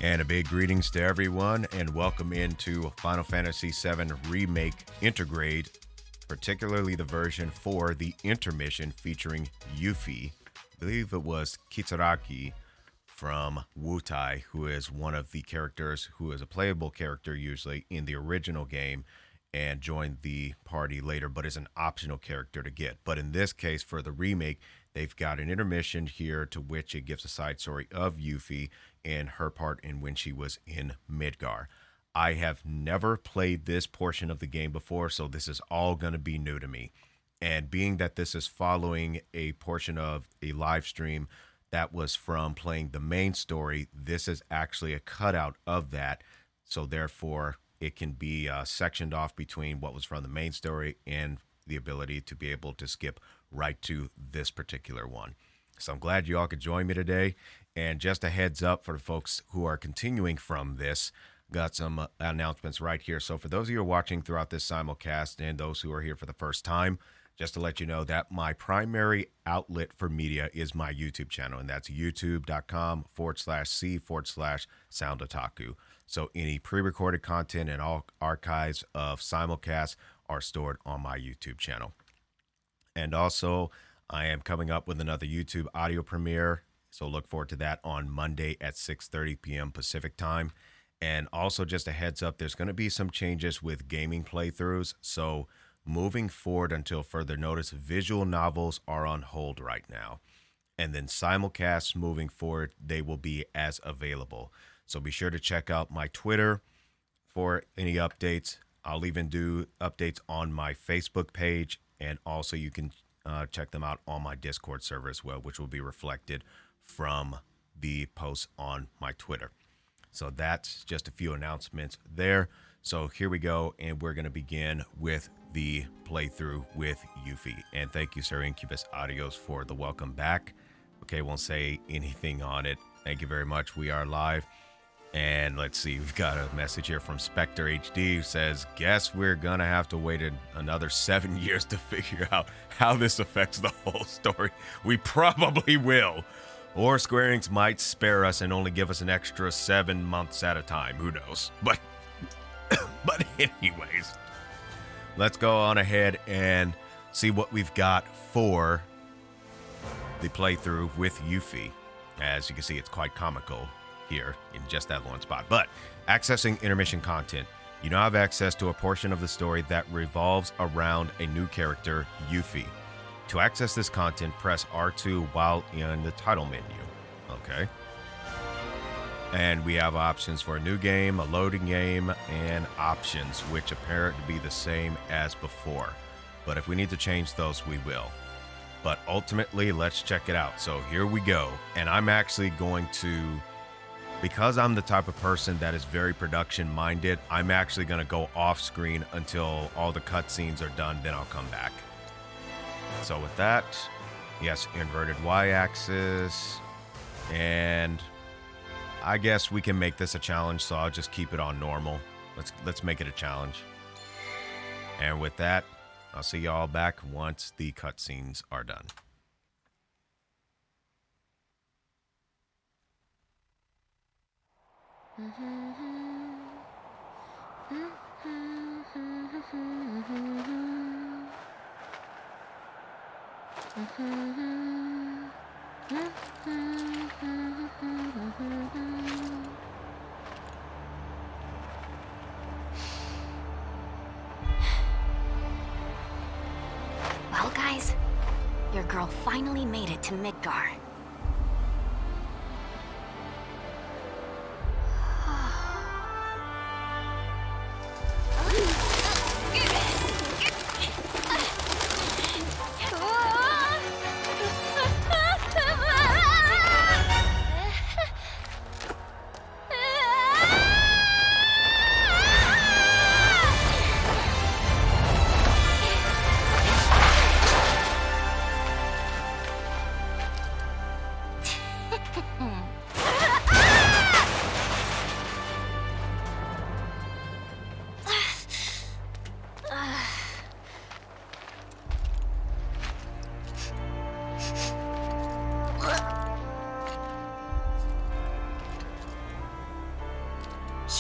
And a big greetings to everyone, and welcome into Final Fantasy VII Remake Intergrade, particularly the version for the Intermission featuring Yuffie. I believe it was Kisaragi from Wutai, who is one of the characters who is a playable character usually in the original game and joined the party later, but is an optional character to get. But in this case, for the remake, they've got an intermission here to which it gives a side story of Yuffie and her part in when she was in Midgar. I have never played this portion of the game before, so this is all going to be new to me. And being that this is following a portion of a live stream that was from playing the main story, this is actually a cutout of that. So therefore, it can be sectioned off between what was from the main story and the ability to be able to skip right to this particular one. So I'm glad you all could join me today. And just a heads up for the folks who are continuing from this, got some announcements right here. So for those of you who are watching throughout this simulcast and those who are here for the first time, just to let you know that my primary outlet for media is my YouTube channel, and that's youtube.com/c/soundotaku. So any pre-recorded content and all archives of simulcasts are stored on my YouTube channel. And also, I am coming up with another YouTube audio premiere, so look forward to that on Monday at 6:30 p.m. Pacific time. And also just a heads up, there's going to be some changes with gaming playthroughs. So moving forward until further notice, visual novels are on hold right now. And then simulcasts moving forward, they will be as available. So be sure to check out my Twitter for any updates. I'll even do updates on my Facebook page. And also you can check them out on my Discord server as well, which will be reflected from the posts on my Twitter. So that's just a few announcements there. So here we go, and we're going to begin with the playthrough with Yuffie. And thank you, Sir Incubus Audios, for the welcome back. Okay, won't say anything on it. Thank you very much. We are live. And let's see, we've got a message here from Spectre HD who says, guess we're going to have to wait another 7 years to figure out how this affects the whole story. We probably will. Or Square Enix might spare us and only give us an extra 7 months at a time. Who knows? But anyways, let's go on ahead and see what we've got for the playthrough with Yuffie. As you can see, it's quite comical here in just that one spot. But accessing intermission content, you now have access to a portion of the story that revolves around a new character, Yuffie. To access this content, press R2 while in the title menu. Okay. And we have options for a new game, a loading game, and options, which appear to be the same as before. But if we need to change those, we will. But ultimately, let's check it out. So here we go. And I'm actually going to, because I'm the type of person that is very production minded, I'm actually going to go off screen until all the cutscenes are done, then I'll come back. So with that, yes, inverted y-axis, and I guess we can make this a challenge, so I'll just keep it on normal. Let's make it a challenge. And with that, I'll see y'all back once the cutscenes are done. Well, guys, your girl finally made it to Midgar.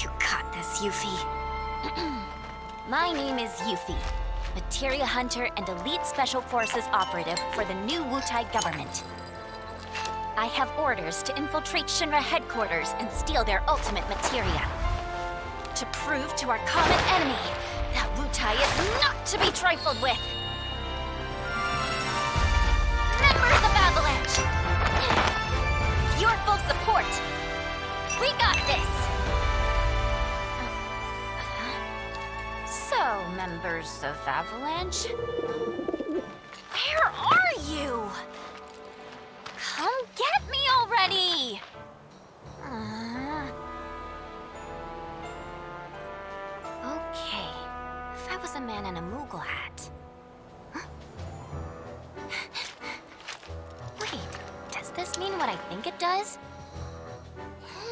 You got this, Yuffie. My name is Yuffie, Materia Hunter and Elite Special Forces operative for the new Wutai government. I have orders to infiltrate Shinra headquarters and steal their ultimate materia. To prove to our common enemy that Wutai is not to be trifled with. Members of Avalanche! With your full support, we got this! So, members of Avalanche, where are you? Come get me already! Okay, if I was a man in a Moogle hat. Huh? Wait, does this mean what I think it does?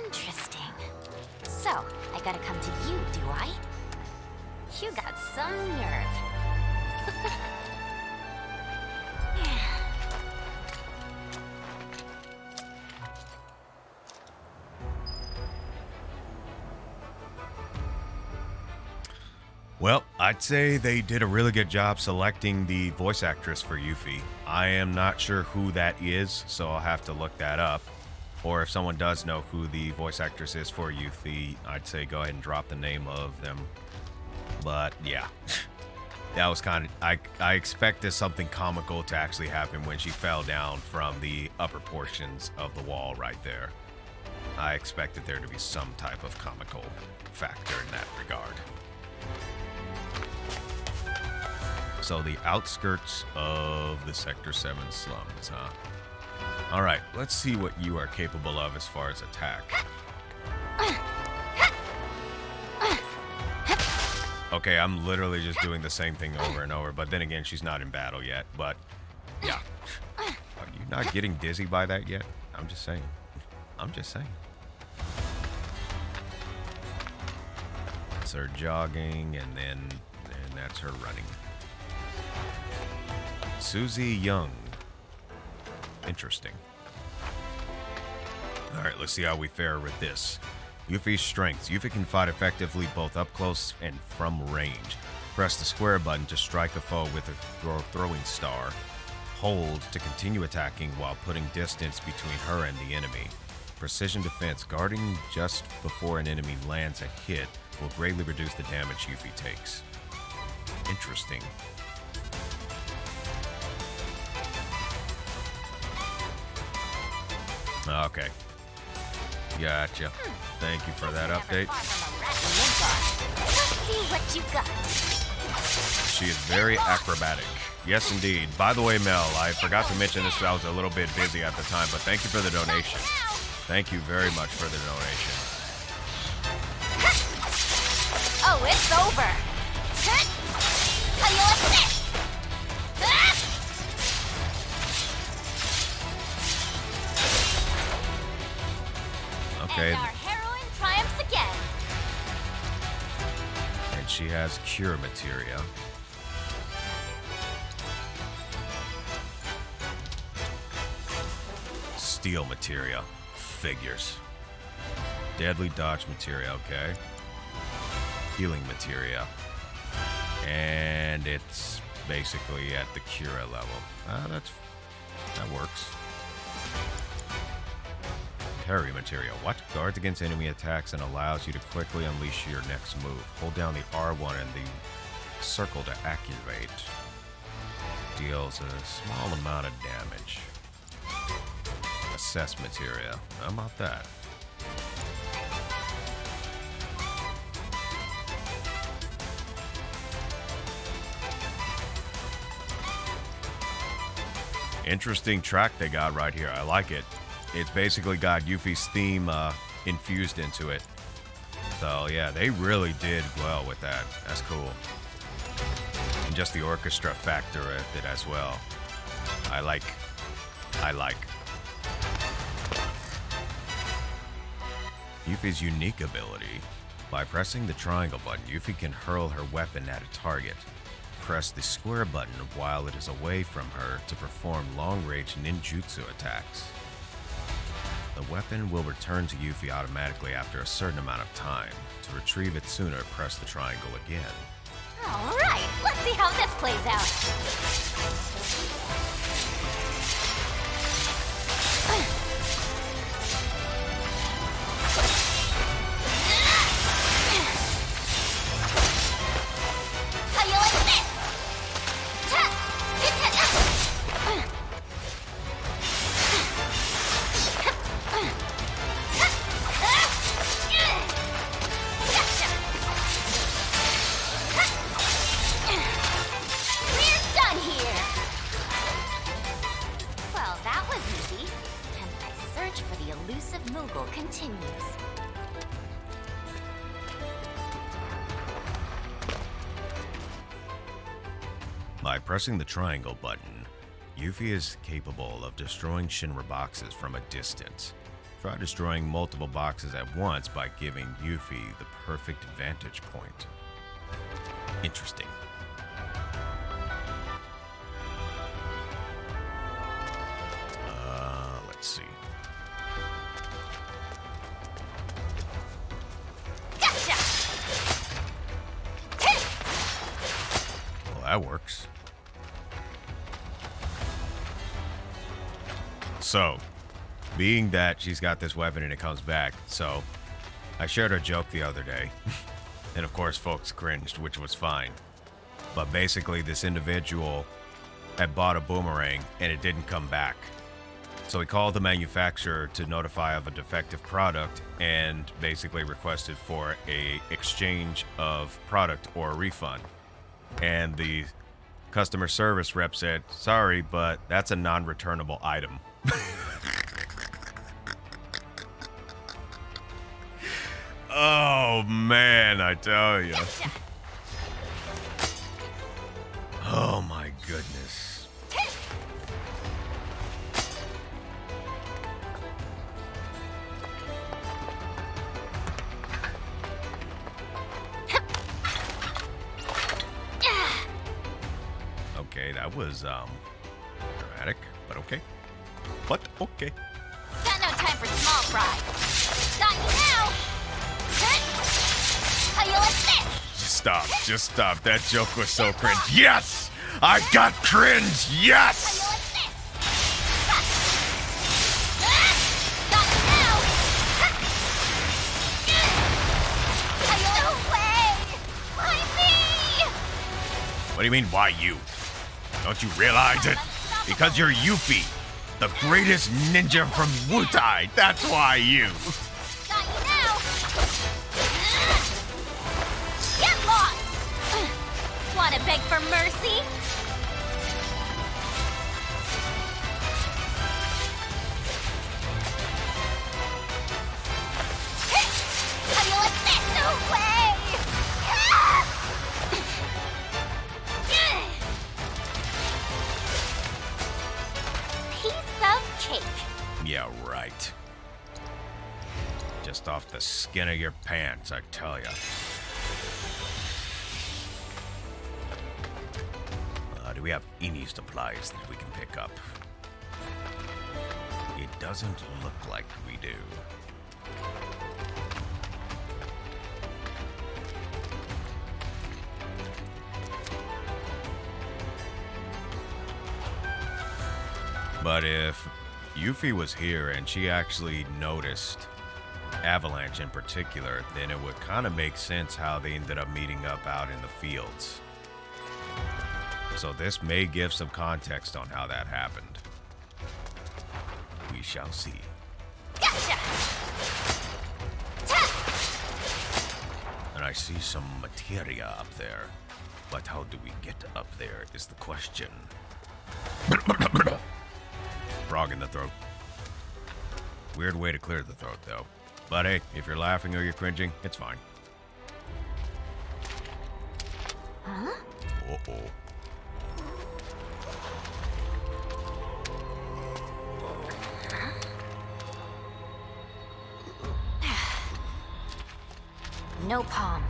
Interesting. So, I gotta come to you, do I? You got some nerve. Well, I'd say they did a really good job selecting the voice actress for Yuffie. I am not sure who that is, so I'll have to look that up. Or if someone does know who the voice actress is for Yuffie, I'd say go ahead and drop the name of them. But yeah, that was kind of, I expected something comical to actually happen when she fell down from the upper portions of the wall right there. I expected there to be some type of comical factor in that regard. So the outskirts of the Sector 7 slums, huh? Alright, let's see what you are capable of as far as attack. Okay, I'm literally just doing the same thing over and over, but then again, she's not in battle yet, but yeah. Are you not getting dizzy by that yet? I'm just saying. I'm just saying. That's her jogging, and then that's her running. Susie Young. Interesting. Alright, let's see how we fare with this. Yuffie's strengths. Yuffie can fight effectively both up close and from range. Press the square button to strike a foe with a throwing star. Hold to continue attacking while putting distance between her and the enemy. Precision defense. Guarding just before an enemy lands a hit will greatly reduce the damage Yuffie takes. Interesting. Okay. Gotcha. Thank you for that update. Let's see what you got. She is very acrobatic. Yes, indeed. By the way, Mel, I forgot to mention this. I was a little bit busy at the time, but thank you for the donation. Thank you very much for the donation. Oh, it's over. How you like this? Okay. And our heroine triumphs again. And she has cure materia. Steel materia. Figures. Deadly dodge materia, okay. Healing materia. And it's basically at the cure level. That works. Parry materia. What? Guards against enemy attacks and allows you to quickly unleash your next move. Hold down the R1 and the circle to activate. Deals a small amount of damage. Assess materia. How about that? Interesting track they got right here. I like it. It's basically got Yuffie's theme infused into it. So yeah, they really did well with that. That's cool. And just the orchestra factor of it as well. I like. Yuffie's unique ability. By pressing the triangle button, Yuffie can hurl her weapon at a target. Press the square button while it is away from her to perform long-range ninjutsu attacks. The weapon will return to Yuffie automatically after a certain amount of time. To retrieve it sooner, press the triangle again. Alright, let's see how this plays out. How you like this? Continues. By pressing the triangle button, Yuffie is capable of destroying Shinra boxes from a distance. Try destroying multiple boxes at once by giving Yuffie the perfect vantage point. Interesting. Let's see. That works. So, being that she's got this weapon and it comes back, so I shared a joke the other day, and of course folks cringed, which was fine. But basically this individual had bought a boomerang and it didn't come back. So he called the manufacturer to notify of a defective product and basically requested for a exchange of product or a refund. And the customer service rep said, sorry, but that's a non-returnable item. Oh, man, I tell you. Oh, my goodness. Okay, that was, dramatic, but okay. But okay. Got no time for small fry. Got you now! How you like this? Just stop. That joke was so cringe. Yes! I got cringe! Yes! Got you now! How you like? No way! Why me? What do you mean, why you? Don't you realize it? Because you're Yuffie, the greatest ninja from Wutai. That's why you. Got you now! Get lost! Wanna beg for mercy? How do you like this? No way! Piece of cake. Yeah, right. Just off the skin of your pants, I tell ya. Do we have any supplies that we can pick up? It doesn't look like we do. But if Yuffie was here and she actually noticed Avalanche in particular, then it would kind of make sense how they ended up meeting up out in the fields. So this may give some context on how that happened. We shall see. Gotcha! And I see some materia up there. But how do we get up there is the question. Frog in the throat. Weird way to clear the throat, though. But hey, if you're laughing or you're cringing, it's fine. Huh? Uh-oh. No palm.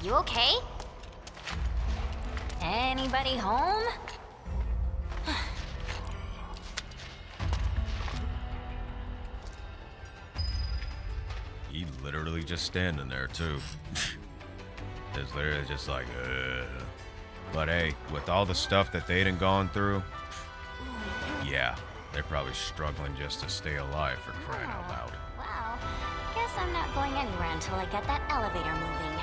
You okay? Anybody home? He literally just standing there too. It's literally just like, ugh. But hey, with all the stuff that they done gone through, yeah, they're probably struggling just to stay alive, for crying out loud. Well, guess I'm not going anywhere until I get that elevator moving.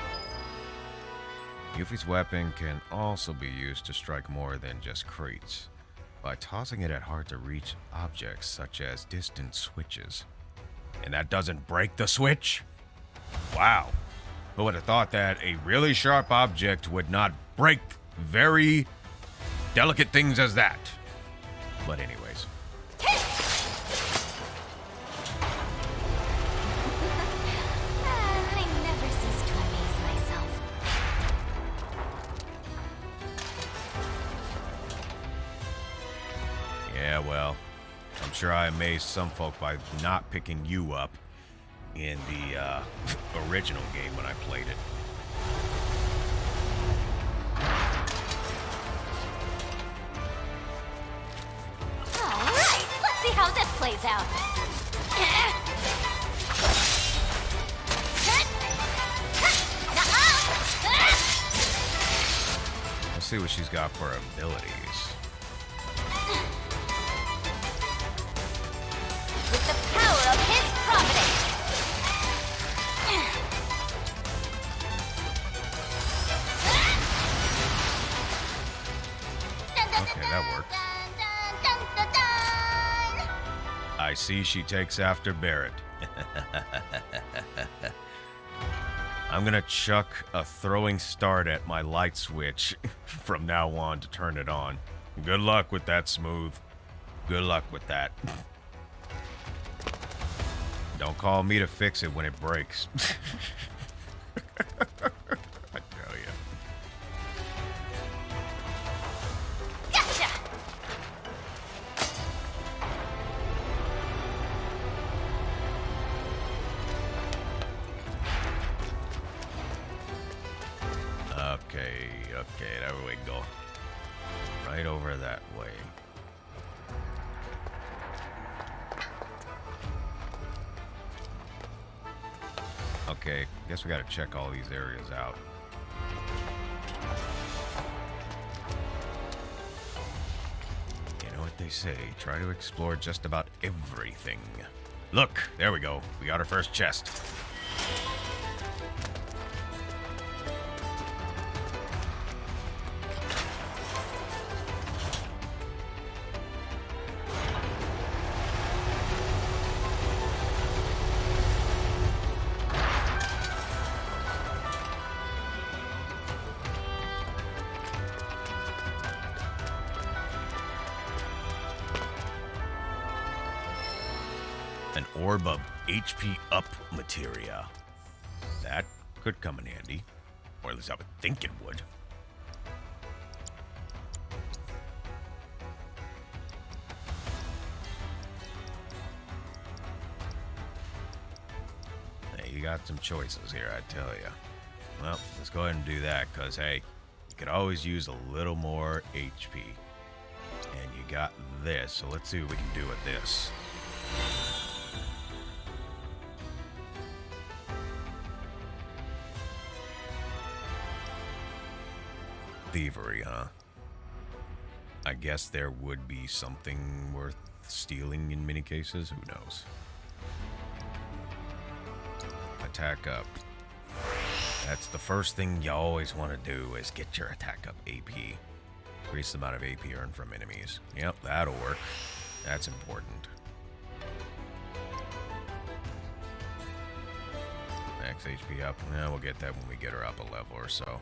Yuffie's weapon can also be used to strike more than just crates, by tossing it at hard-to-reach objects such as distant switches. And that doesn't break the switch? Wow. Who would have thought that a really sharp object would not break very delicate things as that? But anyways. I never cease to amaze myself. Yeah, well, I'm sure I amazed some folk by not picking you up in the original game when I played it. Alright, let's see how this plays out. Let's see what she's got for abilities. With the power of his providence. Okay, that works. I see she takes after Barrett. I'm gonna chuck a throwing start at my light switch from now on to turn it on. Good luck with that, Smooth. Good luck with that. Don't call me to fix it when it breaks. I tell you. Gotcha! Okay, there we go. Right over that way. Okay, guess we gotta check all these areas out. You know what they say, try to explore just about everything. Look, there we go. We got our first chest. An orb of HP up materia. That could come in handy. Or at least I would think it would. Hey, you got some choices here, I tell you. Well, let's go ahead and do that, because, hey, you could always use a little more HP. And you got this, so let's see what we can do with this. Thievery, huh? I guess there would be something worth stealing in many cases. Who knows? Attack up. That's the first thing you always want to do, is get your attack up AP. Increase the amount of AP earned from enemies. Yep, that'll work. That's important. Max HP up. We'll get that when we get her up a level or so.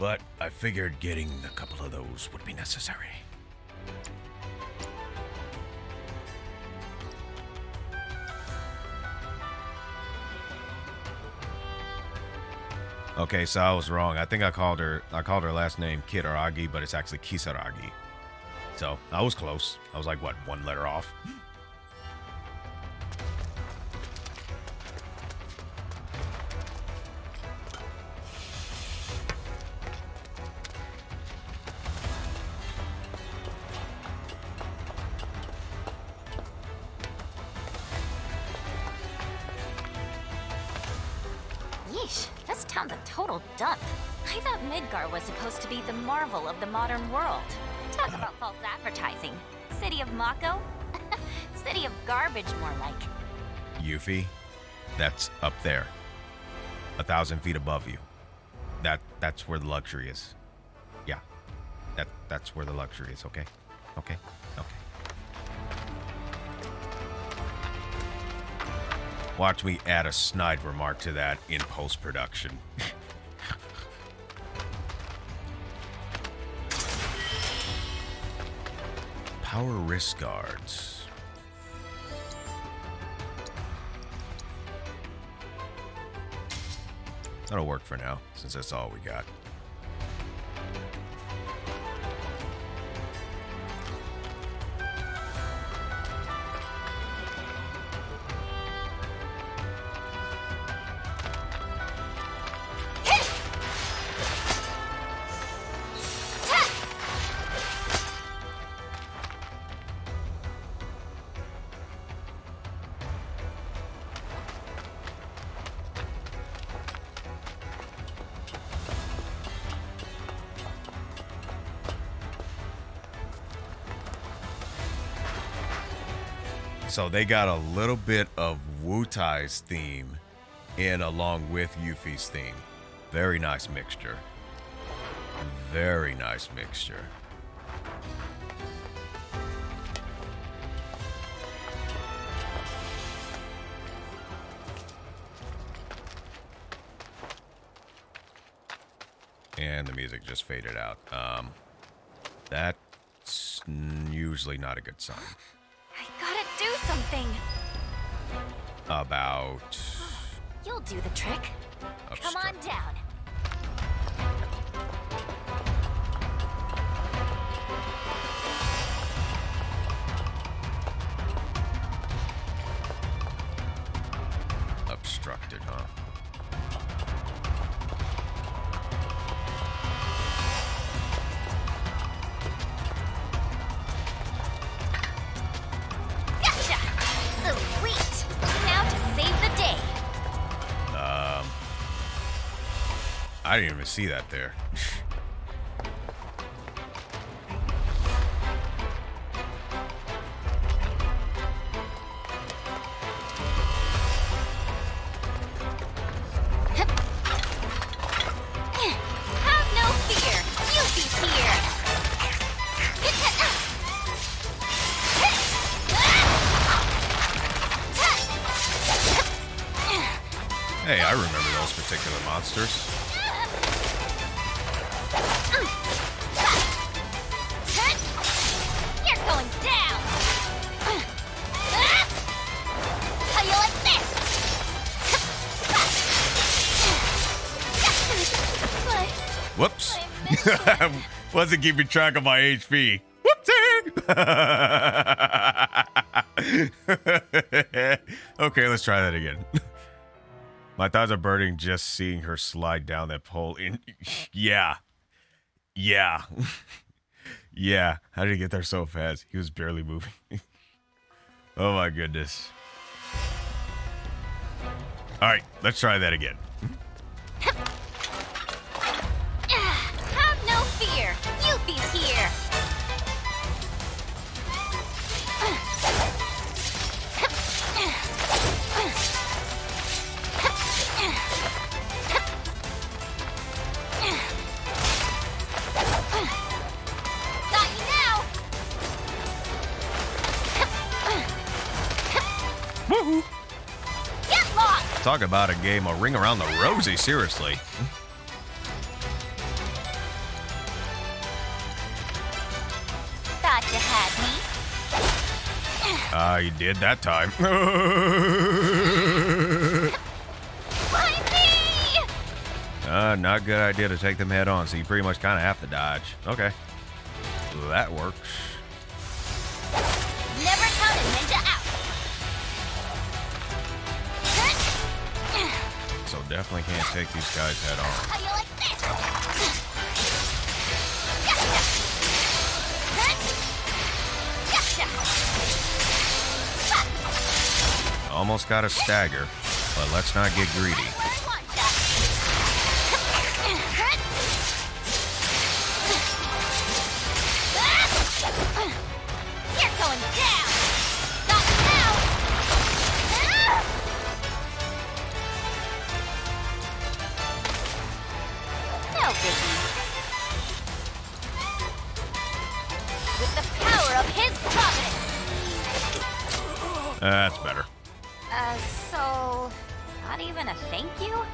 But I figured getting a couple of those would be necessary. Okay, so I was wrong. I think I called her last name Kisaragi, but it's actually Kisaragi. So I was close. I was like, what, one letter off? Sheesh, this town's a total dump. I thought Midgar was supposed to be the marvel of the modern world. Talk about false advertising. City of Mako? City of garbage, more like. Yuffie, that's up there. 1,000 feet above you. That's where the luxury is. Yeah. That's where the luxury is, okay? Okay. Watch me add a snide remark to that in post-production. Power wrist guards. That'll work for now, since that's all we got. So they got a little bit of Wutai's theme in along with Yuffie's theme. Very nice mixture. Very nice mixture. And the music just faded out. That's usually not a good sign. I gotta do something. About... You'll do the trick. Come on down. Obstructed, huh? I didn't even see that there. Have no fear. Yuffie's here. Hey, I remember those particular monsters. Whoops. Wasn't keeping track of my HP. Whoopsie. Okay, let's try that again. My thighs are burning just seeing her slide down that pole in. Yeah. Yeah. Yeah. How did he get there so fast? He was barely moving. Oh my goodness. All right, let's try that again. Have no fear. Yuffie's here. Got you now. Woohoo! Get lost. Talk about a game, a ring around the rosy, seriously. Thought you had me. You did that time. Find me! Not a good idea to take them head on, so you pretty much kind of have to dodge. Okay. That works. Never count a ninja out. So definitely can't take these guys head on. How you like this? Gotcha. Almost got a stagger, but let's not get greedy. Right where I want ya. well, Vicky. With the power of his providence. That's better. So... not even a thank you?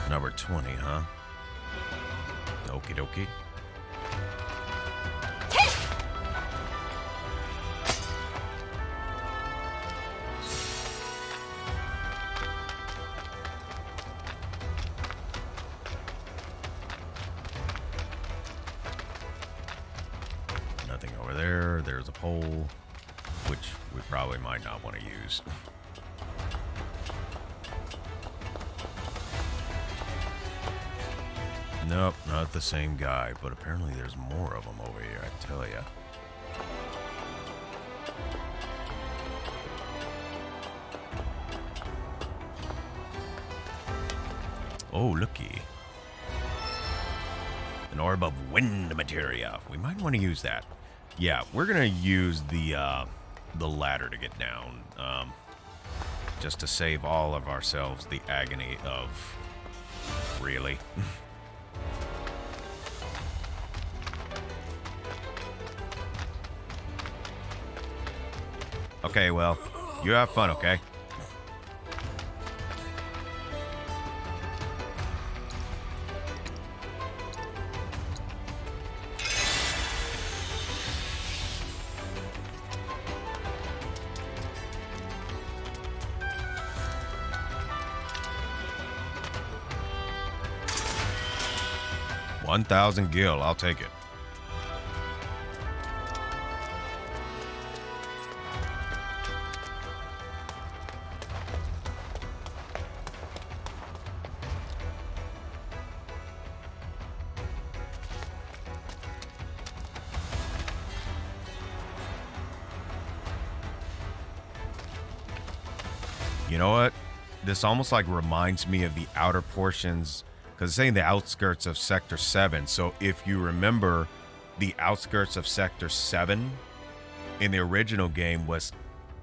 Number 20, huh? Okie dokie. Nothing over there. There's a pole, which we probably might not want to use. Nope, not the same guy, but apparently there's more of them over here, I tell ya. Oh, looky. An orb of wind materia. We might want to use that. Yeah, we're gonna use the ladder to get down, just to save all of ourselves the agony of really. Okay, well, you have fun, okay? $1,000 gil, I'll take it. You know what? This almost like reminds me of the outer portions, because it's saying the outskirts of Sector 7. So if you remember, the outskirts of Sector 7 in the original game was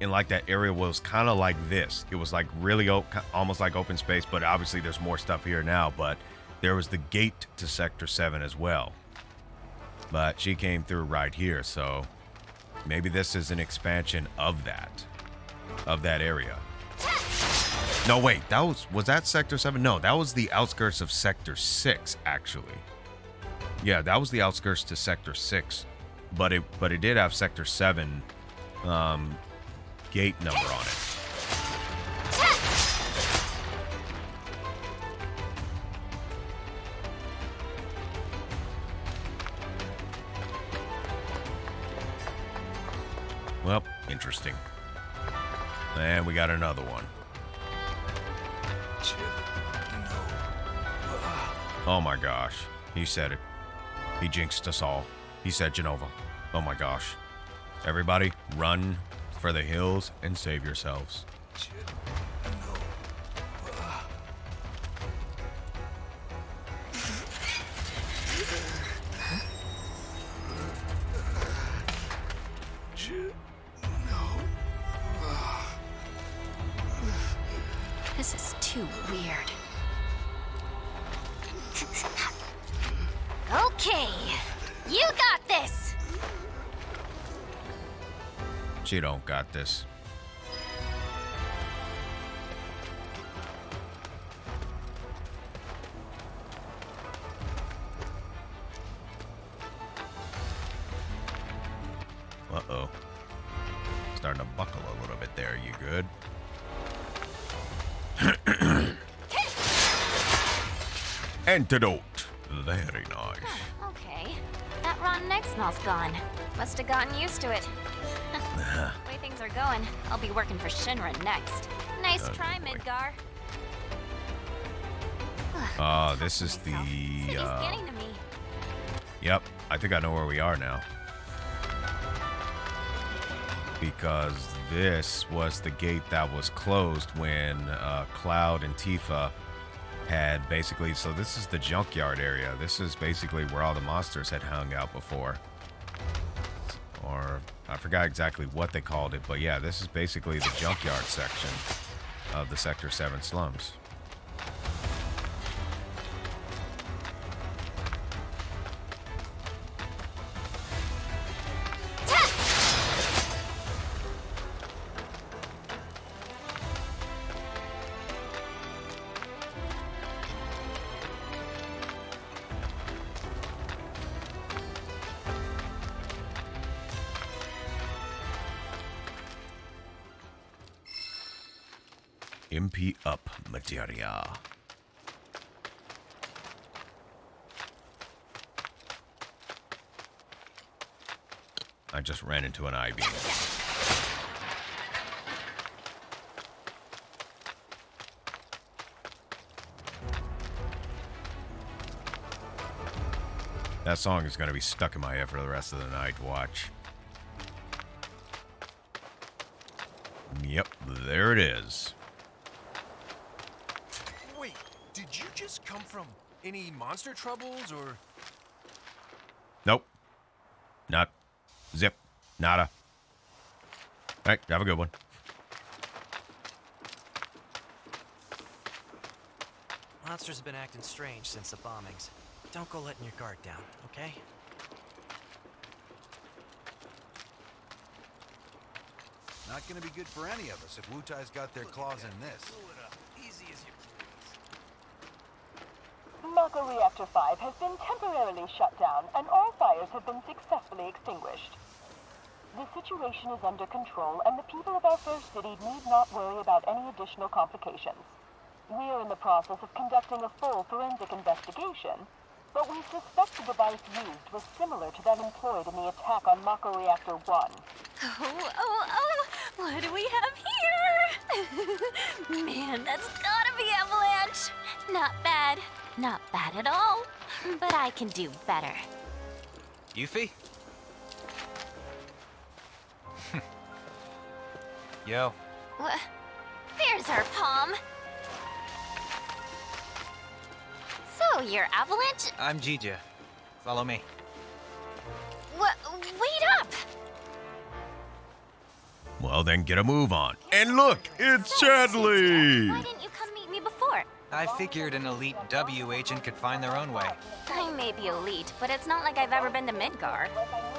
in like that area was kind of like this. It was like really almost like open space, but obviously there's more stuff here now. But there was the gate to Sector 7 as well. But she came through right here, so maybe this is an expansion of that area. No, wait, was that Sector 7? No, that was the outskirts of Sector 6, actually. Yeah, that was the outskirts to Sector 6. But it did have Sector 7 gate number on it. Well, interesting. And we got another one. Oh my gosh. He said it. He jinxed us all. He said Genova. Oh my gosh. Everybody, run for the hills and save yourselves. This is too weird. Okay, you got this! She don't got this. Uh-oh. Starting to buckle a little bit there. You good? Antidote. Very nice. Huh, okay. That rotten egg smell's gone. Must have gotten used to it. The way things are going, I'll be working for Shinra next. Nice try, Midgar. This is the City's getting to me. Yep, I think I know where we are now. Because this was the gate that was closed when Cloud and Tifa had basically, so this is the junkyard area. This is basically where all the monsters had hung out before. or I forgot exactly what they called it, but yeah, this is basically the junkyard section of the Sector 7 slums. MP up, Materia. I just ran into an I-beam. That song is going to be stuck in my head for the rest of the night to watch. Yep, there it is. Wait, did you just come from any monster troubles, or...? Nope. Not. Zip. Nada. Alright, have a good one. Monsters have been acting strange since the bombings. Don't go letting your guard down, okay? Not gonna be good for any of us if Wutai's got their claws in this. Easy as you please. Mako Reactor 5 has been temporarily shut down, and all fires have been successfully extinguished. The situation is under control, and the people of our first city need not worry about any additional complications. We are in the process of conducting a full forensic investigation, but we suspect the device used was similar to that employed in the attack on Mako Reactor 1. Oh, what do we have here? Man, that's gotta be Avalanche. Not bad. Not bad at all. But I can do better. Yuffie? Yo. There's our palm. So, you're Avalanche? I'm Jija. Follow me. Wait up! Well, then get a move on. And look, it's So, Chadley! why didn't you come meet me before? I figured an elite W agent could find their own way. I may be elite, but it's not like I've ever been to Midgar.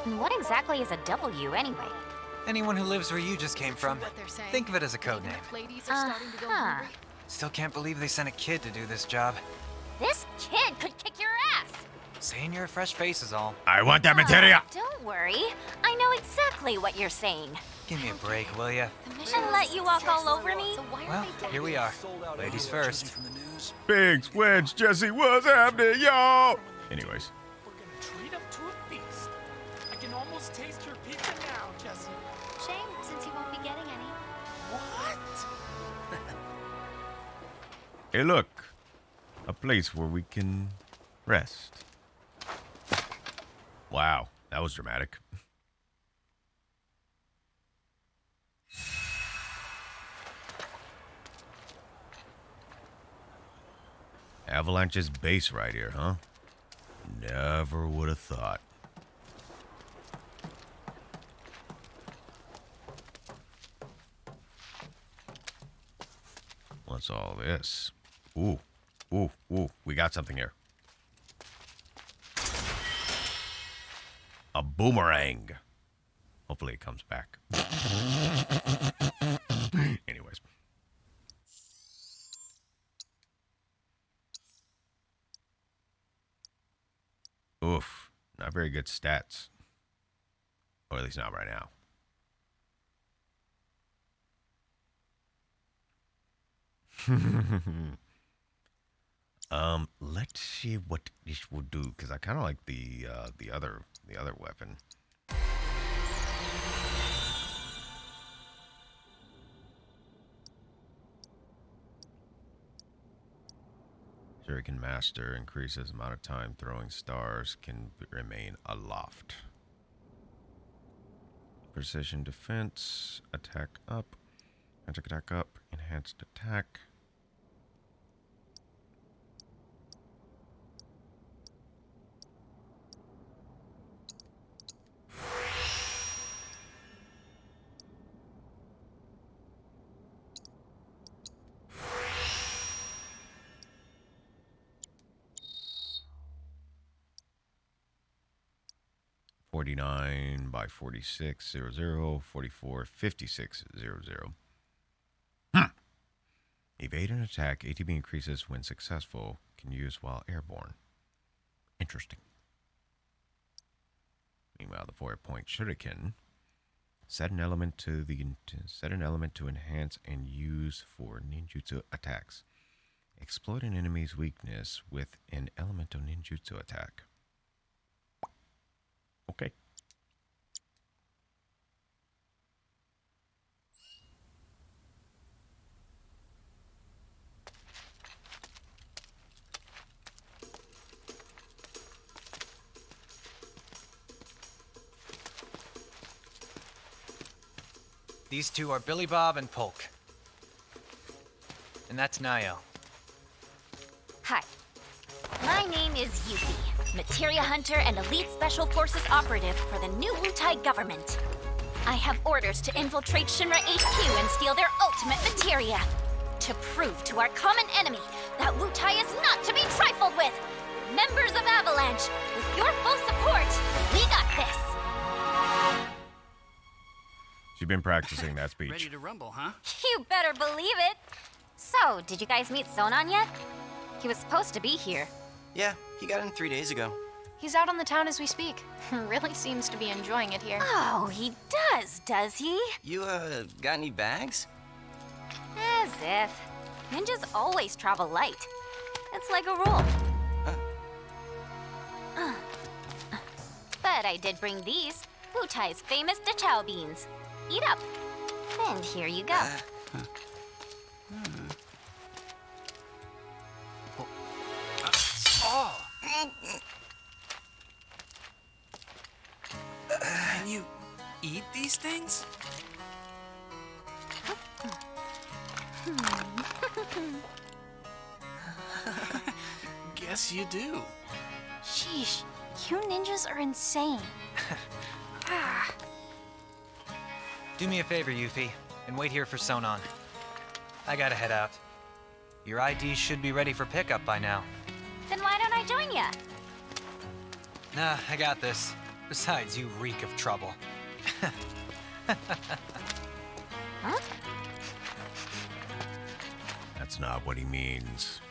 And what exactly is a W, anyway? Anyone who lives where you just came from. Think of it as a code name. Uh-huh. Still can't believe they sent a kid to do this job. This kid could kick your ass! Saying you're a fresh face is all. I want that Materia! Don't worry. I know exactly what you're saying. Give me a break, will ya? And let you walk all over me? Well, here we are. Ladies first. Big Switch, Jesse, what's happening, y'all? Anyways. We're gonna treat him to a feast. I can almost taste your pizza now, Jesse. Shame, since you won't be getting any. What? Hey, look. A place where we can rest. Wow, that was dramatic. Avalanche's base right here, huh? Never would have thought. What's all this? Ooh, ooh, ooh, we got something here. A boomerang. Hopefully it comes back. Anyways. Oof, not very good stats. Or at least not right now. Let's see what this will do, because I kind of like the other weapon. Shuriken Master increases amount of time throwing stars, can remain aloft. Precision defense, attack up, magic attack up, enhanced attack. 49 by 4600, 44, 5600. Evade an attack. ATB increases when successful. Can use while airborne. Interesting. Meanwhile, the 4-point shuriken. Set an element to enhance and use for ninjutsu attacks. Exploit an enemy's weakness with an Elementor Ninjutsu attack. Okay. These two are Billy Bob and Polk. And that's Nayo. Hi. My name is Yuffie, Materia Hunter and Elite Special Forces Operative for the new Wutai government. I have orders to infiltrate Shinra HQ and steal their ultimate materia. To prove to our common enemy that Wutai is not to be trifled with. Members of Avalanche, with your full support, we got this. She's been practicing that speech. Ready to rumble, huh? You better believe it. So, did you guys meet Sonon yet? He was supposed to be here. Yeah, he got in 3 days ago. He's out on the town as we speak. Really seems to be enjoying it here. Oh, he does he? You, got any bags? As if. Ninjas always travel light. It's like a rule. But I did bring these, Wutai's famous Dachao beans. Eat up. And here you go. Oh! Can you eat these things? Guess you do. Sheesh, you ninjas are insane. Do me a favor, Yuffie, and wait here for Sonon. I gotta head out. Your ID should be ready for pickup by now. Then why don't I join ya? Nah, I got this. Besides, you reek of trouble. Huh? That's not what he means.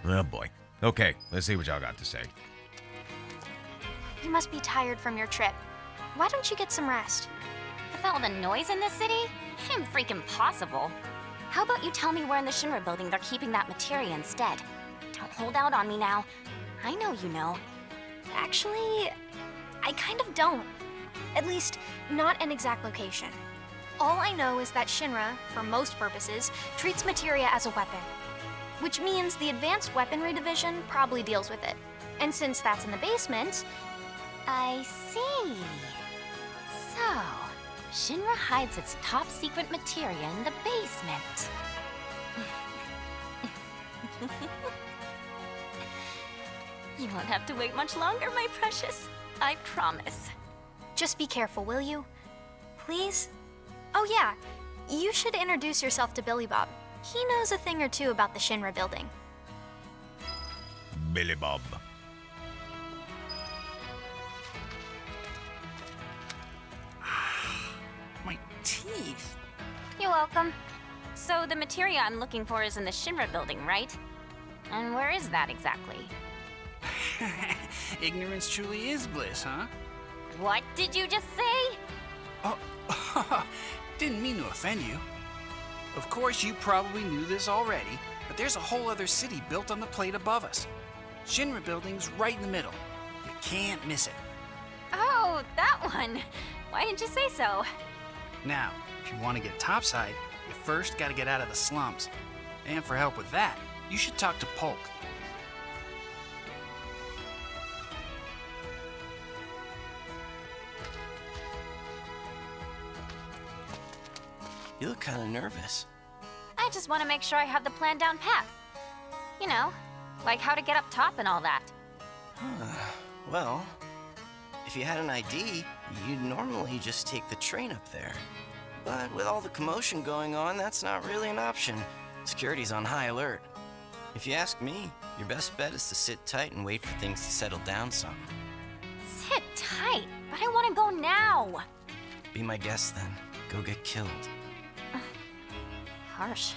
Oh boy. Okay, let's see what y'all got to say. You must be tired from your trip. Why don't you get some rest? With all the noise in this city, I'm freaking possible. How about you tell me where in the Shinra building they're keeping that materia instead? Don't hold out on me now. I know you know. Actually, I kind of don't. At least, not an exact location. All I know is that Shinra, for most purposes, treats materia as a weapon. Which means the Advanced Weaponry Division probably deals with it. And since that's in the basement... I see. So, Shinra hides its top secret materia in the basement. You won't have to wait much longer, my precious. I promise. Just be careful, will you? Please? Oh yeah, you should introduce yourself to Billy Bob. He knows a thing or two about the Shinra building. Billy Bob. My teeth. You're welcome. So the materia I'm looking for is in the Shinra building, right? And where is that exactly? Ignorance truly is bliss, huh? What did you just say? Oh, didn't mean to offend you. Of course, you probably knew this already, but there's a whole other city built on the plate above us. Shinra building's right in the middle. You can't miss it. Oh, that one. Why didn't you say so? Now, if you want to get topside, you first got to get out of the slums. And for help with that, you should talk to Polk. You look kind of nervous. I just want to make sure I have the plan down pat. You know, like how to get up top and all that. Well, if you had an ID, you'd normally just take the train up there. But with all the commotion going on, that's not really an option. Security's on high alert. If you ask me, your best bet is to sit tight and wait for things to settle down some. Sit tight, but I want to go now. Be my guest then. Go get killed. Harsh.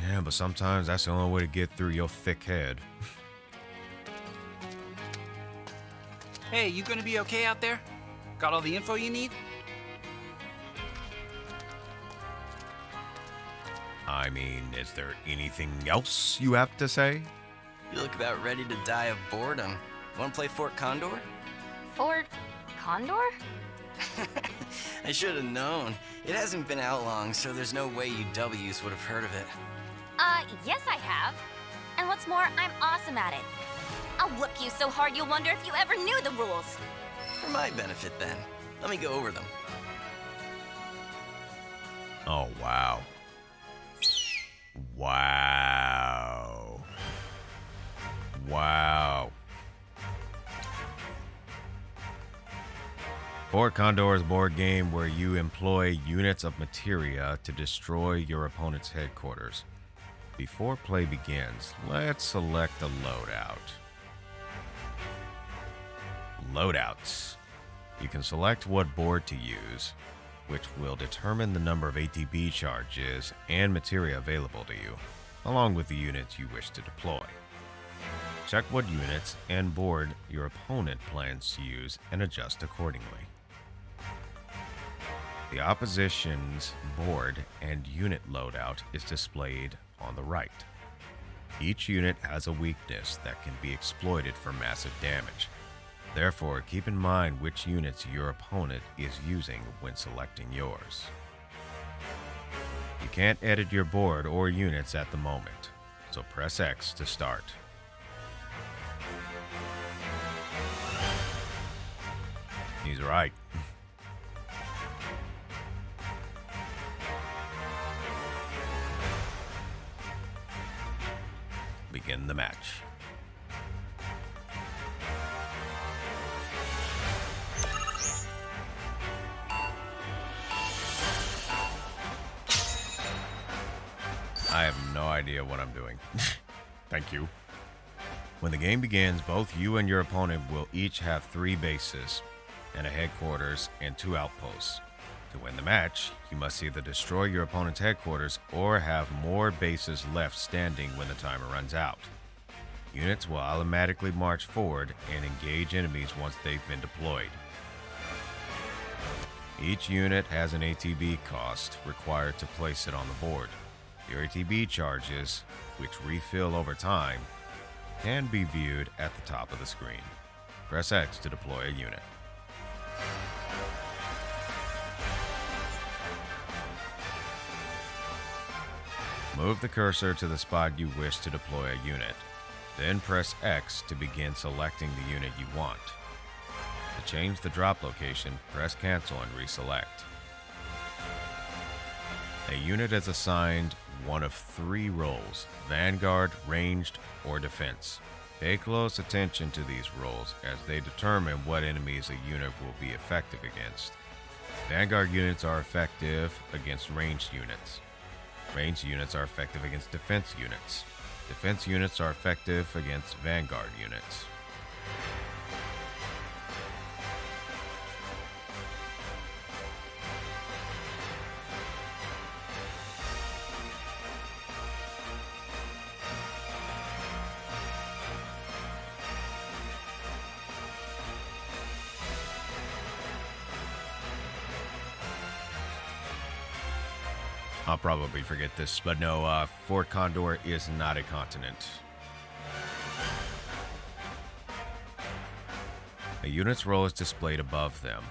Yeah, but sometimes that's the only way to get through your thick head. Hey, you gonna be okay out there? Got all the info you need? I mean, is there anything else you have to say? You look about ready to die of boredom. Wanna play Fort Condor? Fort Condor? I should have known. It hasn't been out long, so there's no way you W's would have heard of it. Yes I have. And what's more, I'm awesome at it. I'll whoop you so hard you'll wonder if you ever knew the rules. For my benefit, then. Let me go over them. Oh, wow. Wow. Wow. Fort Condor is a board game where you employ units of materia to destroy your opponent's headquarters. Before play begins, let's select a loadout. Loadouts. You can select what board to use, which will determine the number of ATB charges and materia available to you, along with the units you wish to deploy. Check what units and board your opponent plans to use and adjust accordingly. The opposition's board and unit loadout is displayed on the right. Each unit has a weakness that can be exploited for massive damage. Therefore, keep in mind which units your opponent is using when selecting yours. You can't edit your board or units at the moment, so press X to start. He's right. Begin the match. I have no idea what I'm doing. Thank you. When the game begins, both you and your opponent will each have 3 bases and a headquarters and 2 outposts. To win the match, you must either destroy your opponent's headquarters or have more bases left standing when the timer runs out. Units will automatically march forward and engage enemies once they've been deployed. Each unit has an ATB cost required to place it on the board. Your ATB charges, which refill over time, can be viewed at the top of the screen. Press X to deploy a unit. Move the cursor to the spot you wish to deploy a unit. Then press X to begin selecting the unit you want. To change the drop location, press cancel and reselect. A unit is assigned one of 3 roles: Vanguard, Ranged, or Defense. Pay close attention to these roles as they determine what enemies a unit will be effective against. Vanguard units are effective against ranged units. Ranged units are effective against defense units. Defense units are effective against Vanguard units. I'll probably forget this, but no, Fort Condor is not a continent. A unit's role is displayed above them.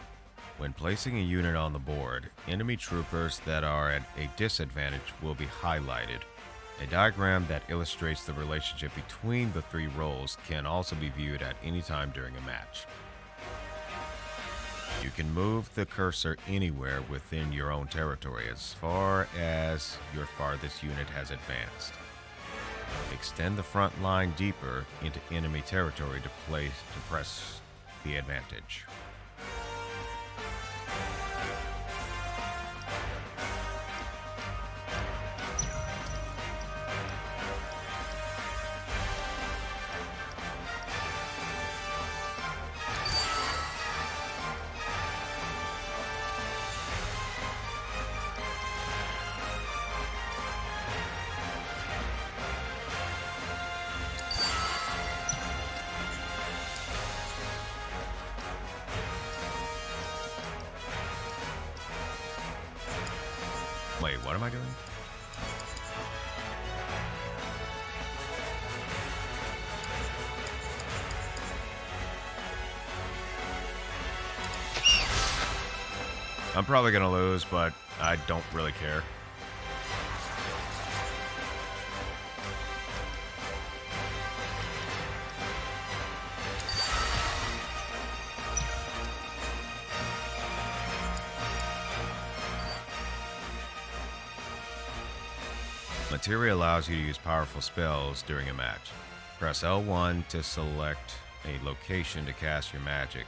When placing a unit on the board, enemy troopers that are at a disadvantage will be highlighted. A diagram that illustrates the relationship between the 3 roles can also be viewed at any time during a match. You can move the cursor anywhere within your own territory as far as your farthest unit has advanced. Extend the front line deeper into enemy territory to press the advantage. Wait, what am I doing? I'm probably gonna lose, but I don't really care. Materia allows you to use powerful spells during a match. Press L1 to select a location to cast your magic.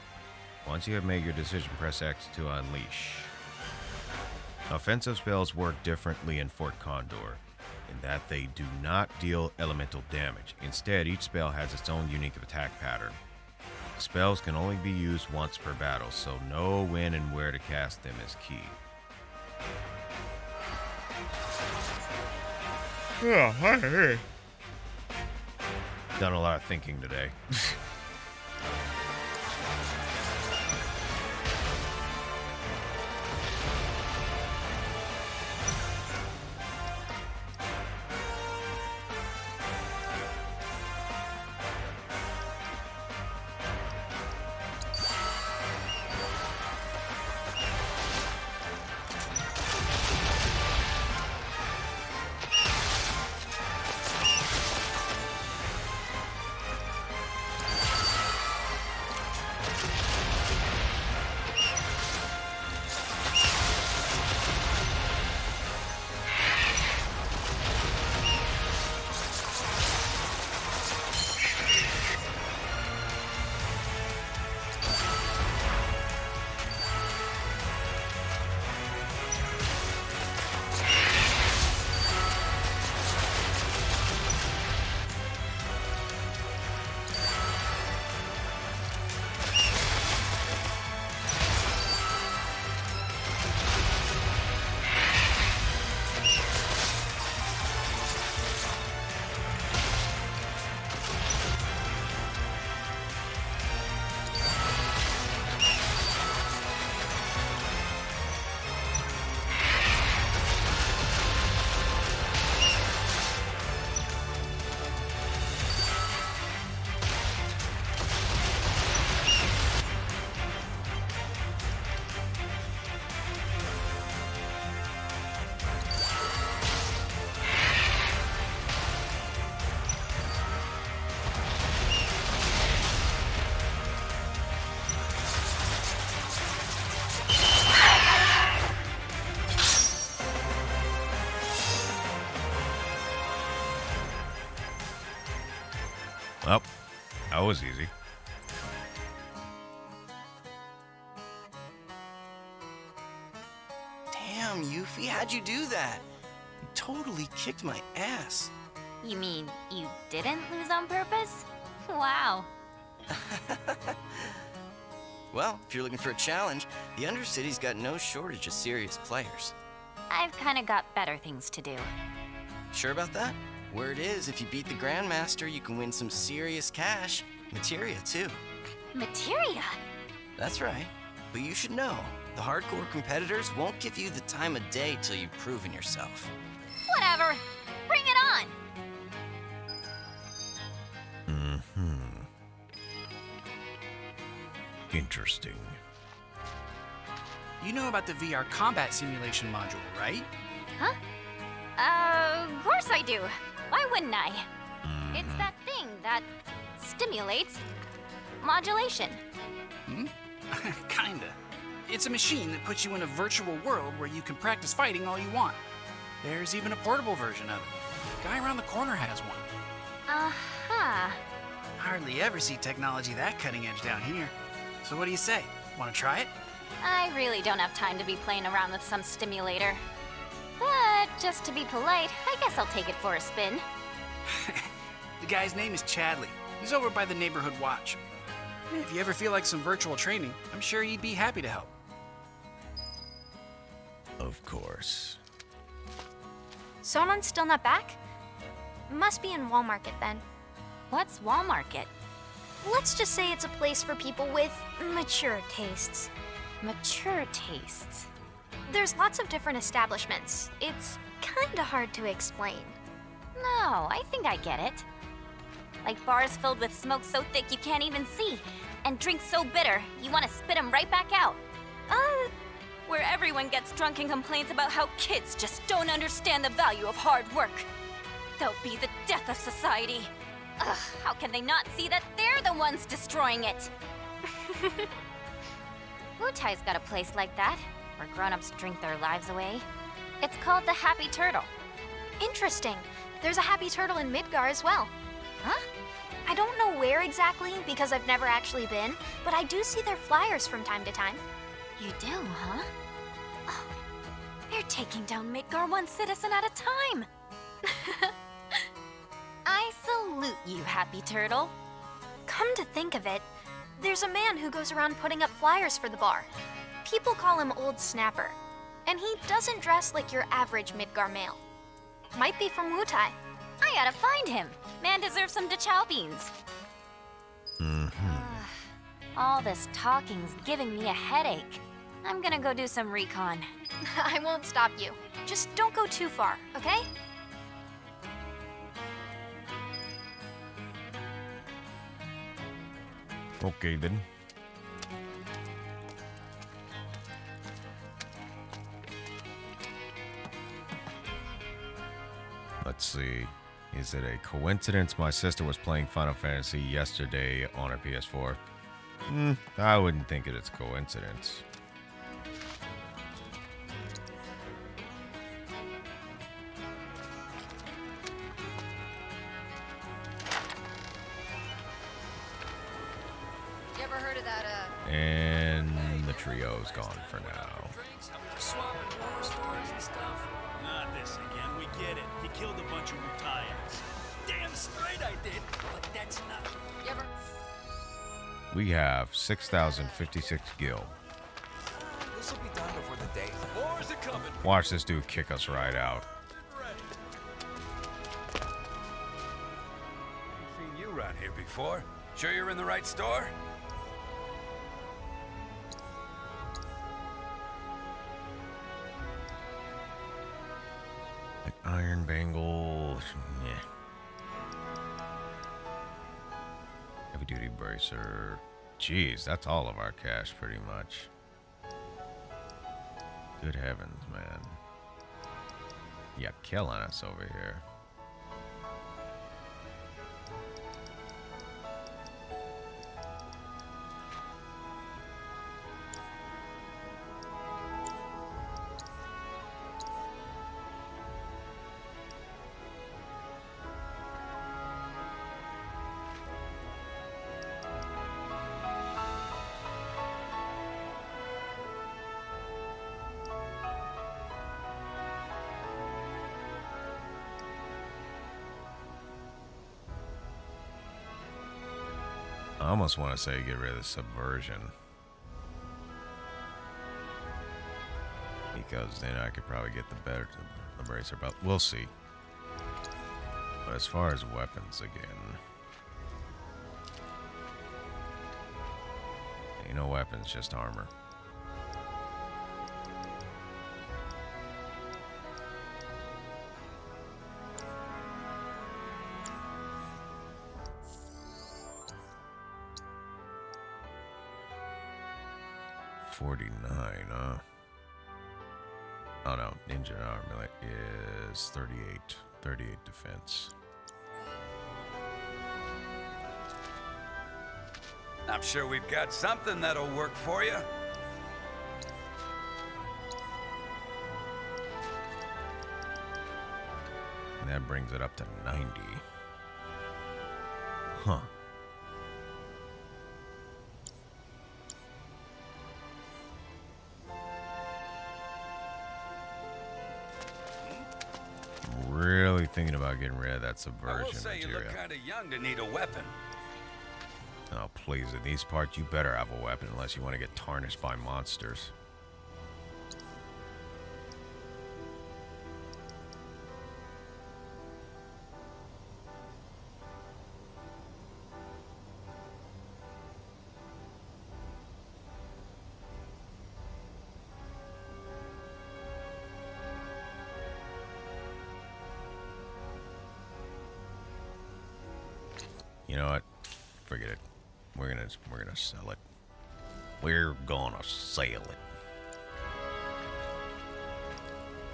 Once you have made your decision, press X to unleash. Offensive spells work differently in Fort Condor, in that they do not deal elemental damage. Instead, each spell has its own unique attack pattern. Spells can only be used once per battle, so know when and where to cast them is key. Yeah, hey. Done a lot of thinking today. Well, that was easy. Damn, Yuffie, how'd you do that? You totally kicked my ass. You mean you didn't lose on purpose? Wow. Well, if you're looking for a challenge, the Undercity's got no shortage of serious players. I've kind of got better things to do. Sure about that? Word is, if you beat the Grandmaster, you can win some serious cash. Materia, too. Materia? That's right. But you should know, the hardcore competitors won't give you the time of day till you've proven yourself. Whatever. Bring it on! Interesting. You know about the VR combat simulation module, right? Huh? Of course I do. Why wouldn't I? It's that thing that stimulates modulation. Kinda. It's a machine that puts you in a virtual world where you can practice fighting all you want. There's even a portable version of it. Guy around the corner has one. Uh-huh. Hardly ever see technology that cutting edge down here. So what do you say? Want to try it? I really don't have time to be playing around with some stimulator. But just to be polite, I guess I'll take it for a spin. The guy's name is Chadley. He's over by the Neighborhood Watch. If you ever feel like some virtual training, I'm sure he'd be happy to help. Of course. Sonon's still not back? Must be in Wall Market then. What's Wall Market? Let's just say it's a place for people with mature tastes. Mature tastes. There's lots of different establishments. It's kinda hard to explain. No, I think I get it. Like bars filled with smoke so thick you can't even see, and drinks so bitter you want to spit them right back out. Where everyone gets drunk and complains about how kids just don't understand the value of hard work. They'll be the death of society. Ugh, how can they not see that they're the ones destroying it? Wutai's got a place like that, where grown-ups drink their lives away. It's called the Happy Turtle. Interesting. There's a Happy Turtle in Midgar as well. Huh? I don't know where exactly because I've never actually been, but I do see their flyers from time to time. You do, huh? Oh, they're taking down Midgar one citizen at a time. I salute you, Happy Turtle. Come to think of it, there's a man who goes around putting up flyers for the bar. People call him Old Snapper, and he doesn't dress like your average Midgar male. Might be from Wutai. I gotta find him. Man deserves some Dachau beans. All this talking's giving me a headache. I'm gonna go do some recon. I won't stop you. Just don't go too far, okay? Okay then. Let's see. Is it a coincidence my sister was playing Final Fantasy yesterday on her PS4? I wouldn't think it's a coincidence. You ever heard of that, And the trio's gone for now. Swapping war stories and stuff. Not this again. We get it. You killed a bunch of Wutaians. Damn straight I did. But that's not. You ever... We have 6,056 gil. This'll be done before the day. Wars are coming. Watch this dude kick us right out. Ain't seen you around here before. Sure you're in the right store? Like iron bangle. Yeah. Heavy duty bracer. Jeez, that's all of our cash pretty much. Good heavens, man. Yeah, killing us over here. I almost want to say get rid of the subversion. Because then I could probably get the better the bracer belt. We'll see. But as far as weapons again. Ain't no weapons, just armor. $49, huh? Oh no, ninja armor is 38 defense. I'm sure we've got something that'll work for you. And that brings it up to 90. Huh. Really thinking about getting rid of that subversion I will say material. you look kind of young to need a weapon. Oh, please, in these parts, you better have a weapon unless you want to get tarnished by monsters. You know what? Forget it. We're gonna sell it. We're gonna sell it.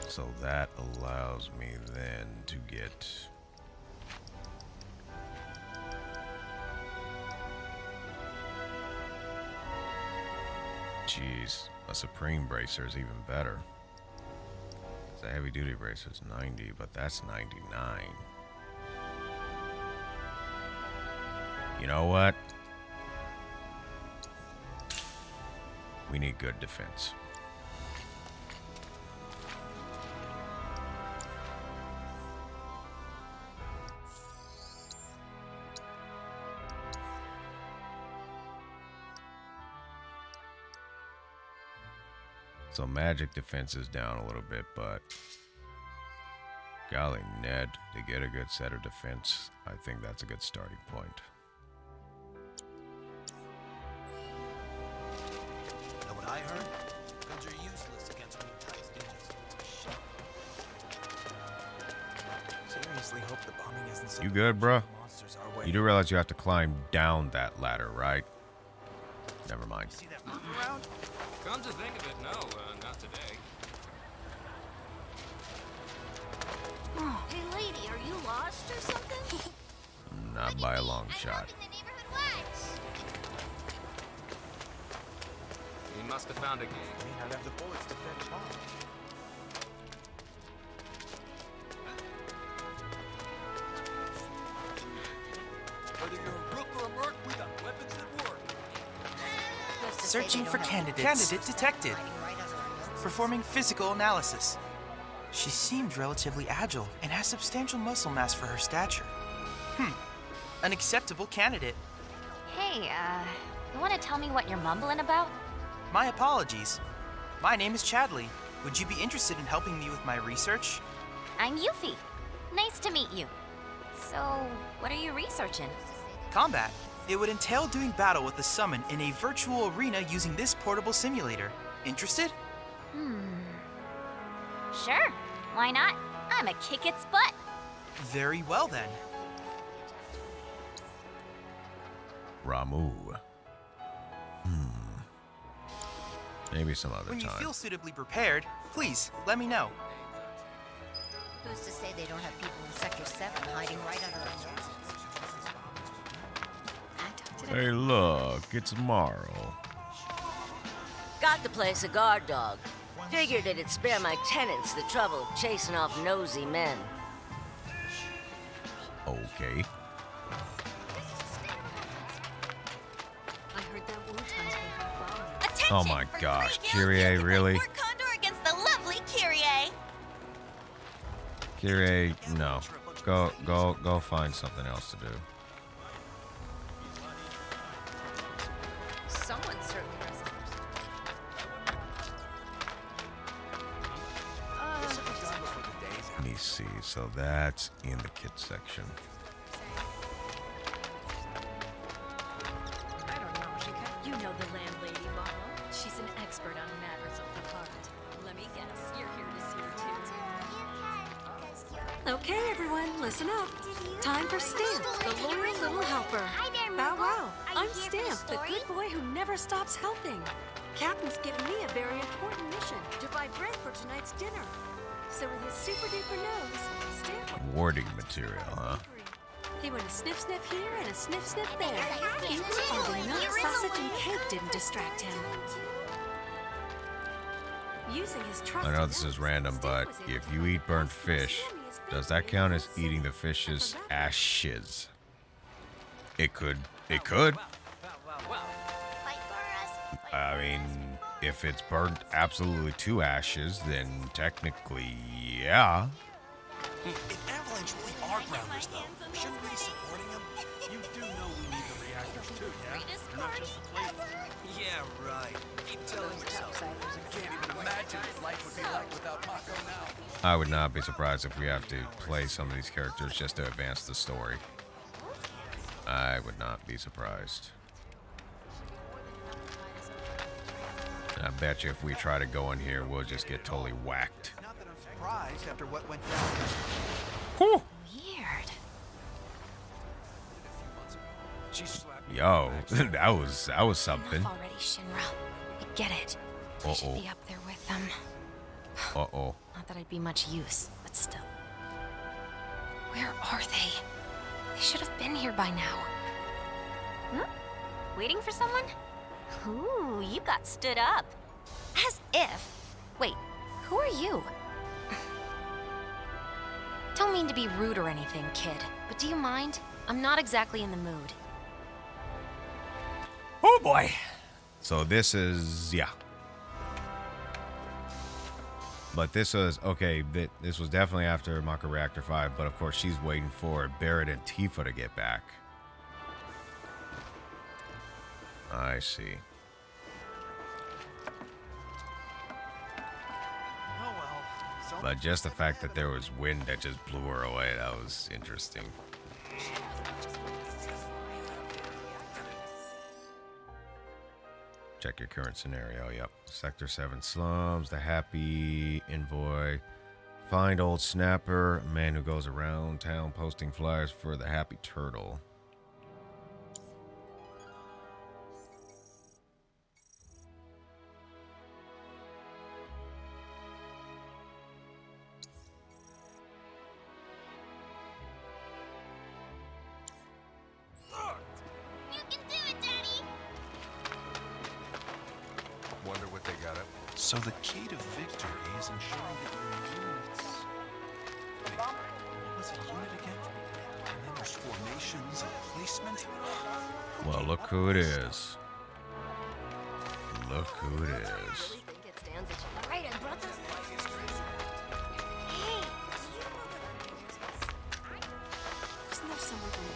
So that allows me then to get jeez, a Supreme Bracer is even better. The heavy duty bracer is 90, but that's 99. You know what? We need good defense. So magic defense is down a little bit, but golly, Ned, to get a good set of defense, I think that's a good starting point. Know what I heard? Guns are useless against Wutai's ninjas. Seriously hope the bombing isn't so You good, bro? monsters our way. You do realize you have to climb down that ladder, right? Never mind. See that moving around? Come to think of it, no, not today. Oh, hey lady, are you lost or something? Not by a long shot. He must have found a game. May not have the bullets to fetch bombs. Whether you're a rook or a merc, we got weapons that work. Searching for candidates. Candidate detected. Performing physical analysis. She seemed relatively agile and has substantial muscle mass for her stature. An acceptable candidate. Hey, you want to tell me what you're mumbling about? My apologies. My name is Chadley. Would you be interested in helping me with my research? I'm Yuffie. Nice to meet you. So, what are you researching? Combat. It would entail doing battle with the summon in a virtual arena using this portable simulator. Interested? Sure. Why not? I'm a kick its butt. Very well then. Ramu. Maybe some other When you time. feel suitably prepared, please let me know. Who's to say they don't have people in Sector 7 hiding right under our noses? Hey, look, it's Morrow. Got to place a guard dog. Figured it'd spare my tenants the trouble of chasing off nosy men. Okay. I heard that Wutai's behind bombing. Attention! Oh my for gosh, free Kyrie, guaranteed to play really? Fort Condor against the lovely Kyrie. Kyrie, no. Go find something else to do. Someone certainly dresses Let me see. So that's in the kit section. I don't know how she could. You know the landlady, Mama. She's an expert on matters of the heart. Let me guess, you're here to see her too. Okay, everyone, listen up. Time for Stamp, the loyal little helper. Hi there, Bow Moogle. wow. Are I'm you here for the Stamp, the story? good boy who never stops helping. Captain's given me a very important mission to buy bread for tonight's dinner. So with his super duper nose, Stamp Warding material, huh? he went a sniff sniff here and a sniff sniff there. Even the milk, sausage, and cake didn't distract him. Using his trusted I know this is nose, random, but Stamp was if able you to eat burnt ask his fish, enemies does that count as eating the fish's ashes? It could. It could. Fight for us. I mean, if it's burnt absolutely to ashes, then technically, yeah. If Avalanche really are grounders, though, shouldn't we be supporting them? You do know we need the reactors too, yeah? They're not just the plate. Yeah, right. Keep telling yourself. Can't even imagine what life would be like without Mako now. I would not be surprised if we have to play some of these characters just to advance the story. I would not be surprised. And I bet you if we try to go in here, we'll just get totally whacked. Not that I'm surprised after what went down. Whew. Weird. Yo, that was something. Enough already, Shinra. I get it. I should be up there with them. Uh-oh. Not that I'd be much use, but still. Where are they? They should have been here by now. Waiting for someone? Ooh, you got stood up. As if. Wait, who are you? Don't mean to be rude or anything, kid, but do you mind? I'm not exactly in the mood. Oh boy. So this is, yeah. But this was, okay, this was definitely after Mako Reactor 5, but of course she's waiting for Barrett and Tifa to get back. I see. But just the fact that there was wind that just blew her away, that was interesting. Check your current scenario. Yep. Sector 7 slums, the Happy Envoy. Find old Snapper, a man who goes around town posting flyers for the Happy Turtle. So the key to victory is ensuring that your units... Wait, what was a unit again? And then there's formations and placement? Well, look who it is. Look who it is. Right, I brought those. Hey! Isn't there someone from the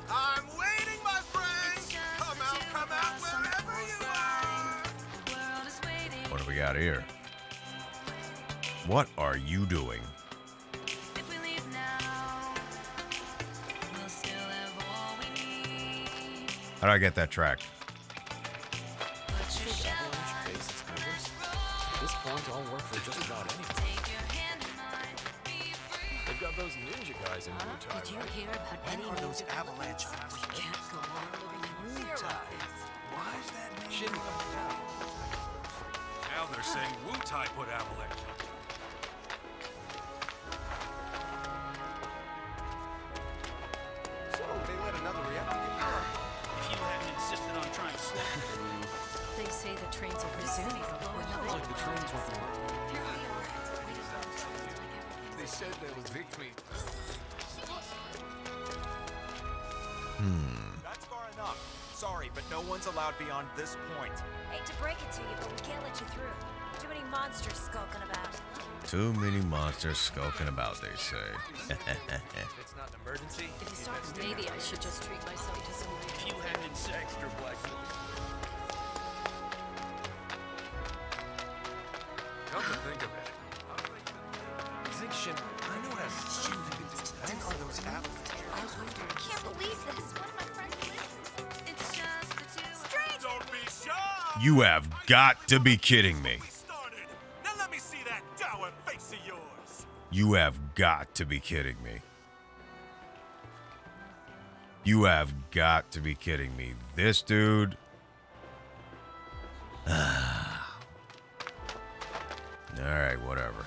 I'm waiting, my friend! Come out, wherever you are! What do we got here? What are you doing? How do I get that track? At this point, I'll work for just about anything. They've got those ninja guys in Wutai. Did you hear about any Are those avalanche? We can't go on living in Wutai. Why is that name? Shitting them down. Now they're saying Wutai put avalanche on. So, they let another reactor get power. If you hadn't insisted on trying to slow They say the trains are resuming. Like the trains went to work. They said there was victory. That's far enough. Sorry, but no one's allowed beyond this point. Hate to break it to you, but we can't let you through. Too many monsters skulking about. Too many monsters skulking about, they say. It's not an emergency. If you start, maybe I should just treat myself to some. If you hadn't insisted. Extra black. Come to think of it. You think I know what When are those avalanche? I can't believe this. One of my friends lives. It's just the two. Strange! Don't be shy! You have got to be kidding me. Now let me see that dour face of yours. You have got to be kidding me. You have got to be kidding me. This dude. Alright, whatever.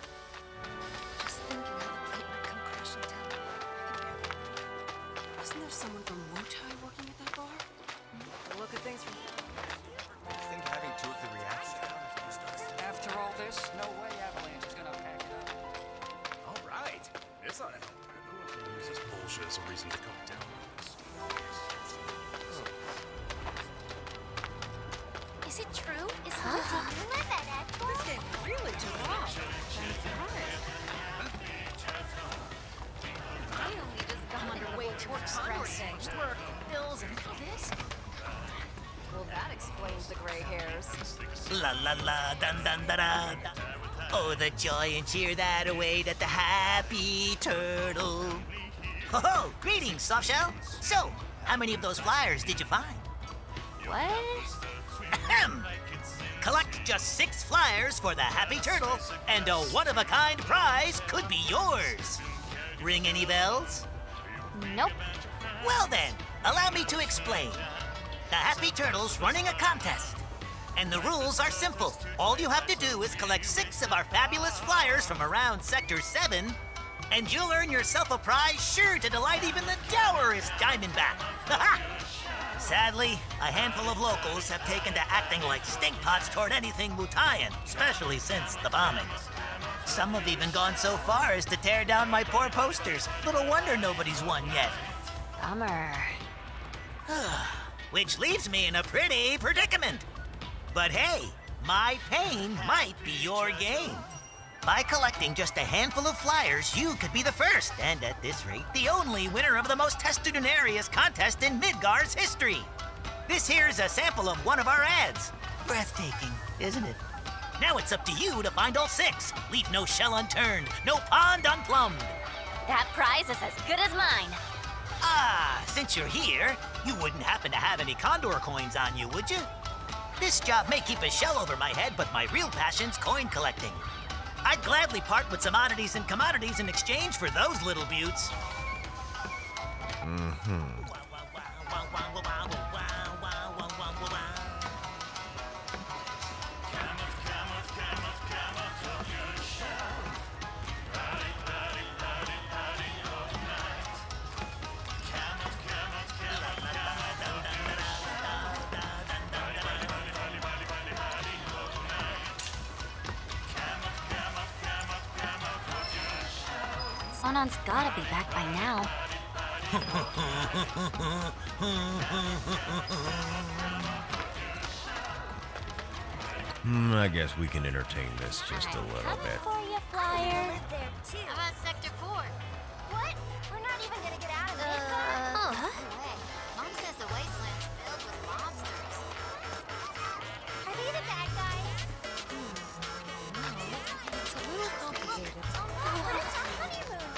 Just thinking how the plate might come crashing down. Wasn't there someone from Wutai working at that bar? Look at things from. I think having two of the reactors. After all this, no way Avalanche is gonna pack it up. All right. This ought to help. Use this bullshit as a reason to come down. Is it true? Is This game really took off. I only just got underway work stressing. Work, bills, and this. Well, that explains the gray hairs. La la la, dun dun da da. Oh, the joy and cheer that await at the Happy Turtle. Ho ho! Greetings, Softshell. So, how many of those flyers did you find? What? Ahem. Collect just 6 flyers for the Happy Turtle, and a one-of-a-kind prize could be yours. Ring any bells? Nope. Well then, allow me to explain. The Happy Turtle's running a contest. And the rules are simple. All you have to do is collect 6 of our fabulous flyers from around Sector 7, and you'll earn yourself a prize sure to delight even the dourest Diamondback. Sadly, a handful of locals have taken to acting like stinkpots toward anything Wutaian, especially since the bombings. Some have even gone so far as to tear down my poor posters. Little wonder nobody's won yet. Bummer. Which leaves me in a pretty predicament. But hey, my pain might be your gain. By collecting just a handful of flyers, you could be the first, and at this rate, the only winner of the most testudinarious contest in Midgar's history. This here's a sample of one of our ads. Breathtaking, isn't it? Now it's up to you to find all 6. Leave no shell unturned, no pond unplumbed. That prize is as good as mine. Ah, since you're here, you wouldn't happen to have any Condor coins on you, would you? This job may keep a shell over my head, but my real passion's coin collecting. I'd gladly part with some oddities and commodities in exchange for those little beauts. Sonon's gotta be back by now. I guess we can entertain this just a little bit. For you, flyer. How about Sector 4? What? We're not even gonna get out of Midgar? Mom says the wasteland's filled with monsters. Are they the bad guys? It's a little complicated. But it's our honeymoon.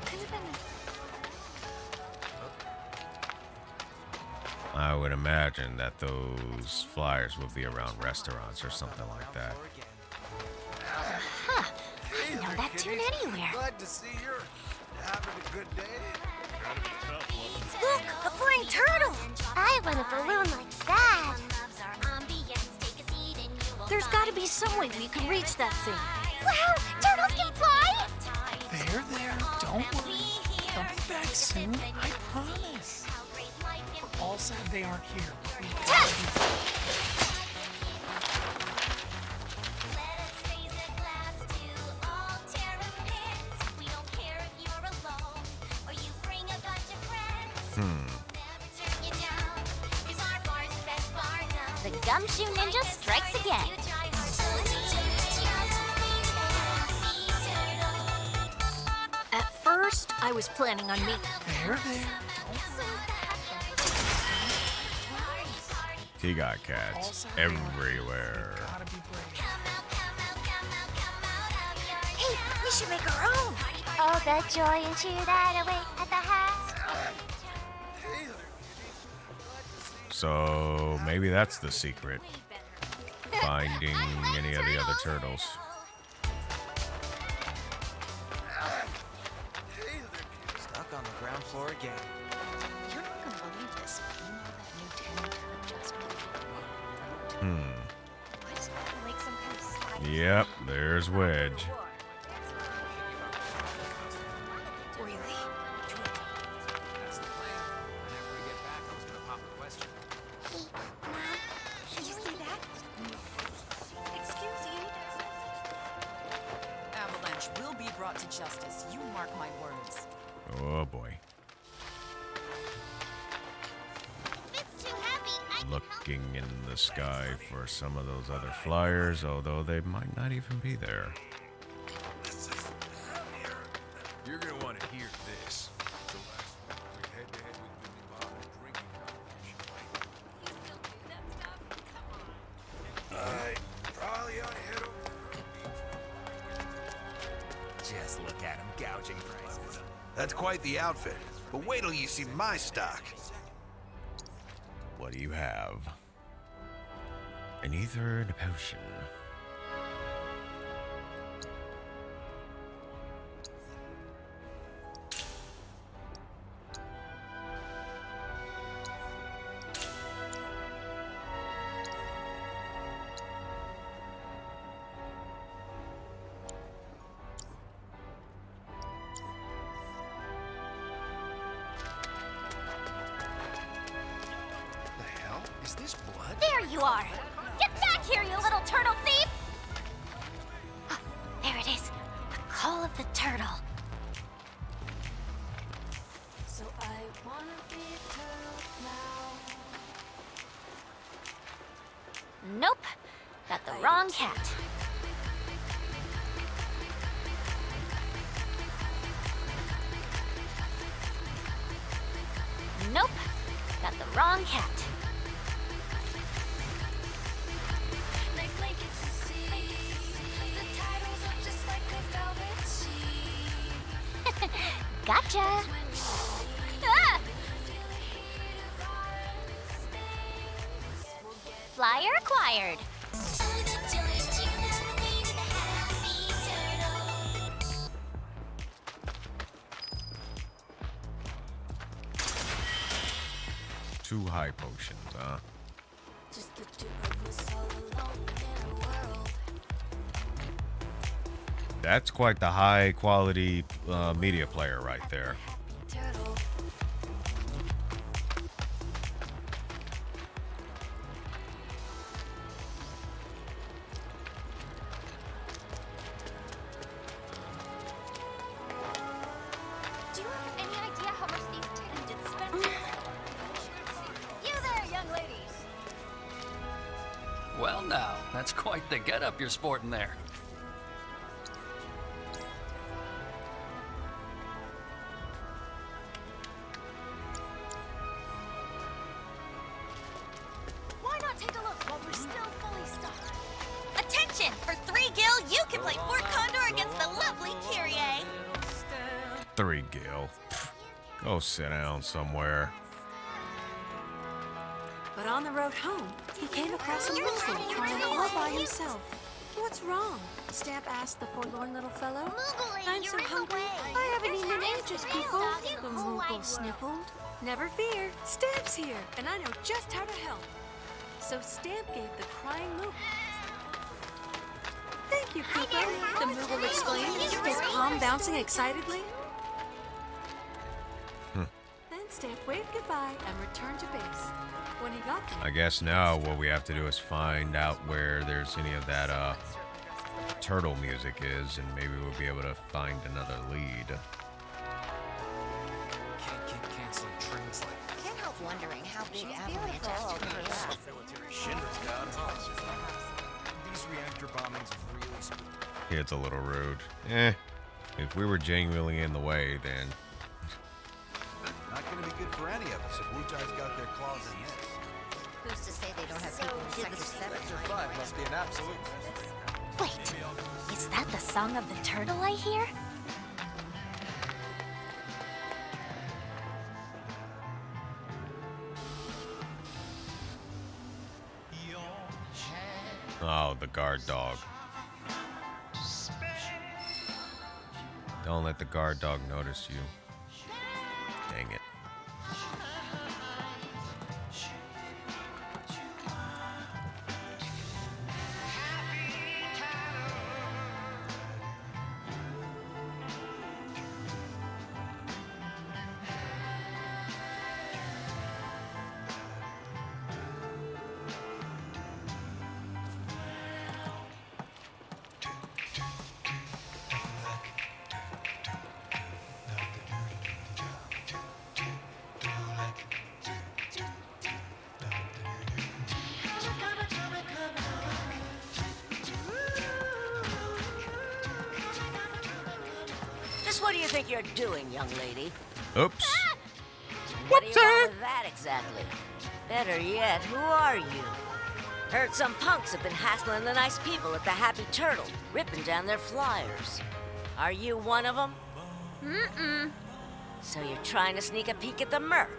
Could have been I would imagine that those flyers would be around restaurants or something like that. Huh. I didn't know that tune anywhere. Glad to see you're having a good day. Look, a flying turtle! I want a balloon like that. There's got to be some way we can reach that thing. Wow, turtles can fly! There. Don't worry. They'll be back soon. I promise. We're all sad they aren't here. The Gumshoe Ninja strikes again. At first, I was planning on meeting. There. He got cats everywhere. Hey, we should make our own. All the joy and cheer that await at the house. So maybe that's the secret. Finding any of the other turtles. Stuck on the ground floor again. You're not gonna believe this, but you know that new tenant just moved. What? Like some kind of spy? Yep, there's Wedge. Really? That's the plan. Whenever we get back, I was gonna pop a question. Hey, Mom, did you see that? Excuse you. Avalanche will be brought to justice. You mark my words. Oh boy. If it's too heavy, I can help. Looking in the sky for some of those other flyers, although they might not even be there. You're gonna want to hear this. So we're head-to-head with Billy Bob in a drinking competition. Probably ought to head over. Just look at him gouging prices. That's quite the outfit. But wait till you see my stock. What do you have? An ether and a potion. Is this blood? There you are! Get back here, you little turtle thief! Ah, there it is. The call of the turtle. So I wanna be a turtle now. Nope. Got the wrong cat. Nope. Got the wrong cat. Gotcha! Ah! Flyer acquired. Two high potions, huh? Just the two of us all alone in a world. That's quite the high quality media player right there. Turtle. Do you have any idea how much these tickets did spend? You there, young ladies! Well now, that's quite the getup you're sporting there. Why not take a look while we're still fully stocked? Attention! For 3 gil, you can play Fort Condor against the lovely Kyrie. 3 gil. Go sit down somewhere. But on the road home, he came across a Moogle crying all by himself. What's wrong? Stamp asked the forlorn little fellow. I'm so hungry. I haven't eaten in ages, people. The Moogle sniffled. Never fear, Stamp's here, and I know just how to help. So Stamp gave the crying Moogle. Thank you, Cooper, the Moogle exclaimed, his palm bouncing excitedly. Then Stamp waved goodbye and returned to base. When he got there, I guess now what we have to do is find out where there's any of that turtle music is, and maybe we'll be able to find another lead. Can't keep canceling trains like Can't help wondering how big Avalanche actually is. Military Shinra's got these reactor bombings have really spooked. It's a little rude. If we were genuinely in the way, then Not gonna be good for any of us if Wutai's got their claws in this. Who's to say they don't have people in Sector 7? Sector 5 must be an absolute. Wait, is that the song of the turtle I hear? oh, the guard dog. Don't let the guard dog notice you. Dang it. Just what do you think you're doing, young lady? Oops. What do you want with that exactly? Better yet, who are you? Heard some punks have been hassling the nice people at the Happy Turtle, ripping down their flyers. Are you one of them? Mm-mm. So you're trying to sneak a peek at the Merc?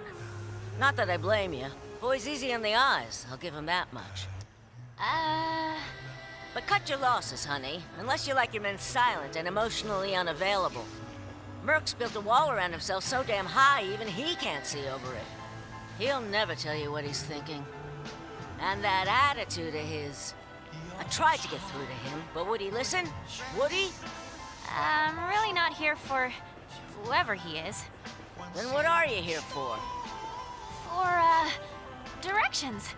Not that I blame you. Boy's easy on the eyes, I'll give him that much. Cut your losses, honey, unless you like your men silent and emotionally unavailable. Merc's built a wall around himself so damn high even he can't see over it. He'll never tell you what he's thinking. And that attitude of his... I tried to get through to him, but would he listen? Would he? I'm really not here for whoever he is. Then what are you here for? For, directions.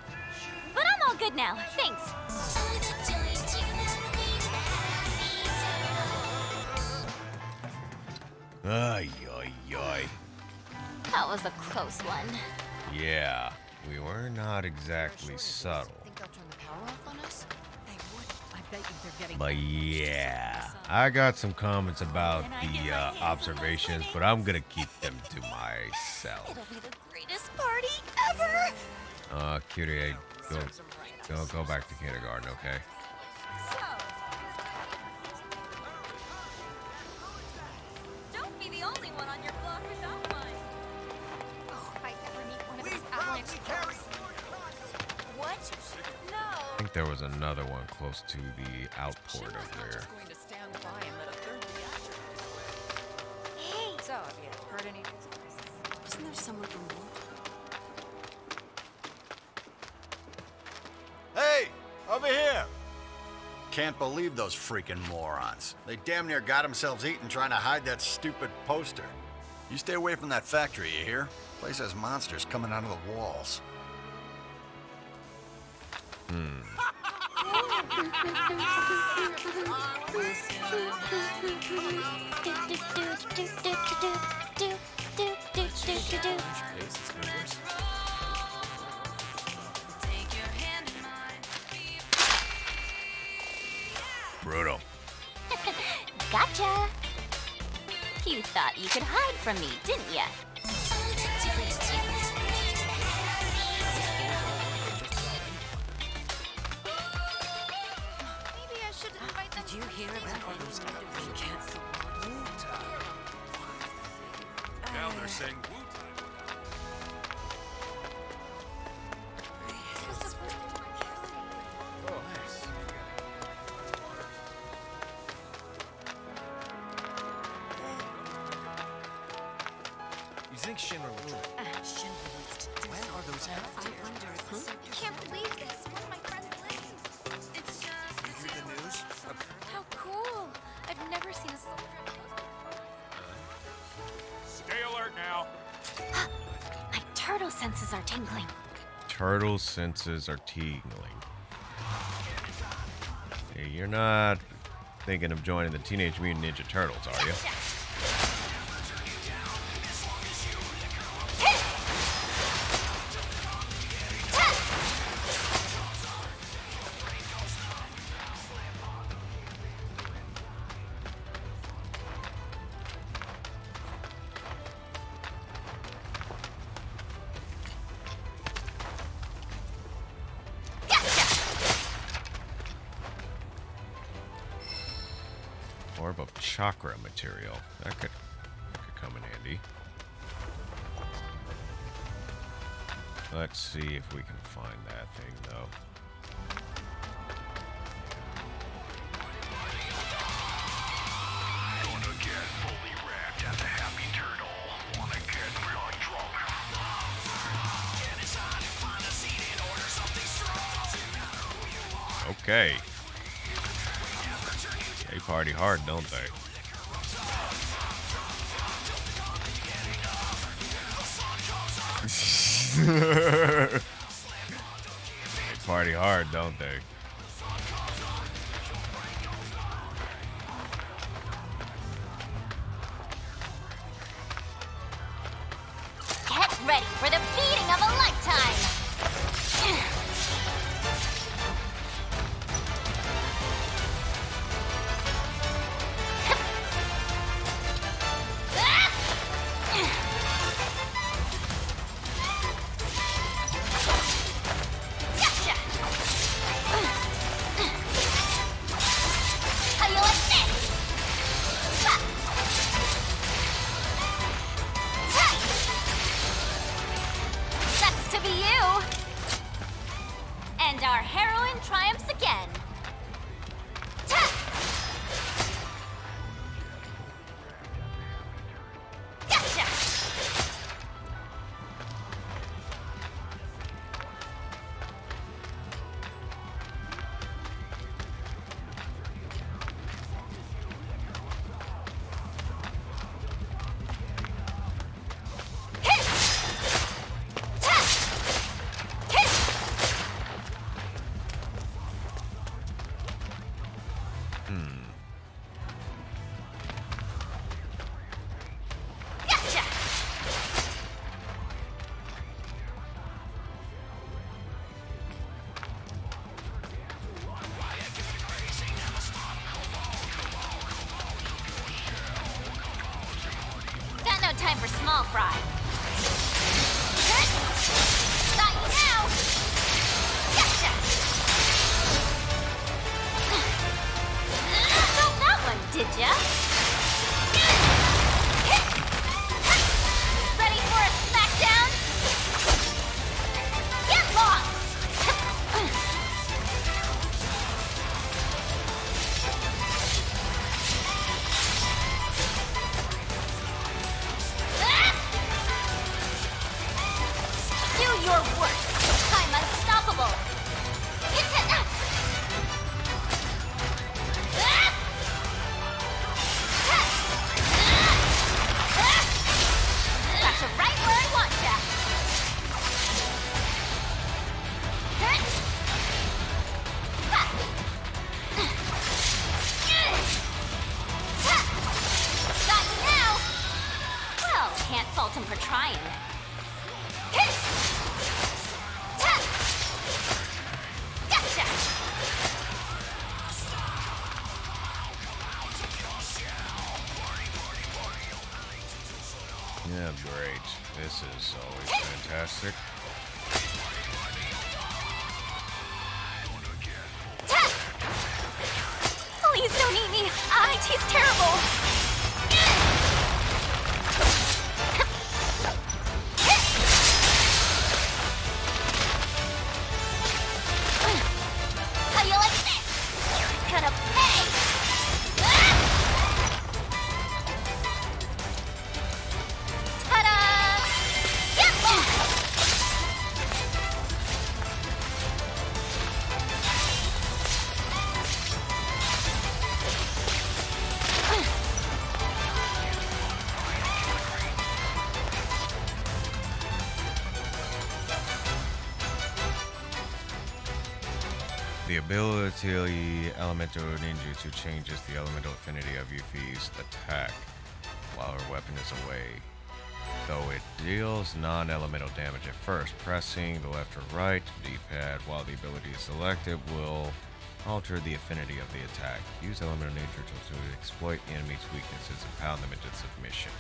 But I'm all good now, thanks. Ay, ay, ay. That was a close one. Yeah, we were not exactly subtle. Think they'll turn the power off on us? They would. I bet you they're getting... But yeah, I got some comments about the observations, but I'm gonna keep them to myself. It'll be the greatest party ever! Cutie, go back to kindergarten, okay? Don't be the only one on your block without one. Oh, I ever meet one of those avalanche cars. What? No. I think there was another one close to the outport of there. Going to stand by and let a third reactor. Hey. So, have you heard any news? Isn't there someone from Wutai? Hey, over here! Can't believe those freaking morons. They damn near got themselves eaten trying to hide that stupid poster. You stay away from that factory, you hear? Place has monsters coming out of the walls. Brutal. Gotcha! You thought you could hide from me, didn't ya? Maybe I should invite them. Did you hear about all those we can't go on? Now they're saying Wutai. You think Shinra will try? When are those out? I wonder. I can't believe this. One of my friends lives. It's just. You hear the news? How cool! I've never seen a soldier. Stay alert now. My turtle senses are tingling. Turtle senses are tingling. Hey, you're not thinking of joining the Teenage Mutant Ninja Turtles, are you? Orb of chakra material. That could come in handy. Let's see if we can find that thing, though. Wanna get fully wrapped at the Happy Turtle. Wanna get really drunk. Get inside and find a seat and order something strong. Okay. They party hard, don't they? They party hard, don't they? Get ready for the beating of a lifetime! Gotcha! Gotcha! Got no time for small fry. Got you now! Gotcha! Felt that one, did ya? Ready for a smackdown? Get lost! Do your worst. I'm unstoppable. Gotcha right where I want ya. Got you now. Well, can't fault him for trying. Gotcha! Yeah, great. This is always fantastic. Please don't eat me. I taste terrible. How you like this? You're gonna pay. Ta-da! Get lost! The ability Elementor Ninjutsu changes the elemental affinity of Yuffie's attack while her weapon is away. Though it deals non-elemental damage at first, pressing the left or right D-pad while the ability is selected will alter the affinity of the attack. Use Elementor Ninjutsu to exploit enemies' weaknesses and pound them into submission.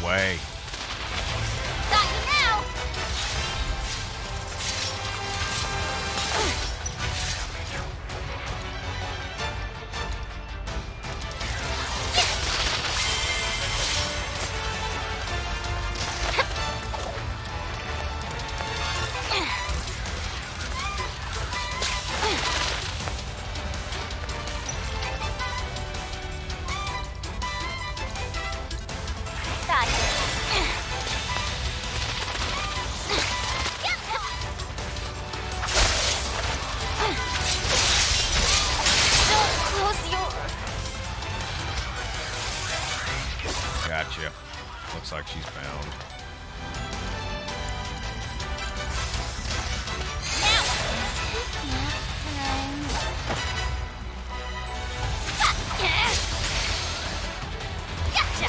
Way. Got you now! Gotcha. Looks like she's bound. Gotcha!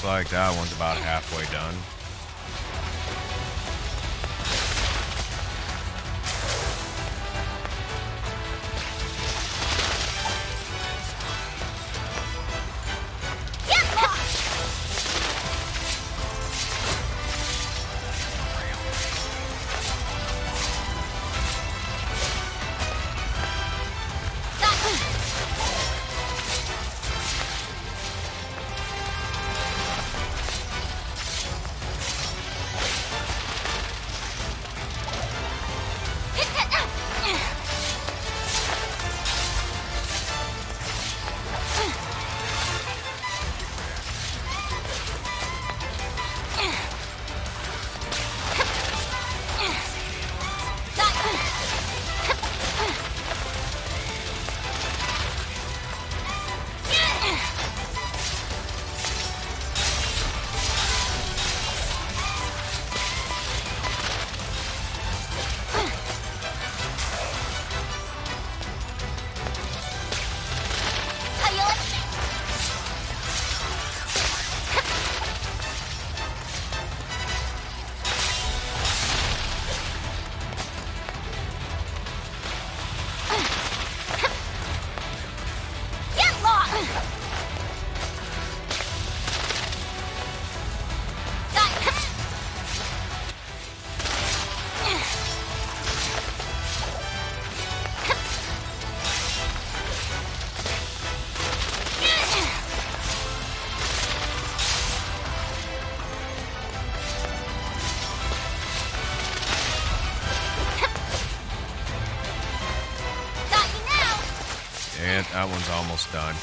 looks like that one's about halfway done. And that one's almost done.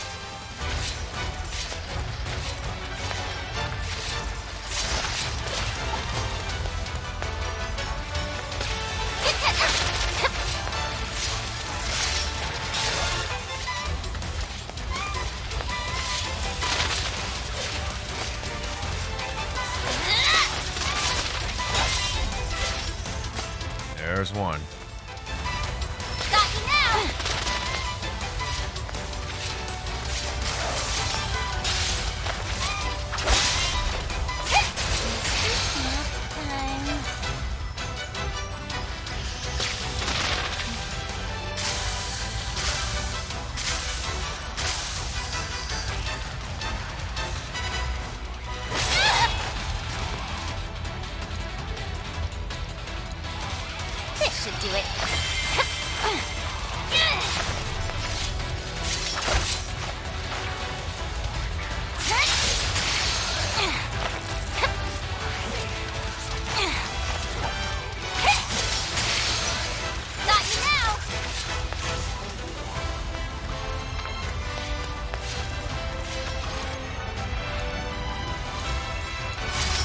There's one. This should do it. Got you now.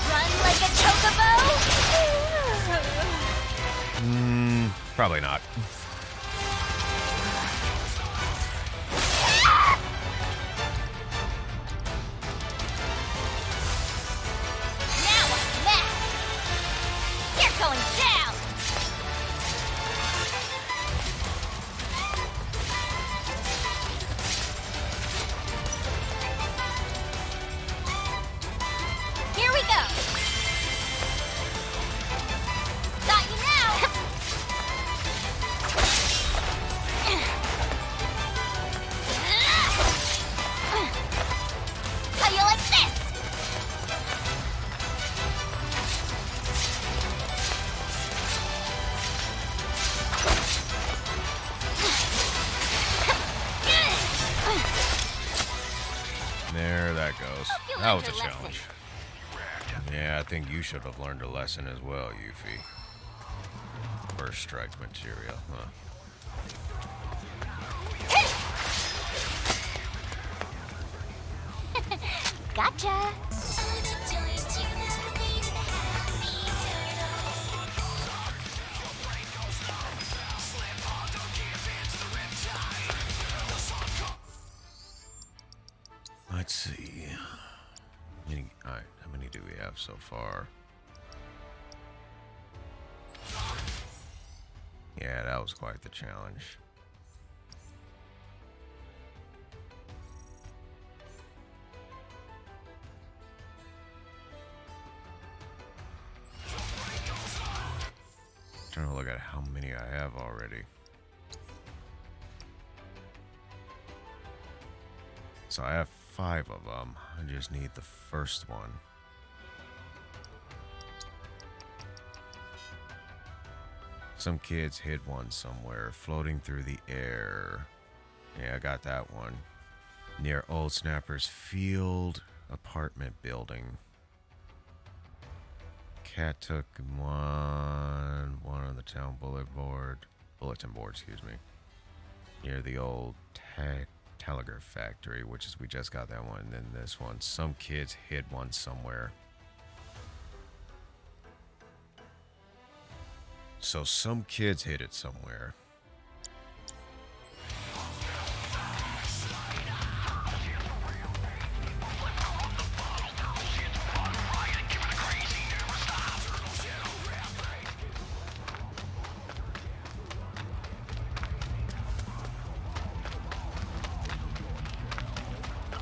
Run like a chocobo. Probably not. Now I'm mad. You're going down. Here we go. Got you now. How you like this? There that goes. That was a challenge. Yeah, I think you should have learned a lesson as well, Yuffie. First strike Materia, huh? Gotcha. Let's see. Alright, how many do we have so far? Yeah, that was quite the challenge. how many I have already. So I have 5 of them. I just need the first one. Some kids hid one somewhere, floating through the air. Yeah, I got that one. Near Old Snapper's Field apartment building. Cat took one on the town bulletin board, excuse me. Near the old telegraph factory, which is, we just got that one. And then this one, some kids hid one somewhere. So some kids hid it somewhere.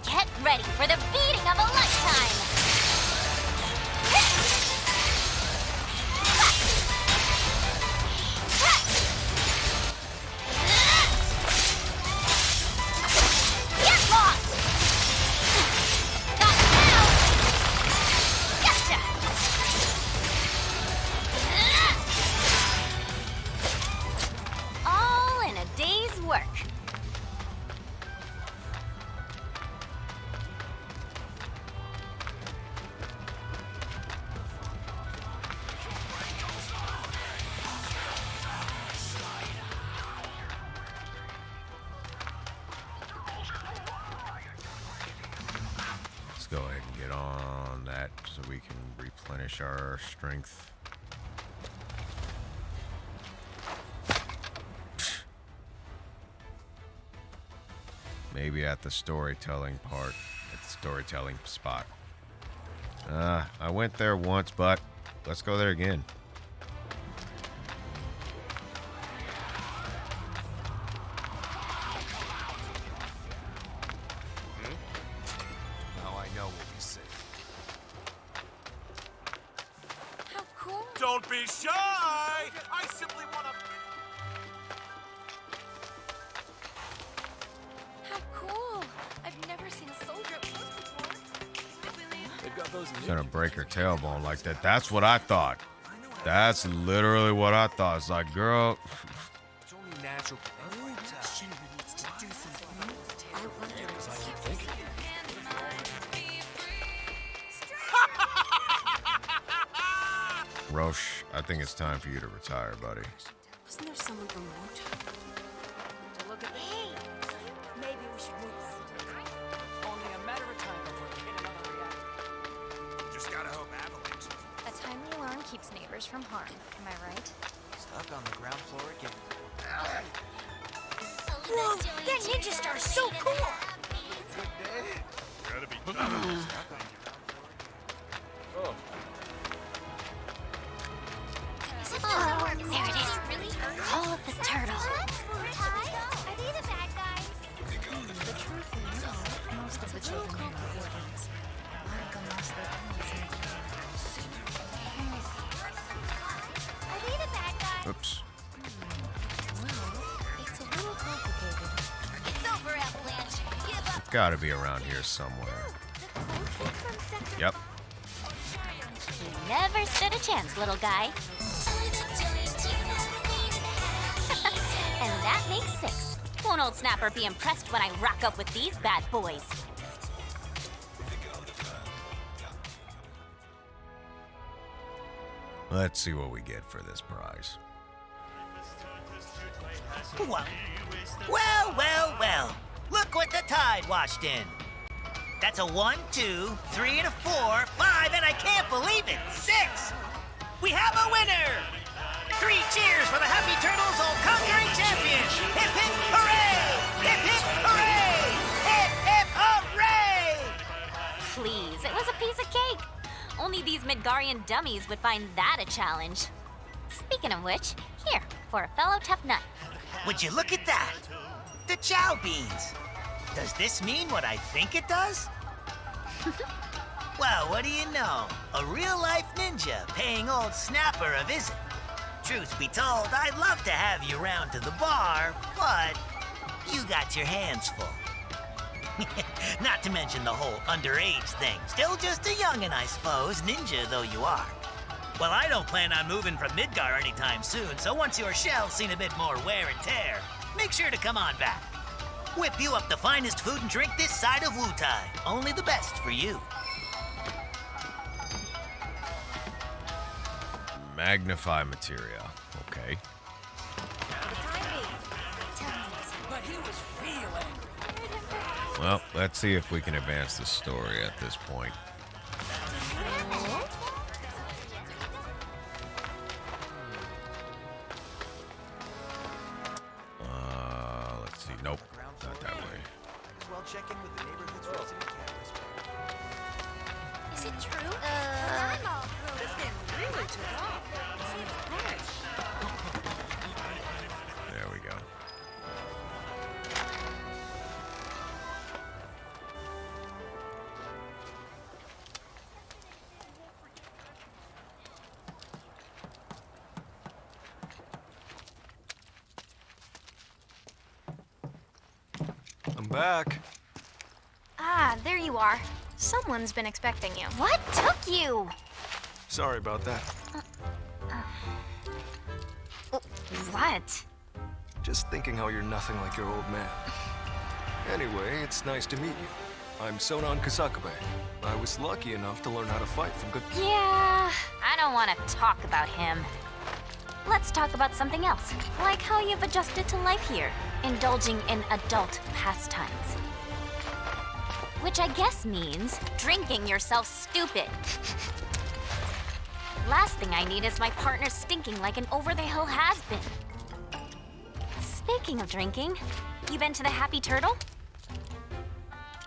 Get ready for the beating of a lifetime! Get lost! Got now! Gotcha! All in a day's work. Let's go ahead and get on that so we can replenish our strength. Maybe at the storytelling part, at the storytelling spot. I went there once, but let's go there again. Now I know we'll be safe. How cool. Don't be shy! I simply want to... How cool. I've never seen a soldier up close before. If we leave... They've got those She's gonna break her tailbone like that. That's what I thought. That's literally what I thought. It's like, girl. It's only natural. Shinra needs to do something. I wonder if I can think Roche, I think it's time for you to retire, buddy. Wasn't there someone from Wutai? Look at hey! Maybe we should move. Only a matter of time before we hit another reactor. Just gotta hope Avalanche. A timely alarm keeps neighbors from harm. Am I right? Stuck on the ground floor again. Whoa, that ninja star's so cool! Gotta be Oh. Oh, there it is. Call it the turtle. Are they the bad guys? The truth is, most of the children here are orphans. Like unless they Are they the bad guys? Oops. Well, it's a little complicated. It's over, Avalanche. Give up. It's gotta be around here somewhere. Yep. You never stood a chance, little guy. And that makes 6. Won't Old Snapper be impressed when I rock up with these bad boys? Let's see what we get for this prize. Well. Look what the tide washed in. That's a 1, 2, 3, and a 4, 5, and I can't believe it, 6! We have a winner! 3 cheers for the Happy Turtles all-conquering champions! Hip hip hooray! Hip hip hooray! Hip hip hooray! Please, it was a piece of cake. Only these Midgarian dummies would find that a challenge. Speaking of which, here, for a fellow tough nut. Would you look at that? The chow beans! Does this mean what I think it does? Well, what do you know? A real-life ninja paying Old Snapper a visit. Truth be told, I'd love to have you round to the bar, but you got your hands full. Not to mention the whole underage thing. Still just a youngin', I suppose, ninja though you are. Well, I don't plan on moving from Midgar anytime soon, so once your shell's seen a bit more wear and tear, make sure to come on back. Whip you up the finest food and drink this side of Wutai. Only the best for you. Magnify materia. Okay. But he was real angry. Well, let's see if we can advance the story at this point. Let's see. Nope, not that way. Well, check in with the neighborhood's resident campus. Is it true? This game really took off. There we go. I'm back. Ah, there you are. Someone's been expecting you. What took you? Sorry about that. What? Just thinking how you're nothing like your old man. Anyway, it's nice to meet you. I'm Sonan Kisakabe. I was lucky enough to learn how to fight from good... Yeah, I don't want to talk about him. Let's talk about something else, like how you've adjusted to life here, indulging in adult pastimes. Which I guess means drinking yourself stupid. Last thing I need is my partner stinking like an over-the-hill has-been. Speaking of drinking, you been to the Happy Turtle?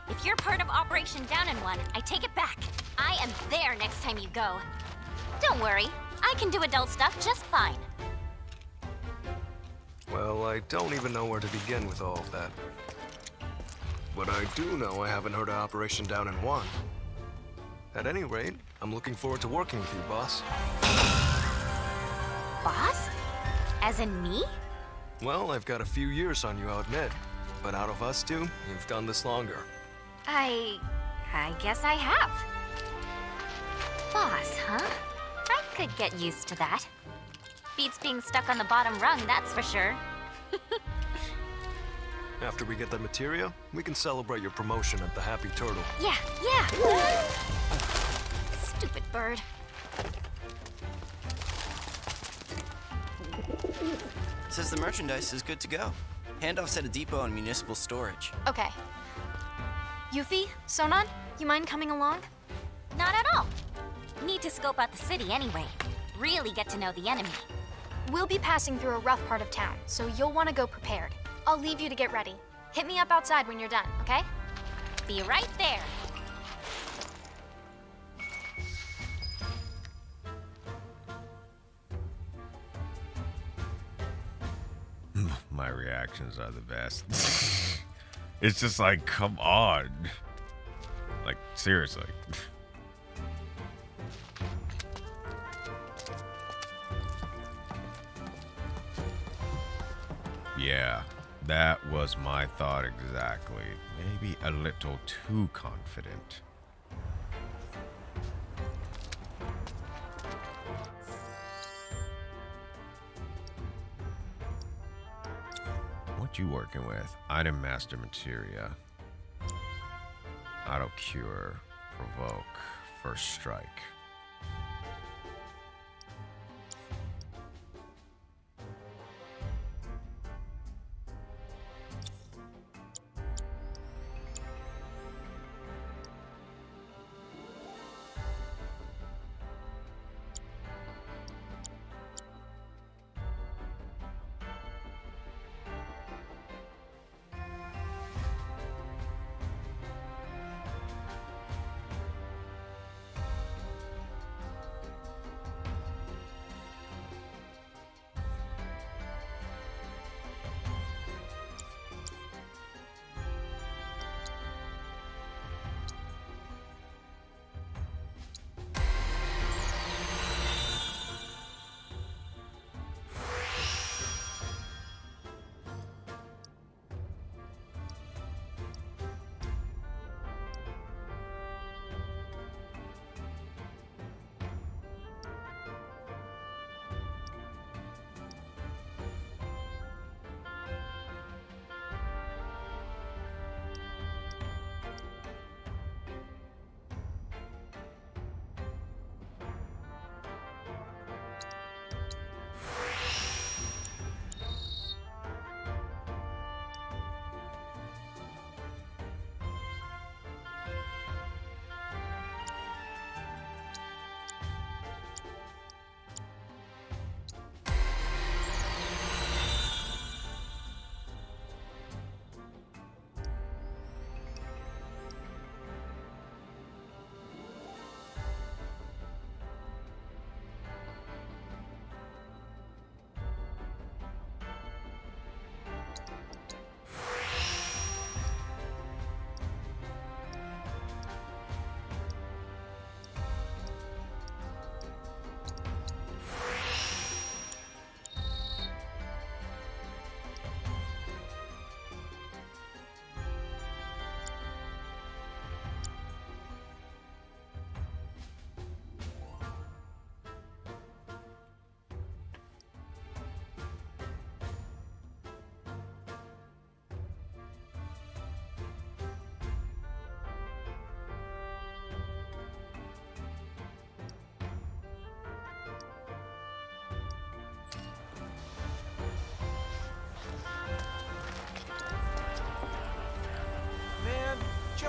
If you're part of Operation Down in One, I take it back. I am there next time you go. Don't worry, I can do adult stuff just fine. Well, I don't even know where to begin with all of that. But I do know I haven't heard of Operation Down in One. At any rate, I'm looking forward to working with you, boss. Boss? As in me? Well, I've got a few years on you, I'll admit. But out of us two, you've done this longer. I guess I have. Boss, huh? I could get used to that. Beats being stuck on the bottom rung, that's for sure. After we get that materia, we can celebrate your promotion at the Happy Turtle. Yeah. Stupid bird. Says the merchandise is good to go. Handoffs at a depot and municipal storage. Okay. Yuffie, Sonan, you mind coming along? Not at all. Need to scope out the city anyway. Really get to know the enemy. We'll be passing through a rough part of town, so you'll want to go prepared. I'll leave you to get ready. Hit me up outside when you're done, okay? Be right there. My reactions are the best. It's just like, come on. Like, seriously. Yeah, that was my thought exactly. Maybe a little too confident. What you working with? Item Master Materia. Auto Cure. Provoke. First Strike.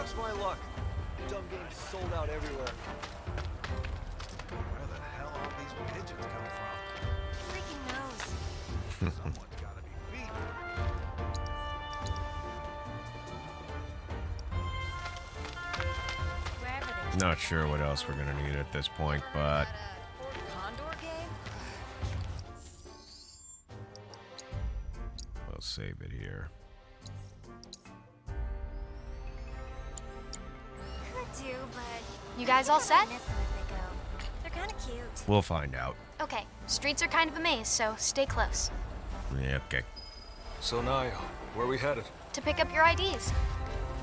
Just my luck. Dumb game's sold out everywhere. Where the hell all these pigeons come from? Freaking knows. Someone's gotta be feeding. Wherever they Not sure what else we're gonna need at this point, but Condor game? we'll save it here. Could do, but You guys all set? miss them if they go. They're kind of cute. We'll find out. Okay, streets are kind of a maze, so stay close. Yeah, okay. So Naya, where we headed? To pick up your IDs.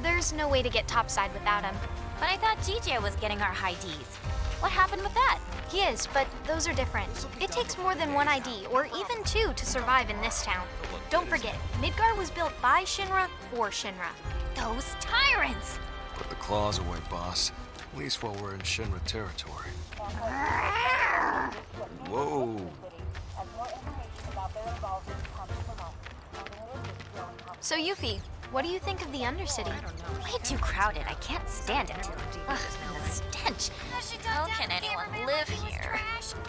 There's no way to get topside without him. But I thought DJ was getting our high Ds. What happened with that? He is, but those are different. It takes more than one ID, or even two, to survive in this town. Don't forget, Midgar was built by Shinra for Shinra. Those tyrants! Put the claws away, boss. At least while we're in Shinra territory. Whoa. So Yuffie, what do you think of the Undercity? Way too crowded. I can't stand it. Ugh, the stench. How can anyone live here?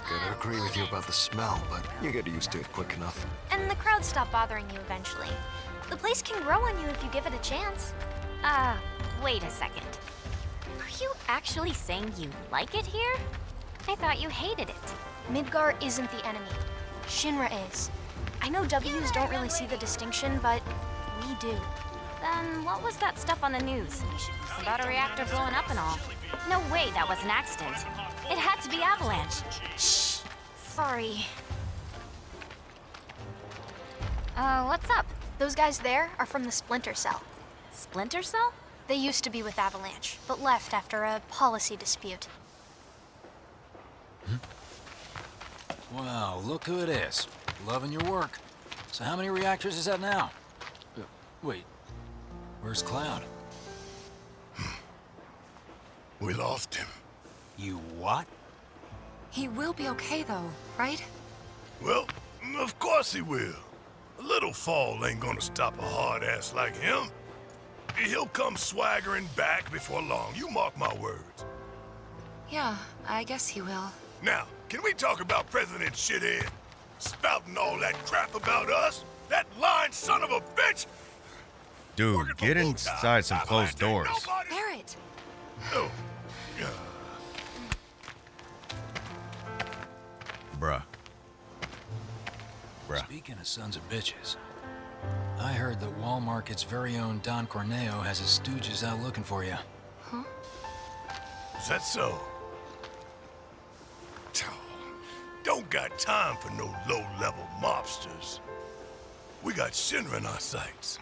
Gotta agree with you about the smell, but you get used to it quick enough. And the crowds stop bothering you eventually. The place can grow on you if you give it a chance. Wait a second. Are you actually saying you like it here? I thought you hated it. Midgar isn't the enemy. Shinra is. I know W's don't really see the distinction, but we do. Then what was that stuff on the news? About a reactor blowing up and all. No way that was an accident. It had to be Avalanche. Shh. Sorry. What's up? Those guys there are from the Splinter Cell. Splinter Cell? They used to be with Avalanche, but left after a policy dispute. Wow, look who it is. Loving your work. So how many reactors is that now? Wait, where's Cloud? We lost him. You what? He will be okay, though, right? Well, of course he will. A little fall ain't gonna stop a hard ass like him. He'll come swaggering back before long, you mark my words. Yeah, I guess he will. Now, can we talk about President Shithead? Spouting all that crap about us? That lying son of a bitch! Dude, get inside some closed doors. Barrett! Oh. Bruh. Speaking of sons of bitches, I heard that Wall Market's very own Don Corneo has his stooges out looking for you. Huh? Is that so? Don't got time for no low-level mobsters. We got Shinra in our sights.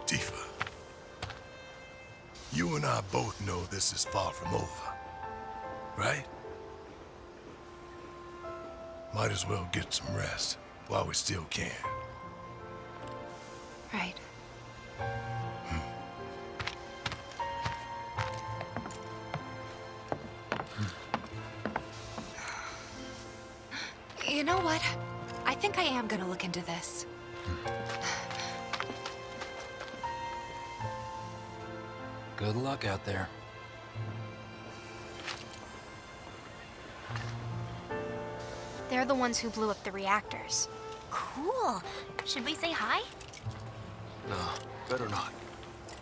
Tifa, you and I both know this is far from over, right? Might as well get some rest while we still can. Right. You know what? I think I am gonna look into this. Good luck out there. They're the ones who blew up the reactors. Cool. Should we say hi? No, better not.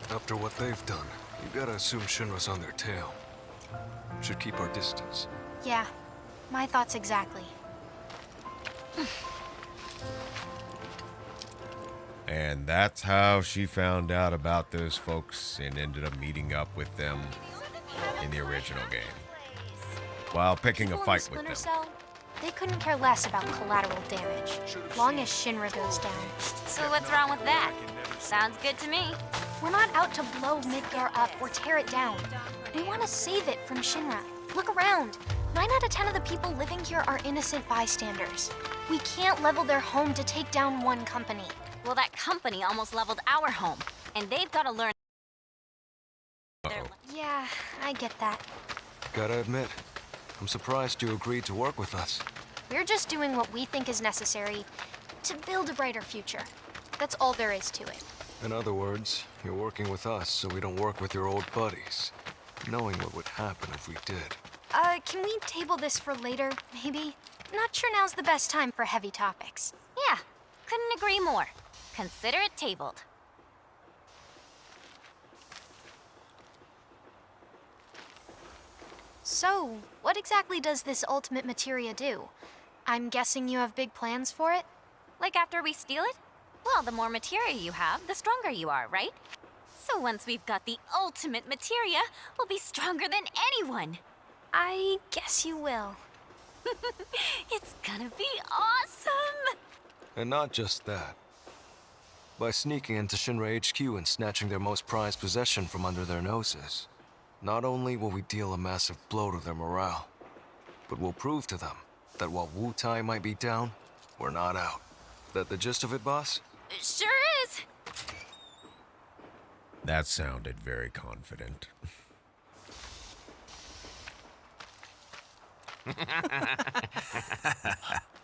After what they've done, you gotta assume Shinra's on their tail. Should keep our distance. Yeah, my thoughts exactly. And that's how she found out about those folks and ended up meeting up with them in the original game. While picking a People in the fight with Splinter them. Cell, they couldn't care less about collateral damage, long as Shinra goes down. So what's wrong with that? Sounds good to me. We're not out to blow Midgar up or tear it down. We want to save it from Shinra. Look around. 9 out of 10 of the people living here are innocent bystanders. We can't level their home to take down one company. Well, that company almost leveled our home, and they've got to learn. Yeah, I get that. Gotta admit, I'm surprised you agreed to work with us. We're just doing what we think is necessary to build a brighter future. That's all there is to it. In other words, you're working with us so we don't work with your old buddies, knowing what would happen if we did. Can we table this for later, maybe? Not sure now's the best time for heavy topics. Yeah, couldn't agree more. Consider it tabled. So, what exactly does this ultimate materia do? I'm guessing you have big plans for it? Like after we steal it? Well, the more materia you have, the stronger you are, right? So once we've got the ultimate materia, we'll be stronger than anyone. I guess you will. It's gonna be awesome! And not just that. By sneaking into Shinra HQ and snatching their most prized possession from under their noses, not only will we deal a massive blow to their morale, but we'll prove to them that while Wutai might be down, we're not out. That the gist of it, boss? It sure is! That sounded very confident.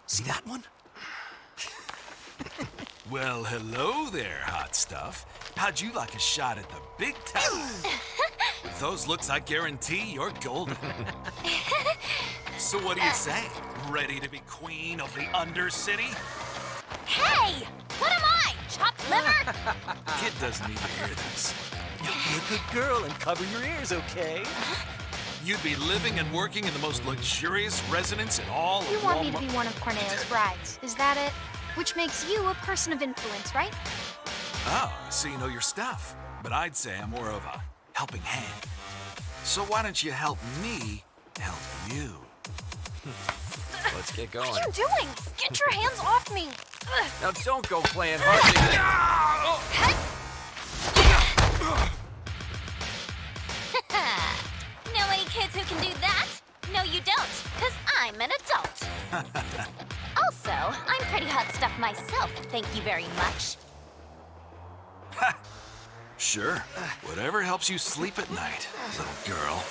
See that one? Well, hello there, hot stuff. How'd you like a shot at the big time? With those looks, I guarantee you're golden. So what do you say? Ready to be queen of the Undercity? Hey! What am I? Chopped liver? Kid doesn't need to hear this. Be a good girl and cover your ears, okay? You'd be living and working in the most luxurious residence in all You of want me to Walmart. be one of Corneo's brides, is that it? Which makes you a person of influence, right? Oh, so you know your stuff. But I'd say I'm more of a helping hand. So why don't you help me help you? Let's get going. What are you doing? Get your hands off me! Ugh. Now don't go playing hard. Know any kids who can do that? No, you don't, because I'm an adult. Also, I'm pretty hot stuff myself, thank you very much. Sure. Whatever helps you sleep at night, little girl.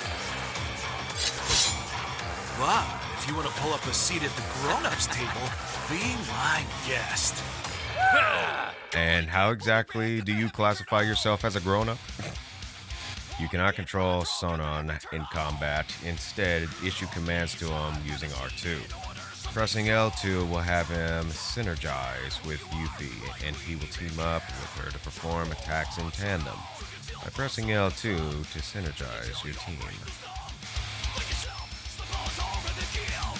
But if you want to pull up a seat at the grown-ups table, be my guest. And how exactly do you classify yourself as a grown-up? You cannot control Sonon in combat. Instead, issue commands to him using R2. Pressing L2 will have him synergize with Yuffie, and he will team up with her to perform attacks in tandem. By pressing L2 to synergize your team.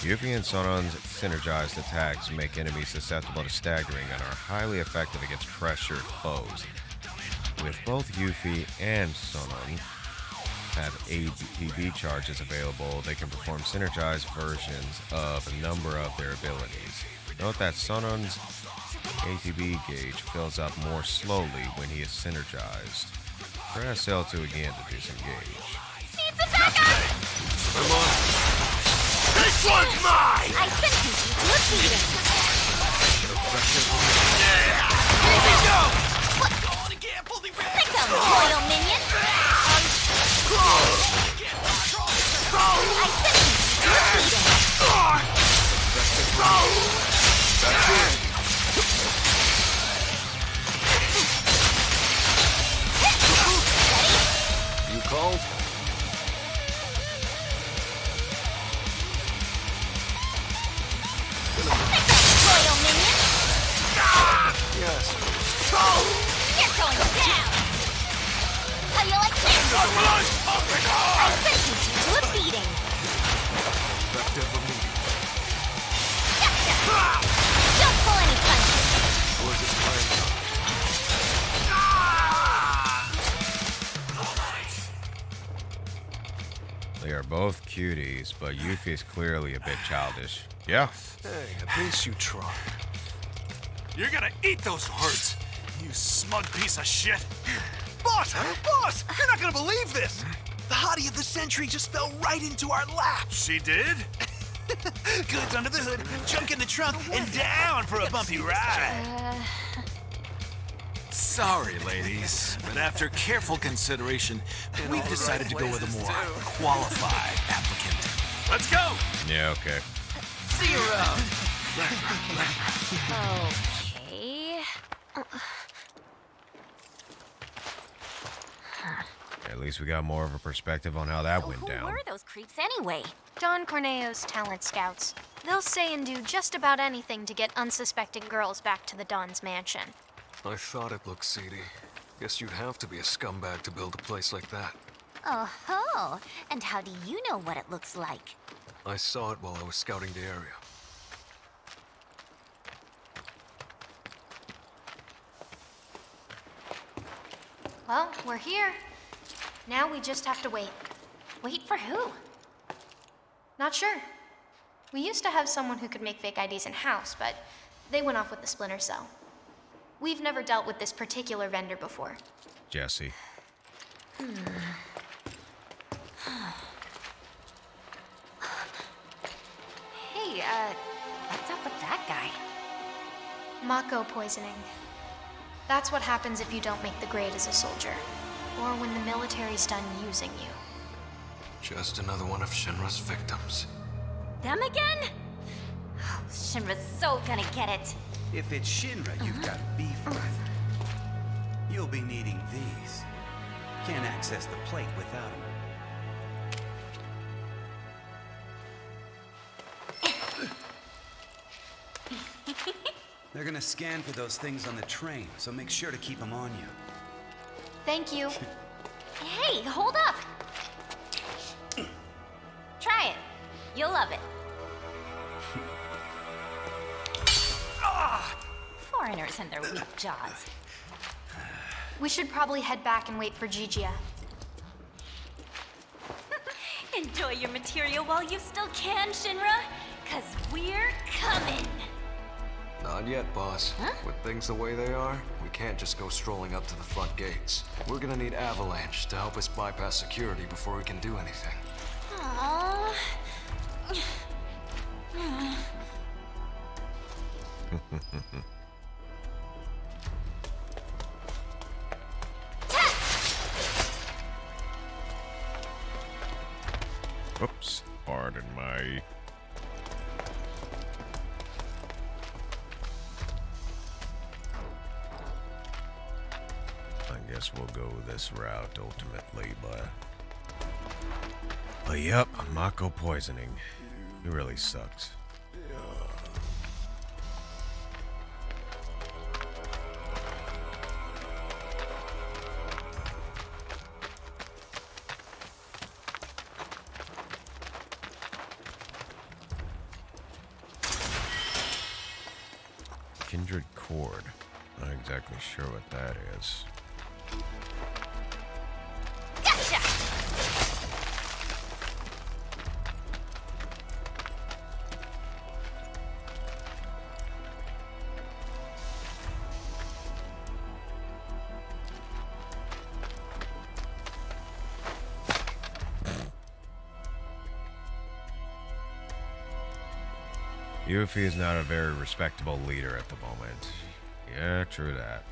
Yuffie and Sonon's synergized attacks make enemies susceptible to staggering and are highly effective against pressured foes. With both Yuffie and Sonon have ATB charges available, they can perform synergized versions of a number of their abilities. Note that Sonon's ATB gauge fills up more slowly when he is synergized. Press L2 again to disengage. Need some backup! Come on. This one's mine! I sentence you to a beating. Here we go! Think of royal minion! I sentence you to a beating. You called? Royal minion! Yes. You're going down! How you like this? I sentence you to a beating. Effective immediately. Gotcha! Don't pull any punches. Was it planned? They are both cuties, but Yuffie is clearly a bit childish. Yeah. Hey, at least you tried. You're gonna eat those words, you smug piece of shit. Boss! Boss! You're not gonna believe this! The hottie of the century just fell right into our lap! She did? Goods under the hood, junk in the trunk, and down for a bumpy ride! Sorry, ladies, but after careful consideration, we've decided to go with a more qualified applicant. Let's go! Yeah, okay. See you around! Okay. At least we got more of a perspective on how that So went who down. were those creeps anyway? Don Corneo's talent scouts. They'll say and do just about anything to get unsuspecting girls back to the Don's mansion. I thought it looked seedy. Guess you'd have to be a scumbag to build a place like that. Oh, and how do you know what it looks like? I saw it while I was scouting the area. Well, we're here. Now we just have to wait. Wait for who? Not sure. We used to have someone who could make fake IDs in-house, but they went off with the Splinter Cell. We've never dealt with this particular vendor before. Jesse. Hey, what's up with that guy? Mako poisoning. That's what happens if you don't make the grade as a soldier, or when the military's done using you. Just another one of Shinra's victims. Them again? Oh, Shinra's so gonna get it. If it's Shinra you've got beef with, you'll be needing these. Can't access the plate without them. They're gonna scan for those things on the train, so make sure to keep them on you. Thank you. Hey, hold up! Try it. You'll love it. Foreigners and their weak jaws. We should probably head back and wait for Gigia. Enjoy your material while you still can, Shinra, 'cause we're coming. Not yet, boss. Huh? With things the way they are, we can't just go strolling up to the front gates. We're gonna need Avalanche to help us bypass security before we can do anything. Aww. Oops, pardon my... I guess we'll go this route ultimately, but yep, Mako poisoning. It really sucks. Kindred cord. Not exactly sure what that is. Gotcha! Yuffie is not a very respectable leader at the moment. Yeah, true that.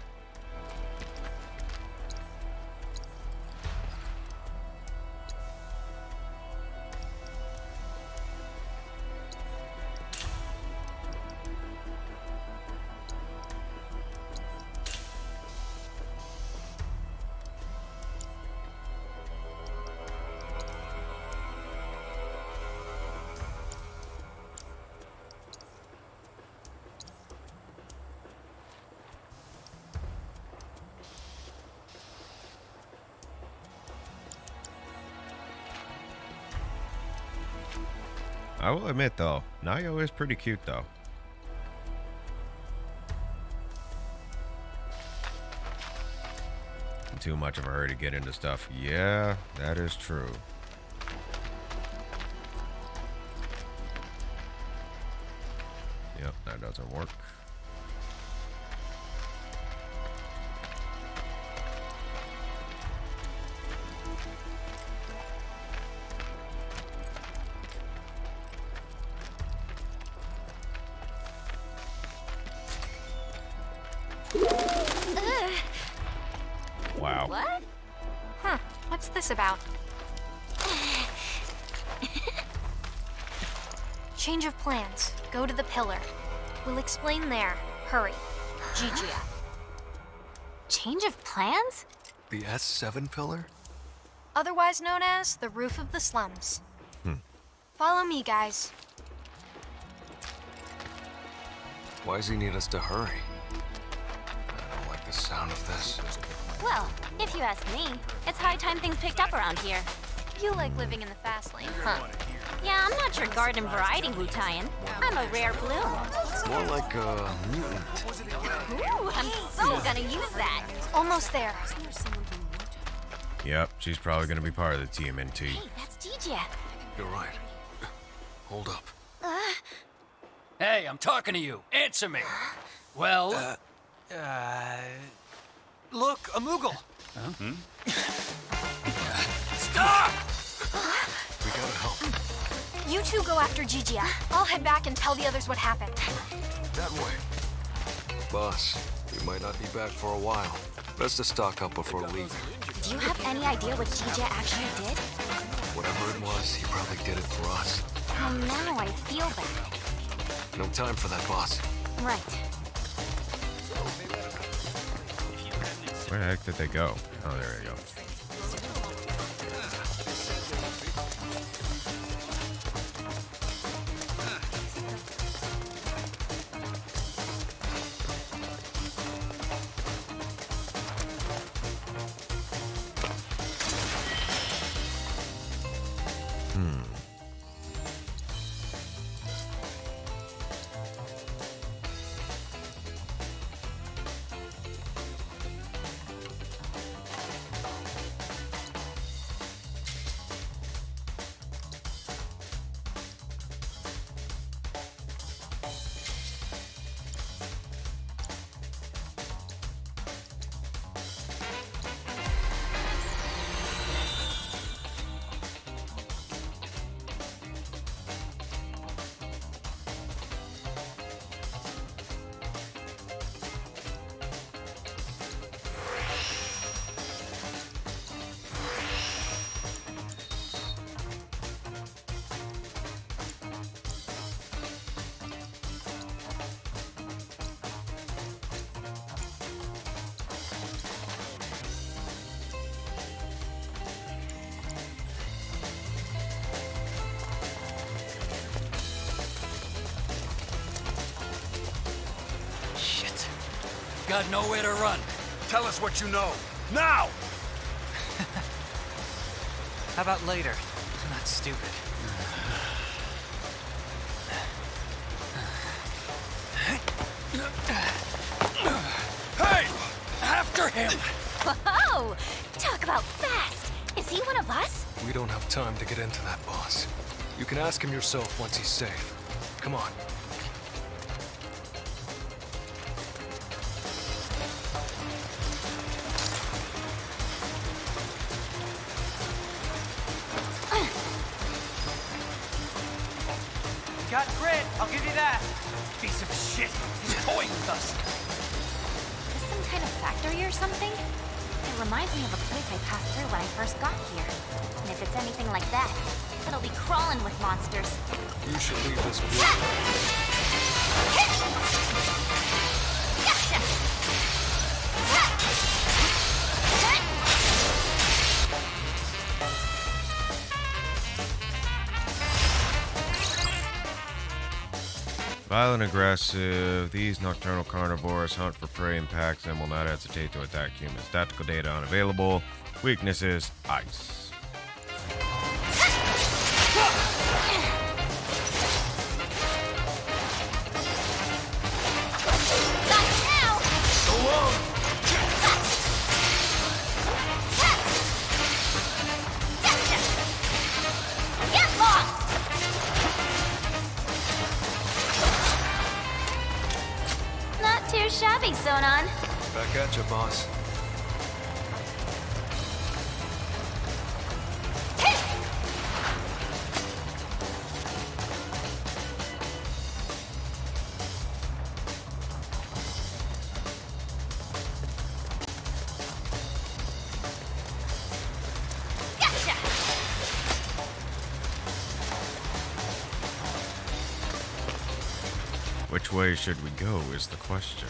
I will admit though, Nayo is pretty cute though. In too much of a hurry to get into stuff. Yeah, that is true. Yep, that doesn't work. Wow. What? Huh, what's this about? Change of plans. Go to the pillar. We'll explain there. Hurry. Gigia. Change of plans? The S7 pillar? otherwise known as the roof of the slums. Follow me, guys. Why does he need us to hurry? I don't like the sound of this. Well, if you ask me, it's high time things picked up around here. You like living in the fast lane, huh? Yeah, I'm not your garden variety Wutaian. I'm a rare bloom. More like a mutant. Ooh, I'm so gonna use that. Almost there. Yep, she's probably gonna be part of the TMNT. Hey, that's Gigi. You're right. Hold up. Hey, I'm talking to you. Answer me. Well, Look, a Moogle. Stop! We gotta help. You two go after Gigi. I'll head back and tell the others what happened. That way. Boss, we might not be back for a while. Best to stock up before leaving. Do you have any idea what Gigi actually did? Whatever it was, he probably did it for us. Oh, now I feel bad. No time for that, boss. Right. Where the heck did they go? Oh, there they go. got nowhere to run. Tell us what you know. Now! How about later? I'm not stupid. Hey! After him! Whoa! Talk about fast! Is he one of us? We don't have time to get into that, boss. You can ask him yourself once he's safe. Come on. You got grit, I'll give you that. Piece of shit. He's toying with us. Is this some kind of factory or something? It reminds me of a place I passed through when I first got here. And if it's anything like that, it'll be crawling with monsters. You should leave this building. Gotcha! Violent, aggressive. These nocturnal carnivores hunt for prey in packs and will not hesitate to attack humans. Tactical data unavailable. Weaknesses: ice. Not too shabby, Sonon. Back at you, boss. Gotcha! Which way should we go is the question.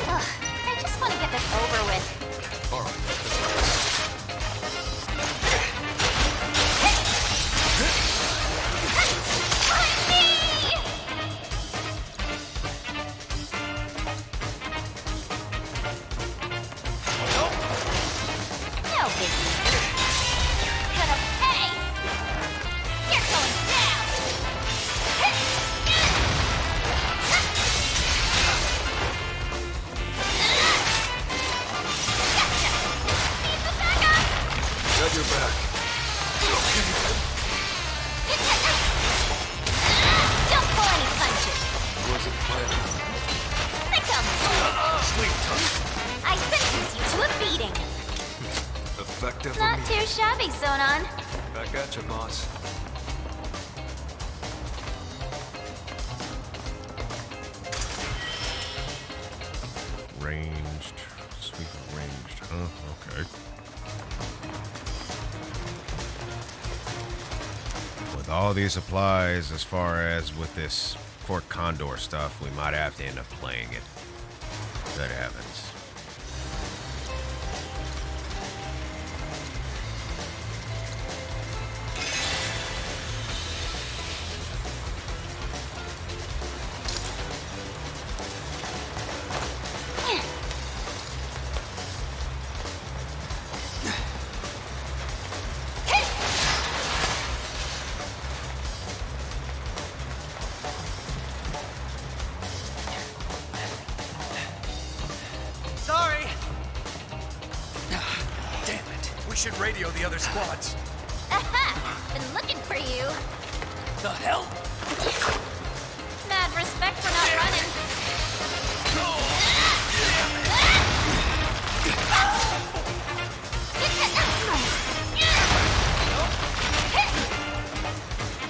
Ugh, I just want to get Productive Not meeting. too shabby, Sonon. Back at you, boss. Ranged. Sweep ranged. Oh, okay. With all these supplies, as far as with this Fort Condor stuff, we might have to end up playing it. Good heavens. Sorry! Damn it. We should radio the other squads. Aha! Been looking for you. The hell? Mad respect for not running.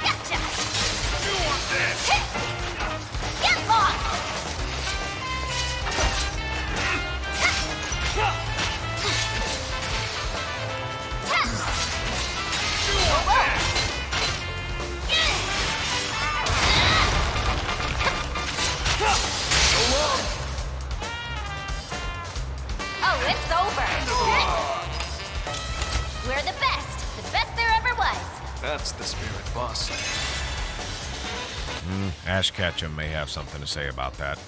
Gotcha! Get lost! Oh, it's over. We're the best there ever was. That's the spirit, boss. Ash Ketchum may have something to say about that.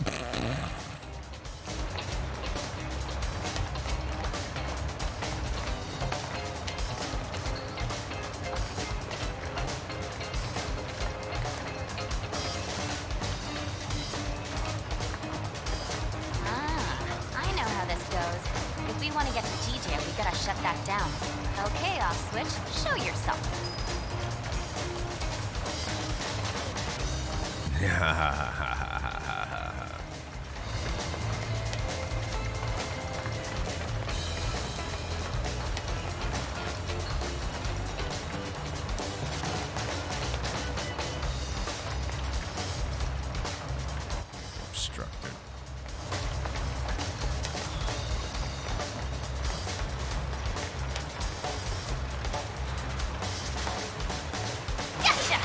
I know how this goes. If we want to get to TJ, we gotta shut that down. Okay, off switch, show yourself. Obstructed. Gotcha!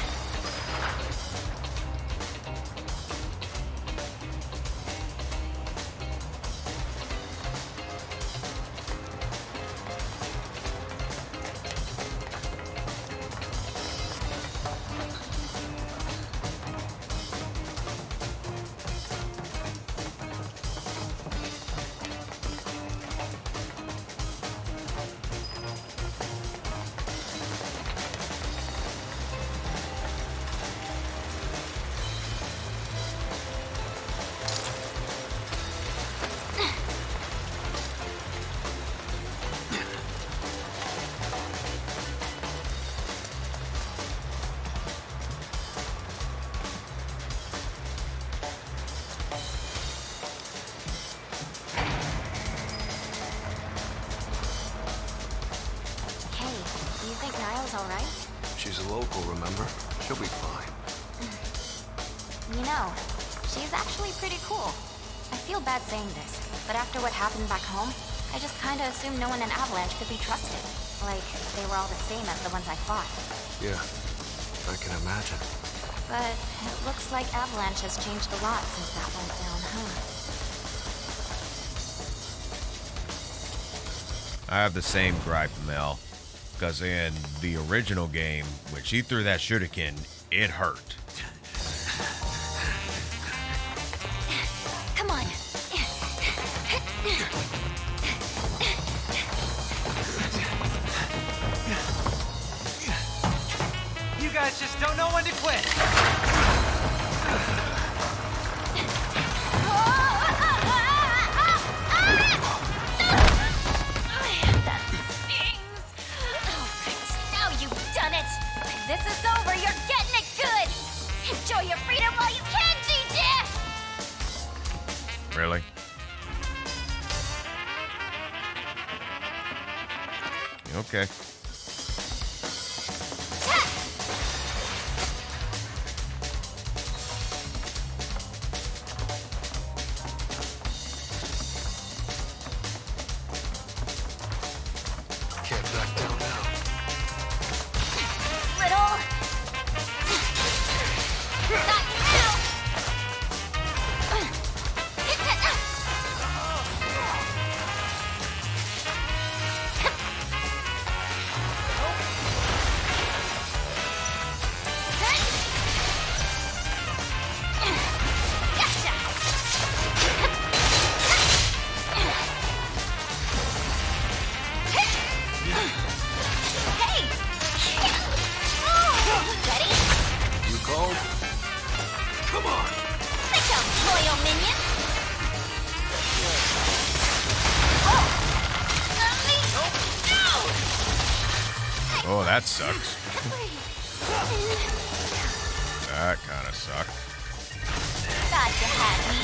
all right? She's a local, remember? She'll be fine. You know, she's actually pretty cool. I feel bad saying this, but after what happened back home, I just kinda assumed no one in Avalanche could be trusted. Like, they were all the same as the ones I fought. Yeah, I can imagine. But it looks like Avalanche has changed a lot since that went down, huh? I have the same gripe, Mel. Because in the original game, when she threw that shuriken, it hurt. Come on. You guys just don't know when to quit. That stings. All right, now you've done it. This is over. You're getting it good. Enjoy your freedom while you can, DJ. Really? Okay. Can't back down now. Little. Not now. You cold? Come on. Pick up, loyal minion. Oh, that sucks. That kind of sucked. Thought you had me.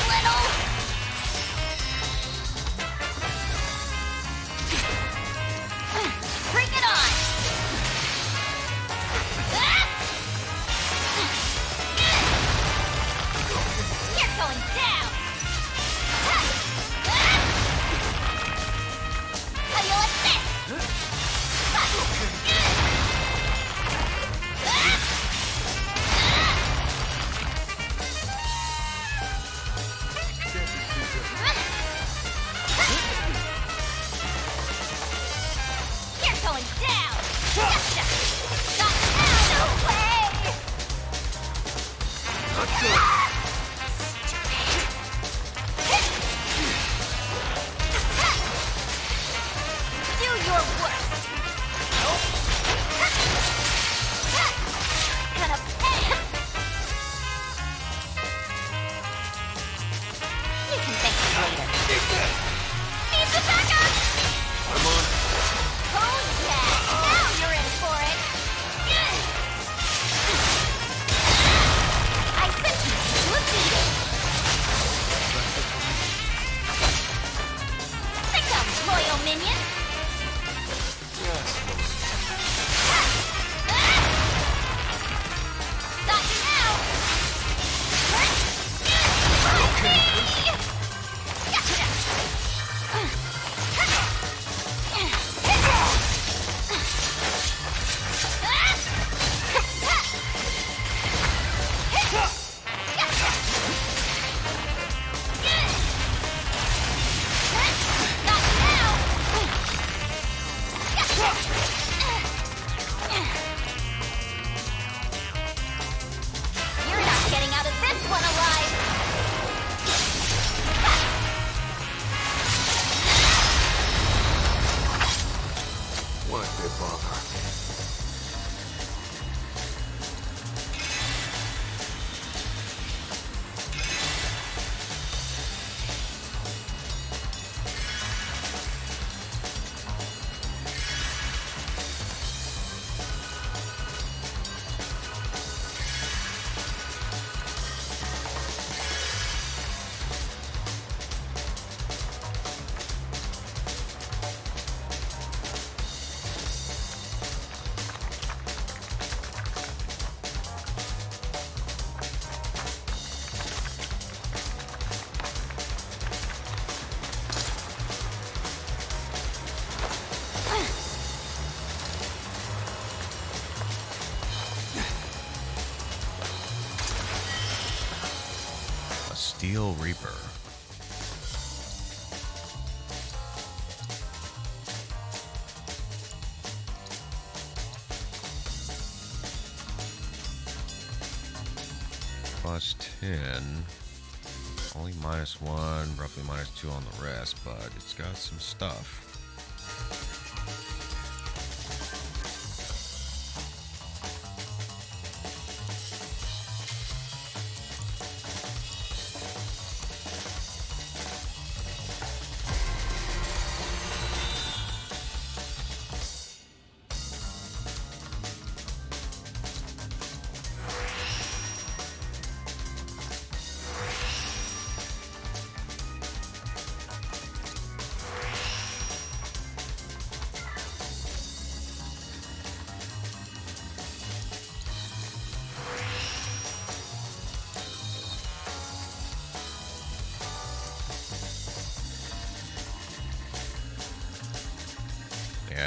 Little. Bring it on. You're going down. How do you like this? You're going down. Gotcha. Got out. No way. Do your worst. Gonna pay. You can thank me later. Need the backup. I'm on. Oh yeah, now you're in for it. I sent you to a beating. Pick up, loyal minion. Got you now. You're not getting out of this one alive. Why'd they bother? A Steel Reaper. Plus 10. Only -1, roughly -2 on the rest, but it's got some stuff.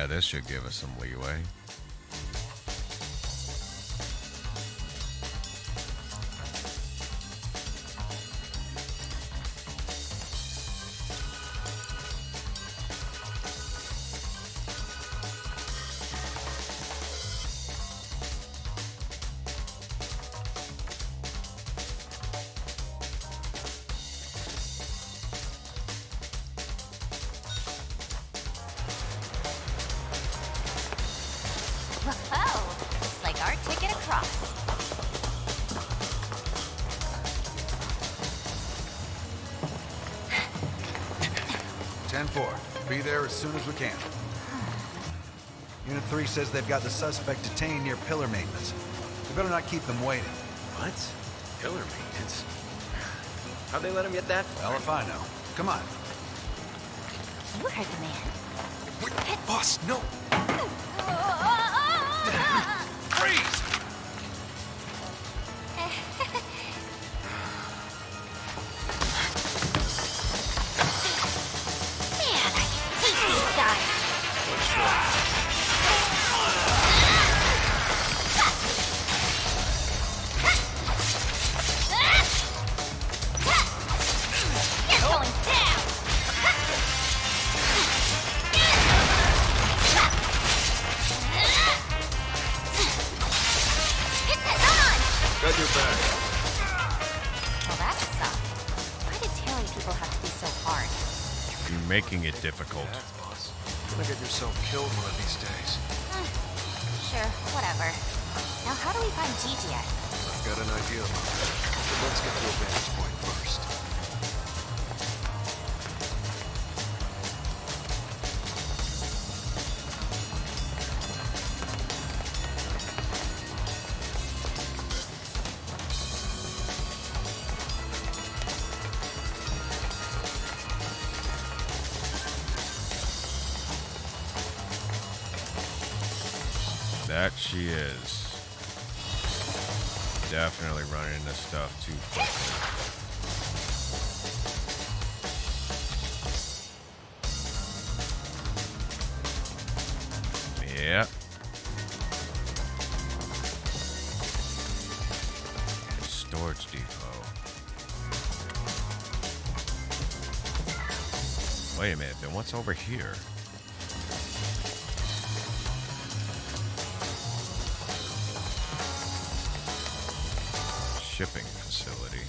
Yeah, this should give us some leeway. Whoa! Looks like our ticket across. Be there as soon as we can. Unit 3 says they've got the suspect detained near pillar maintenance. We better not keep them waiting. What? Pillar maintenance? How'd they let him get that? Well, if I know. Come on. You heard the man. Wait, boss, no! Freeze! Got your back. Well, that sucked. Why did tailing people have to be so hard? You're making it difficult. You're gonna get yourself killed one of these days. Sure, whatever. Now, how do we find Gigi at? I've got an idea about it. But let's get to a vantage point first. That she is. Definitely running into stuff too quickly. Yep. Storage depot. Wait a minute, then what's over here? Shipping facility.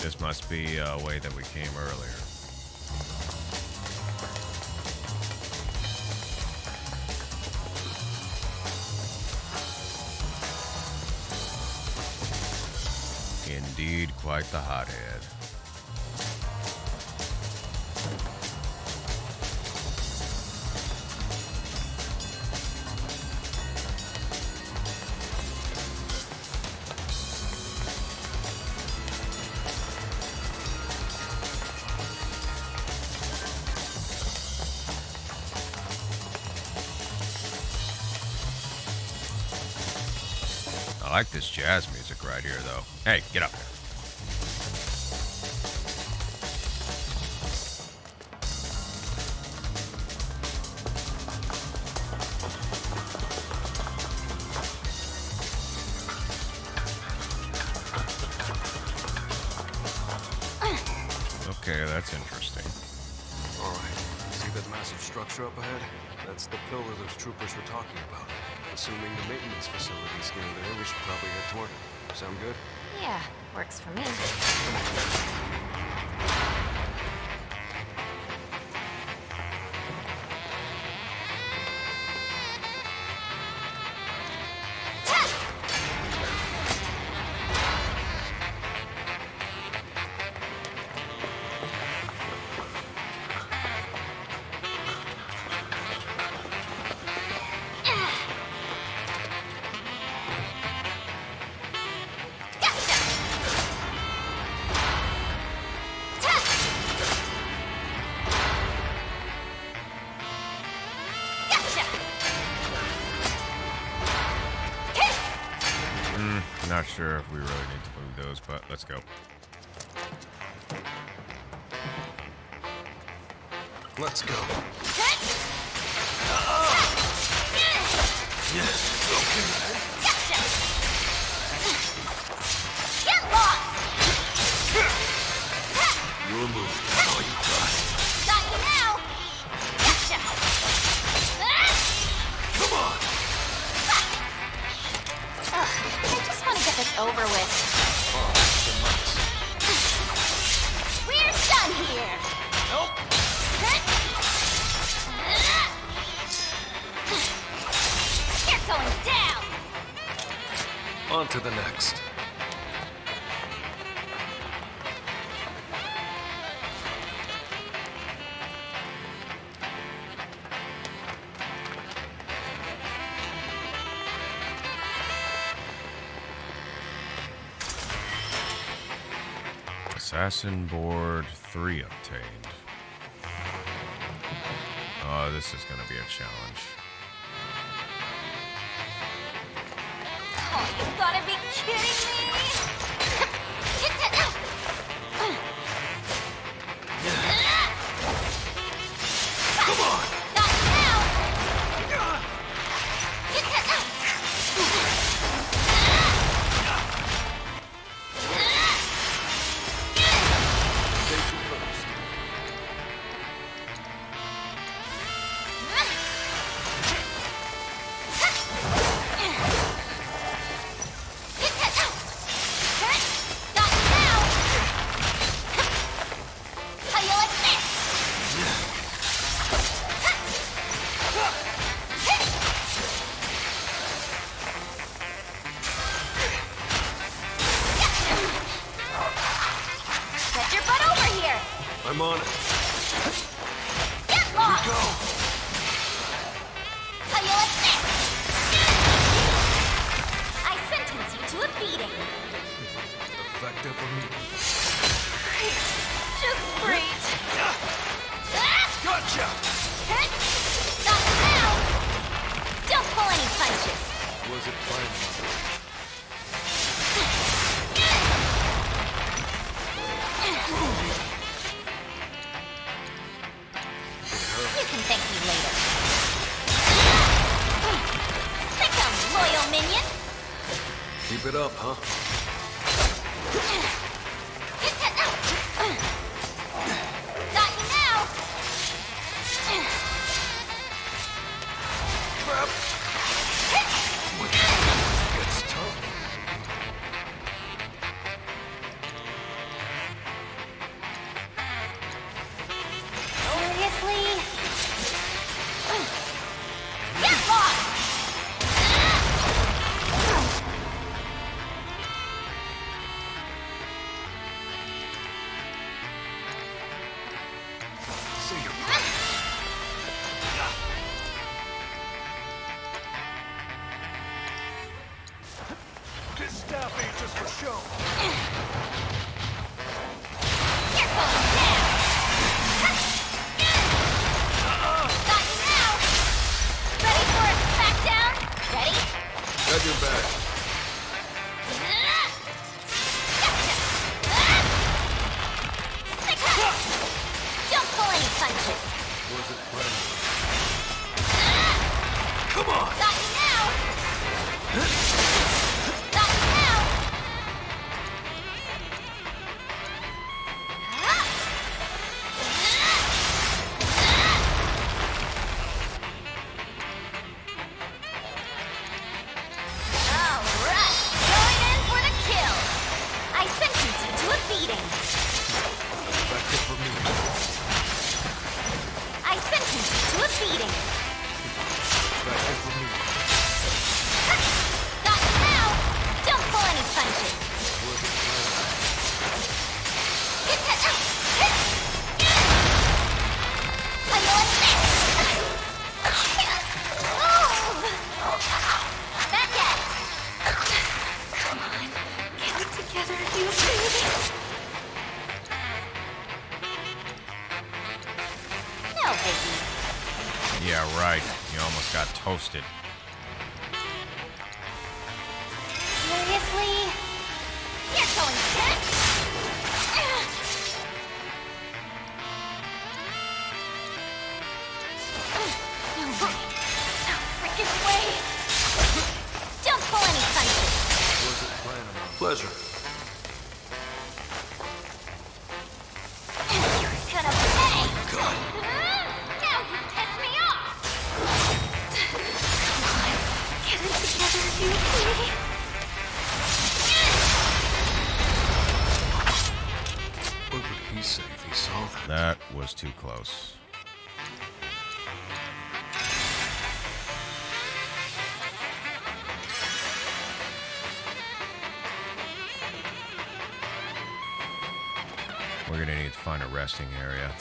This must be a way that we came earlier. Indeed, quite the hothead. I like this jazz music right here, though. Hey, get up there. Okay, that's interesting. All right. See that massive structure up ahead? That's the pillar those troopers were talking about. Assuming the maintenance facility's near there, we should probably head toward it. Sound good? Yeah, works for me. Not sure if we really need to move those, but let's go. Let's go. Gotcha! Get lost! Your move. All you got. Got you now! Gotcha! Come on! Ugh, I just want to get this over with. Oh, that's We're done here! Nope. You're going down! On to the next. Assassin board 3 obtained. Oh, this is gonna be a challenge. Oh, you gotta be kidding me! Come on! Got you now! Safety first. Got you now! How you like this? Get your butt over here! I'm on it. Get lost! Go. How you like this? I sentence you to a beating. Effective immediately. Just great. Gotcha! Not now! Don't pull any punches. Was it planned? You can thank me later. Sick 'em, loyal minion. Keep it up, huh? Got you now. Crap! Gets tough. Seriously? Get lost! Say your This staff ain't just for show. You're going down! Got you now! Ready for a smackdown? Ready? Got your back. Sick 'em! Don't pull any punches. Was it planned? Come on! Got you now! Got you now! Alright! Going in for the kill! I sentence you to a beating! Effective for me. I sentence you to a beating! Effective for me. Got you now! Don't pull any punches! Was it planned? How you like this? Back at it! Come on. Get it together, you baby. No, baby. Yeah, right. You almost got toasted. Seriously? way! Don't pull any punches! Pleasure. You're gonna pay! Now you piss me off! Get it together, Yuffie. What would he say if he saw that? That was too close. We're gonna need to find a resting area.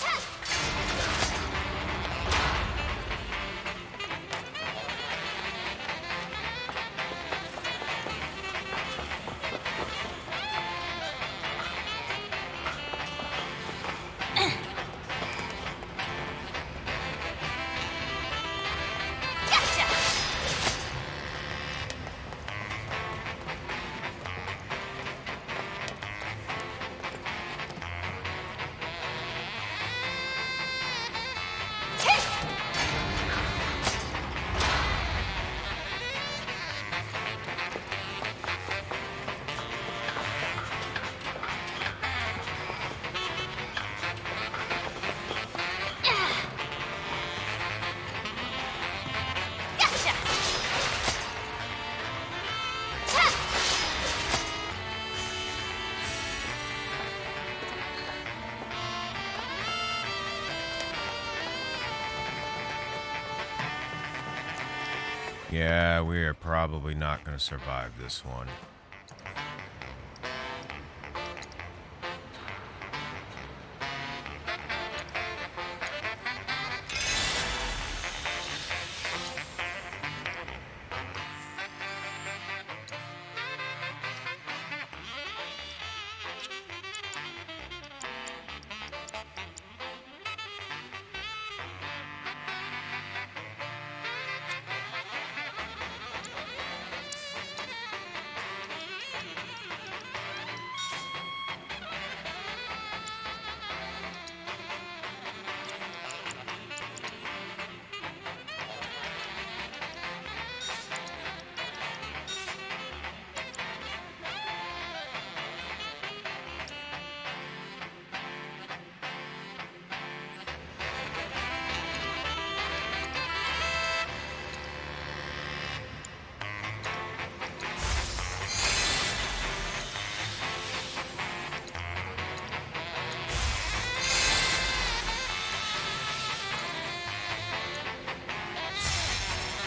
Yeah, we are probably not going to survive this one.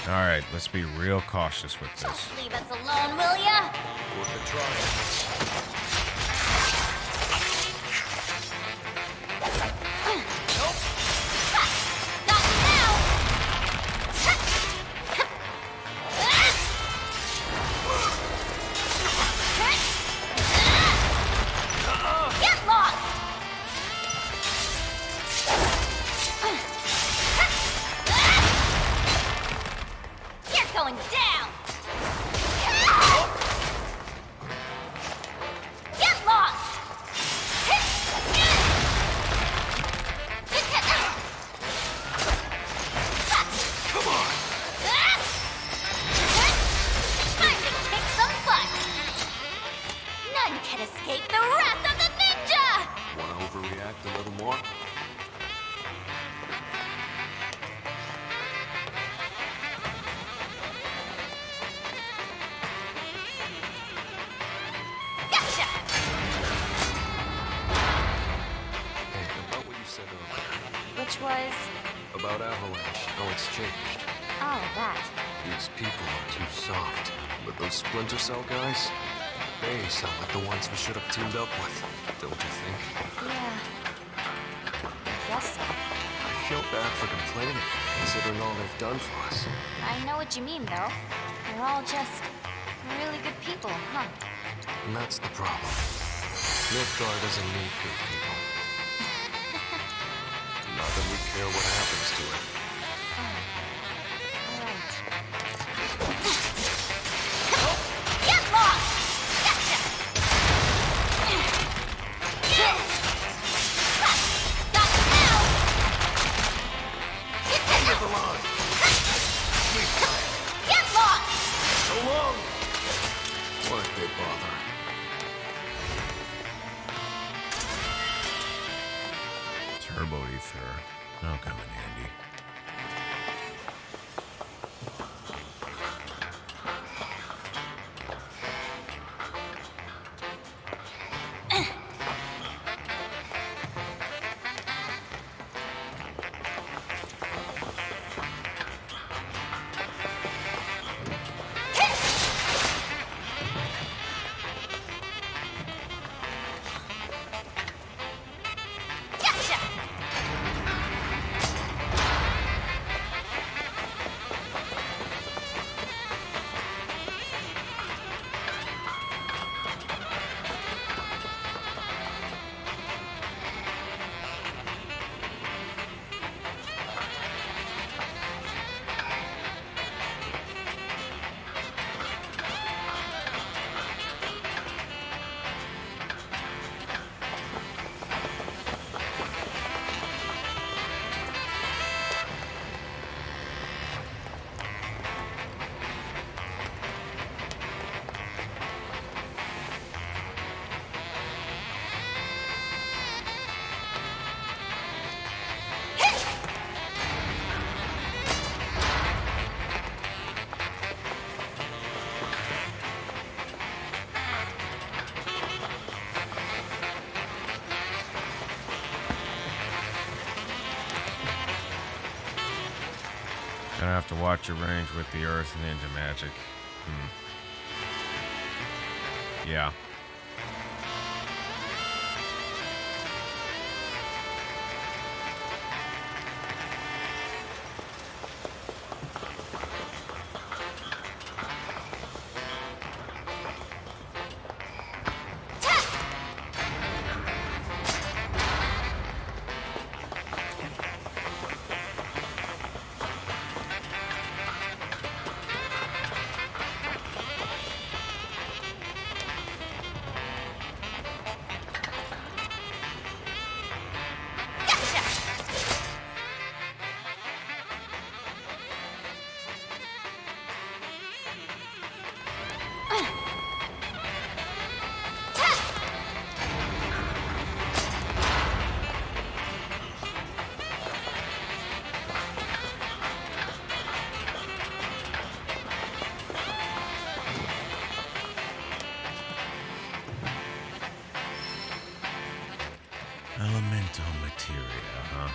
All right, let's be real cautious with this. Leave us alone, will ya? Worth a try. Get lost! You're going down! Get lost! Come on! Time to kick some butt! None can escape the wrath of the ninja! Want to overreact a little more? Gotcha! Hey, about what you said earlier. Which was... About Avalanche, how it's changed. Oh, that. These people are too soft. But those Splinter Cell guys, they sound like the ones we should have teamed up with, don't you think? Yeah. I guess so. I feel bad for complaining, considering all they've done for us. I know what you mean, though. They're all just really good people, huh? And that's the problem. Midgar doesn't need good people. Not that we care what happens to it. Get lost! Gotcha! Got it now! Get the line! Get they bother. Turbo ether. That'll come in handy. Gonna have to watch your range with the Earth Ninja magic. Yeah. Elementor Materia, huh?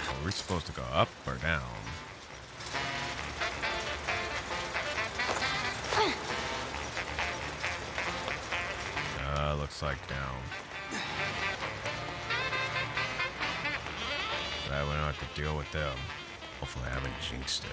Are we supposed to go up or down? Looks like down. Glad we don't have to deal with them. Hopefully I haven't jinxed it.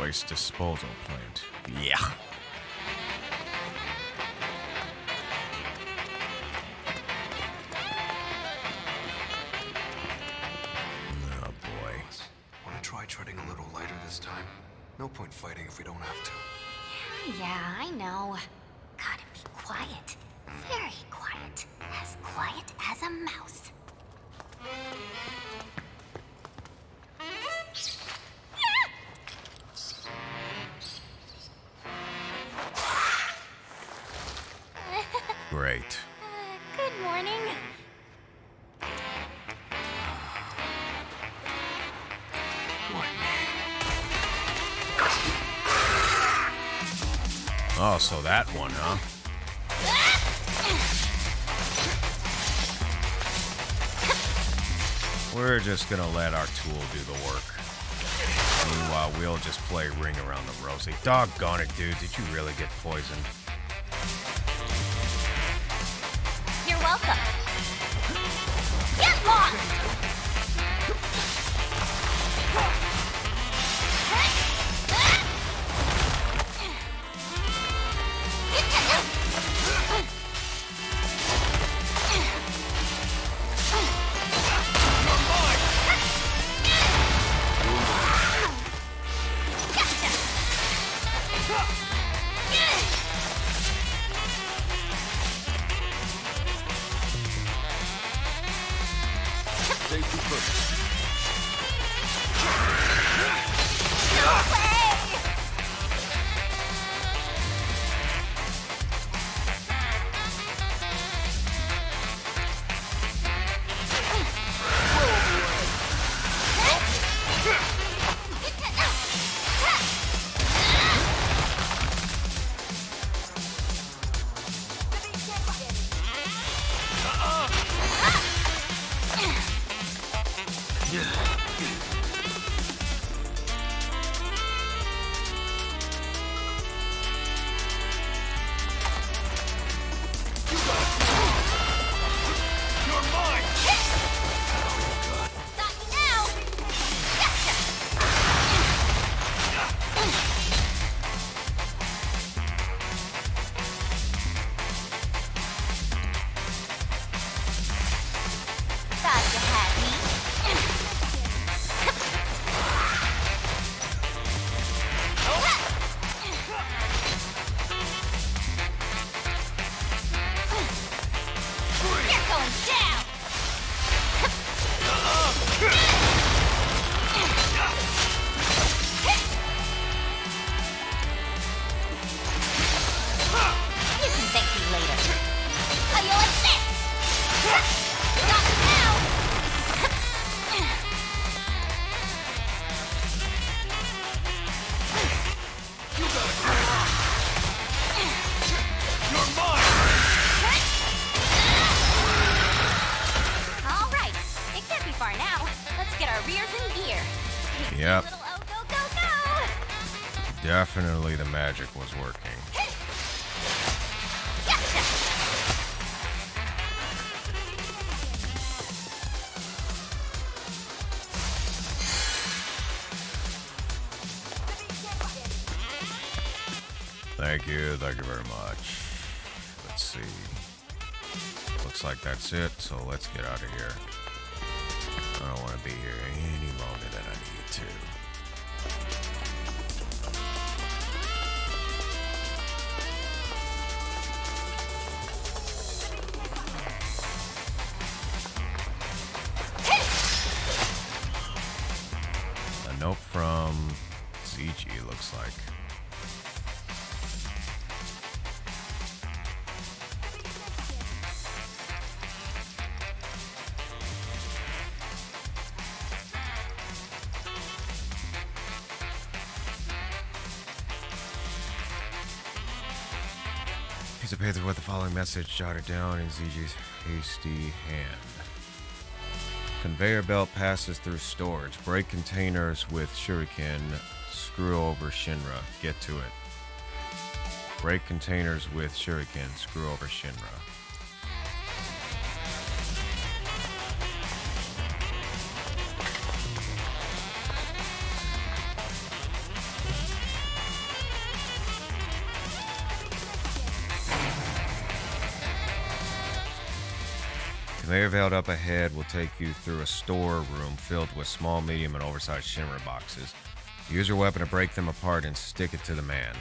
Waste disposal plant. Yeah. Oh boy. Want to try treading a little lighter this time? No point fighting if we don't have to. Yeah, I know. Gotta be quiet. Very quiet. As quiet as a mouse. Great. Good morning. Oh, so that one, huh? We're just gonna let our tool do the work. Meanwhile, we'll just play Ring Around the Rosie. Doggone it, dude. Did you really get poisoned? You're welcome. Get lost! Yep. Definitely the magic was working. Thank you very much. Let's see. Looks like that's it, so let's get out of here. I don't want to be here any longer than I need to. A note from ZG, looks like. Piece of paper with the following message jotted down in ZG's hasty hand. Conveyor belt passes through storage. Break containers with shuriken. Screw over Shinra. Get to it. Break containers with shuriken. Screw over Shinra. Conveyor belt up ahead will take you through a storeroom filled with small, medium, and oversized Shinra boxes. Use your weapon to break them apart and stick it to the man.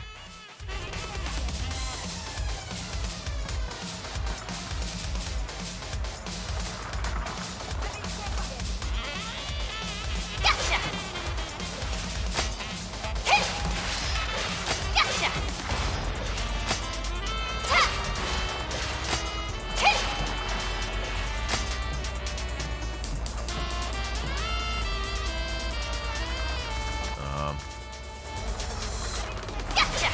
Gotcha!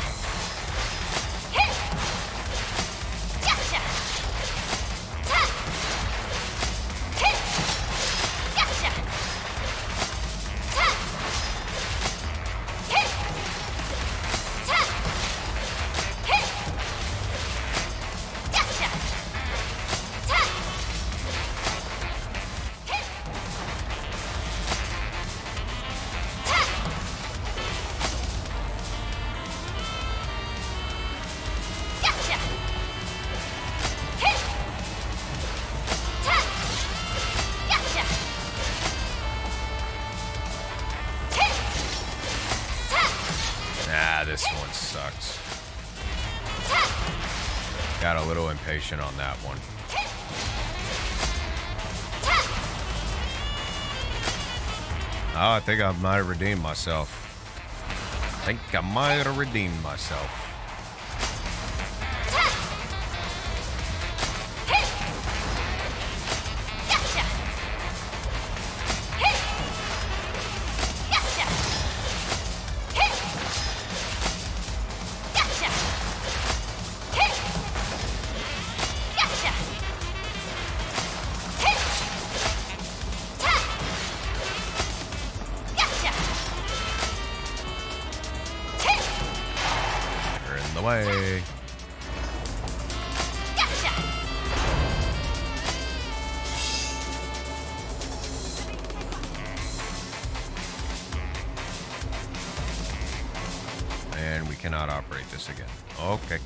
Got a little impatient on that one. Oh, I think I might have redeemed myself. Way. And we cannot operate this again. Okay.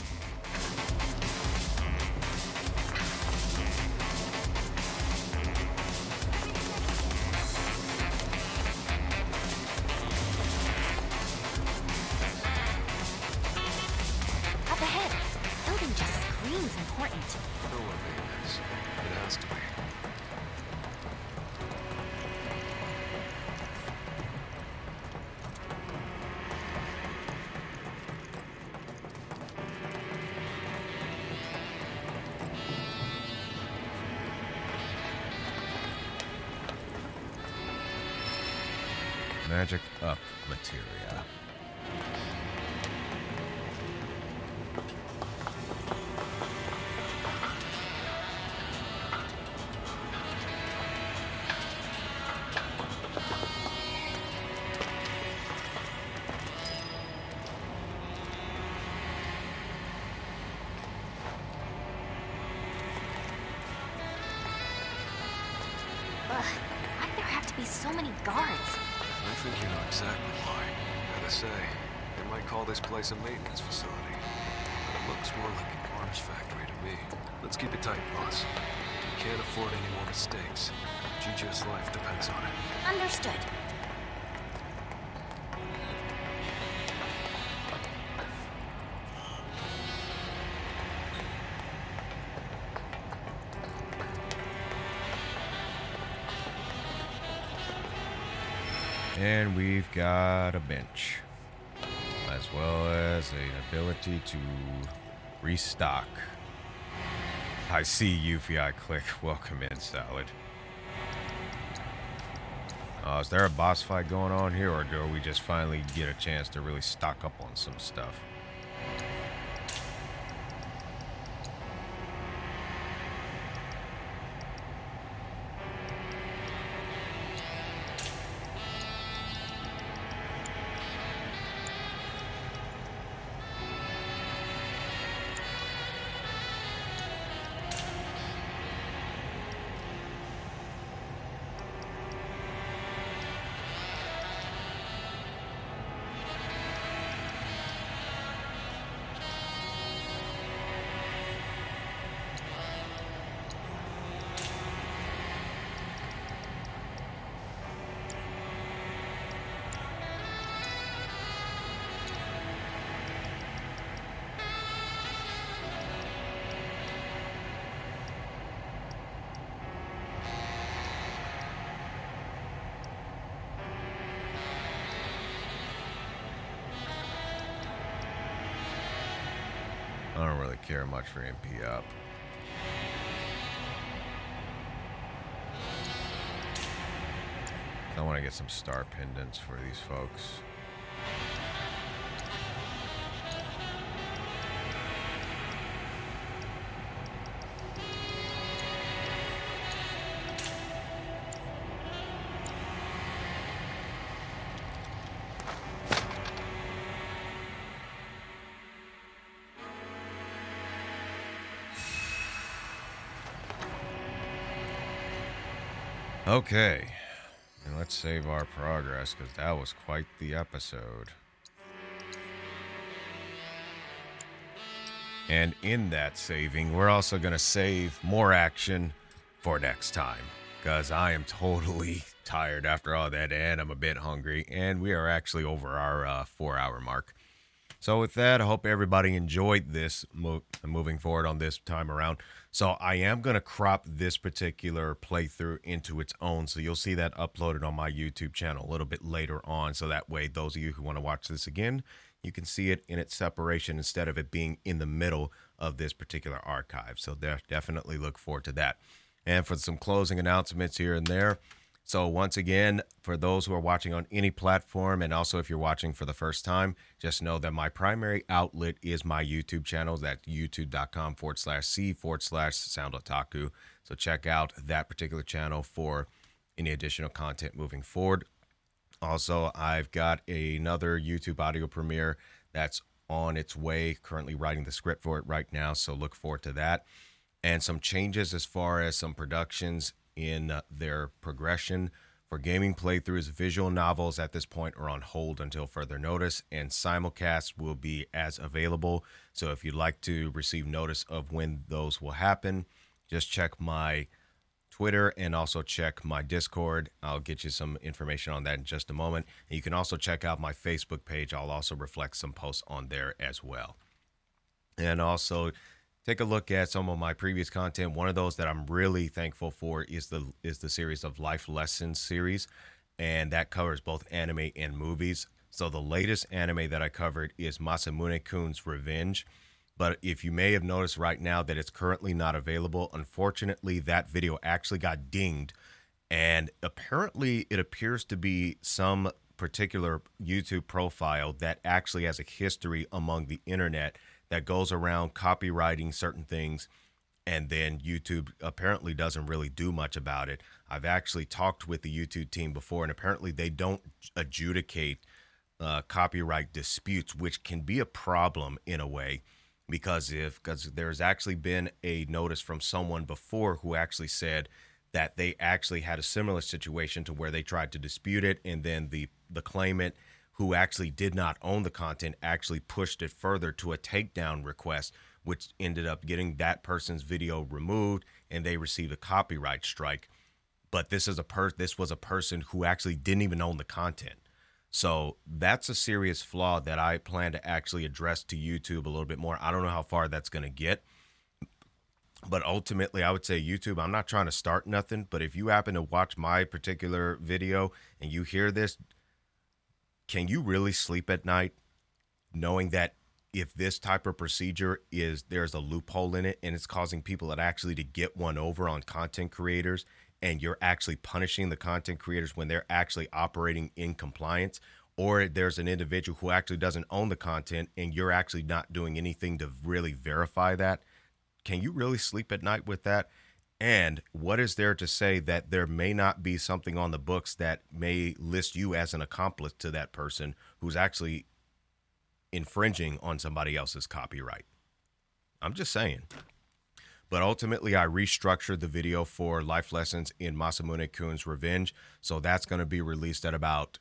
Magic up materia. Why'd there have to be so many guards? I think you know exactly why. Gotta say, they might call this place a maintenance facility, but it looks more like an arms factory to me. Let's keep it tight, boss. We can't afford any more mistakes. Gigi's life depends on it. Understood. And we've got a bench, as well as an ability to restock. I see Yuffie, I click welcome in salad. Is there a boss fight going on here, or do we just finally get a chance to really stock up on some stuff? I don't really care much for MP up. I want to get some star pendants for these folks. Okay, and let's save our progress, because that was quite the episode. And in that saving, we're also going to save more action for next time, because I am totally tired after all that, and I'm a bit hungry, and we are actually over our 4-hour mark. So with that, I hope everybody enjoyed this moving forward on this time around. So I am going to crop this particular playthrough into its own. So you'll see that uploaded on my YouTube channel a little bit later on. So that way, those of you who want to watch this again, you can see it in its separation instead of it being in the middle of this particular archive. So definitely look forward to that. And for some closing announcements here and there. So once again, for those who are watching on any platform, and also if you're watching for the first time, just know that my primary outlet is my YouTube channel. That's youtube.com/c/SoundOtaku. So check out that particular channel for any additional content moving forward. Also, I've got another YouTube audio premiere that's on its way, currently writing the script for it right now. So look forward to that. And some changes as far as some productions in their progression for gaming playthroughs. Visual novels at this point are on hold until further notice, and simulcasts will be as available. So if you'd like to receive notice of when those will happen, just check my Twitter and also check my Discord. I'll get you some information on that in just a moment. And you can also check out my Facebook page. I'll also reflect some posts on there as well. And also take a look at some of my previous content. One of those that I'm really thankful for is the series of Life Lessons series, and that covers both anime and movies. So the latest anime that I covered is Masamune-kun's Revenge. But if you may have noticed right now that it's currently not available, unfortunately, that video actually got dinged. And apparently it appears to be some particular YouTube profile that actually has a history among the internet that goes around copywriting certain things, and then YouTube apparently doesn't really do much about it. I've actually talked with the YouTube team before, and apparently they don't adjudicate copyright disputes, which can be a problem in a way, because there's actually been a notice from someone before who actually said that they actually had a similar situation to where they tried to dispute it, and then the claimant, who actually did not own the content, actually pushed it further to a takedown request, which ended up getting that person's video removed, and they received a copyright strike. But this was a person who actually didn't even own the content. So that's a serious flaw that I plan to actually address to YouTube a little bit more. I don't know how far that's going to get, but ultimately I would say YouTube, I'm not trying to start nothing, but if you happen to watch my particular video and you hear this, can you really sleep at night knowing that if this type of procedure there's a loophole in it and it's causing people that actually to get one over on content creators, and you're actually punishing the content creators when they're actually operating in compliance, or there's an individual who actually doesn't own the content and you're actually not doing anything to really verify that? Can you really sleep at night with that? And what is there to say that there may not be something on the books that may list you as an accomplice to that person who's actually infringing on somebody else's copyright? I'm just saying. But ultimately, I restructured the video for Life Lessons in Masamune-kun's Revenge. So that's going to be released at about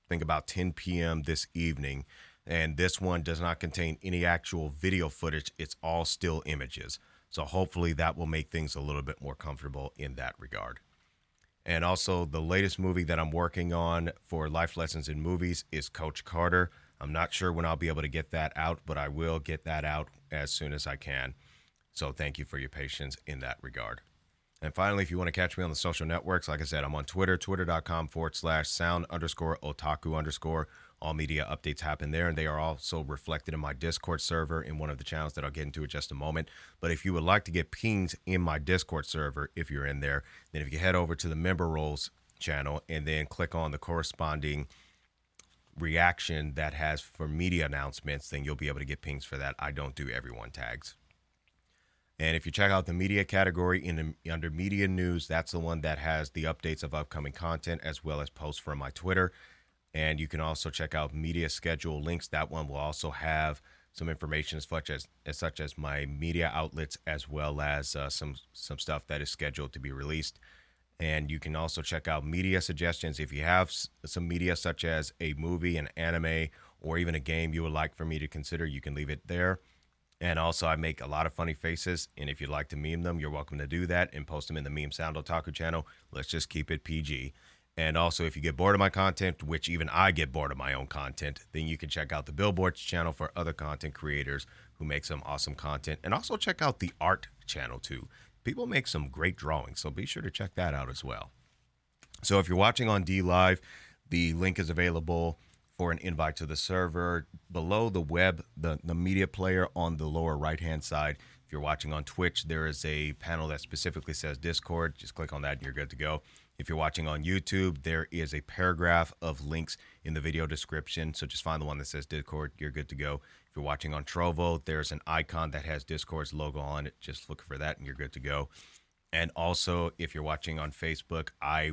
10 p.m. this evening. And this one does not contain any actual video footage. It's all still images. So hopefully that will make things a little bit more comfortable in that regard. And also the latest movie that I'm working on for Life Lessons in Movies is Coach Carter. I'm not sure when I'll be able to get that out, but I will get that out as soon as I can. So thank you for your patience in that regard. And finally, if you want to catch me on the social networks, like I said, I'm on Twitter, twitter.com/sound_otaku_. All media updates happen there, and they are also reflected in my Discord server in one of the channels that I'll get into in just a moment. But if you would like to get pings in my Discord server, if you're in there, then if you head over to the member roles channel and then click on the corresponding reaction that has for media announcements, then you'll be able to get pings for that. I don't do everyone tags. And if you check out the media category under media news, that's the one that has the updates of upcoming content as well as posts from my Twitter. And you can also check out media schedule links. That one will also have some information such as my media outlets, as well as some stuff that is scheduled to be released. And you can also check out media suggestions. If you have some media such as a movie, an anime, or even a game you would like for me to consider, you can leave it there. And also, I make a lot of funny faces, and if you'd like to meme them, you're welcome to do that and post them in the Meme Sound Otaku channel. Let's just keep it PG. And also, if you get bored of my content, which even I get bored of my own content, then you can check out the Billboards channel for other content creators who make some awesome content. And also check out the art channel too. People make some great drawings, so be sure to check that out as well. So if you're watching on D Live, the link is available for an invite to the server below the web, the media player on the lower right-hand side. If you're watching on Twitch, there is a panel that specifically says Discord. Just click on that and you're good to go. If you're watching on YouTube, there is a paragraph of links in the video description. So just find the one that says Discord. You're good to go. If you're watching on Trovo, there's an icon that has Discord's logo on it. Just look for that and you're good to go. And also, if you're watching on Facebook, I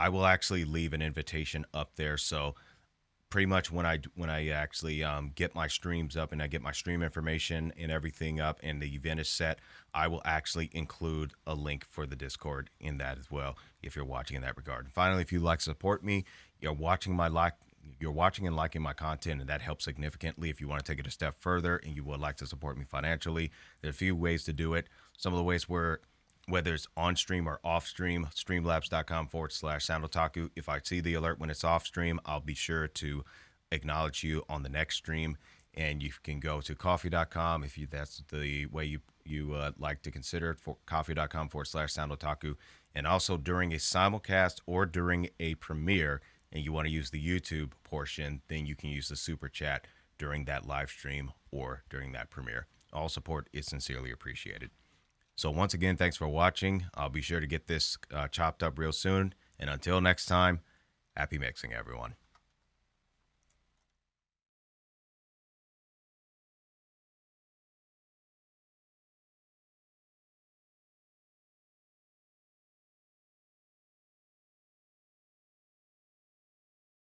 will actually leave an invitation up there. So pretty much when I actually get my streams up and I get my stream information and everything up and the event is set, I will actually include a link for the Discord in that as well, if you're watching in that regard. And finally, if you'd like to support me, you're watching and liking my content, and that helps significantly. If you want to take it a step further and you would like to support me financially, there's a few ways to do it. Some of the ways whether it's on stream or off stream, streamlabs.com/SoundOtaku. If I see the alert when it's off stream, I'll be sure to acknowledge you on the next stream. And you can go to coffee.com if that's the way you like to consider it, for coffee.com/SoundOtaku. And also during a simulcast or during a premiere, and you want to use the YouTube portion, then you can use the super chat during that live stream or during that premiere. All support is sincerely appreciated. So once again, thanks for watching. I'll be sure to get this chopped up real soon. And until next time, happy mixing, everyone.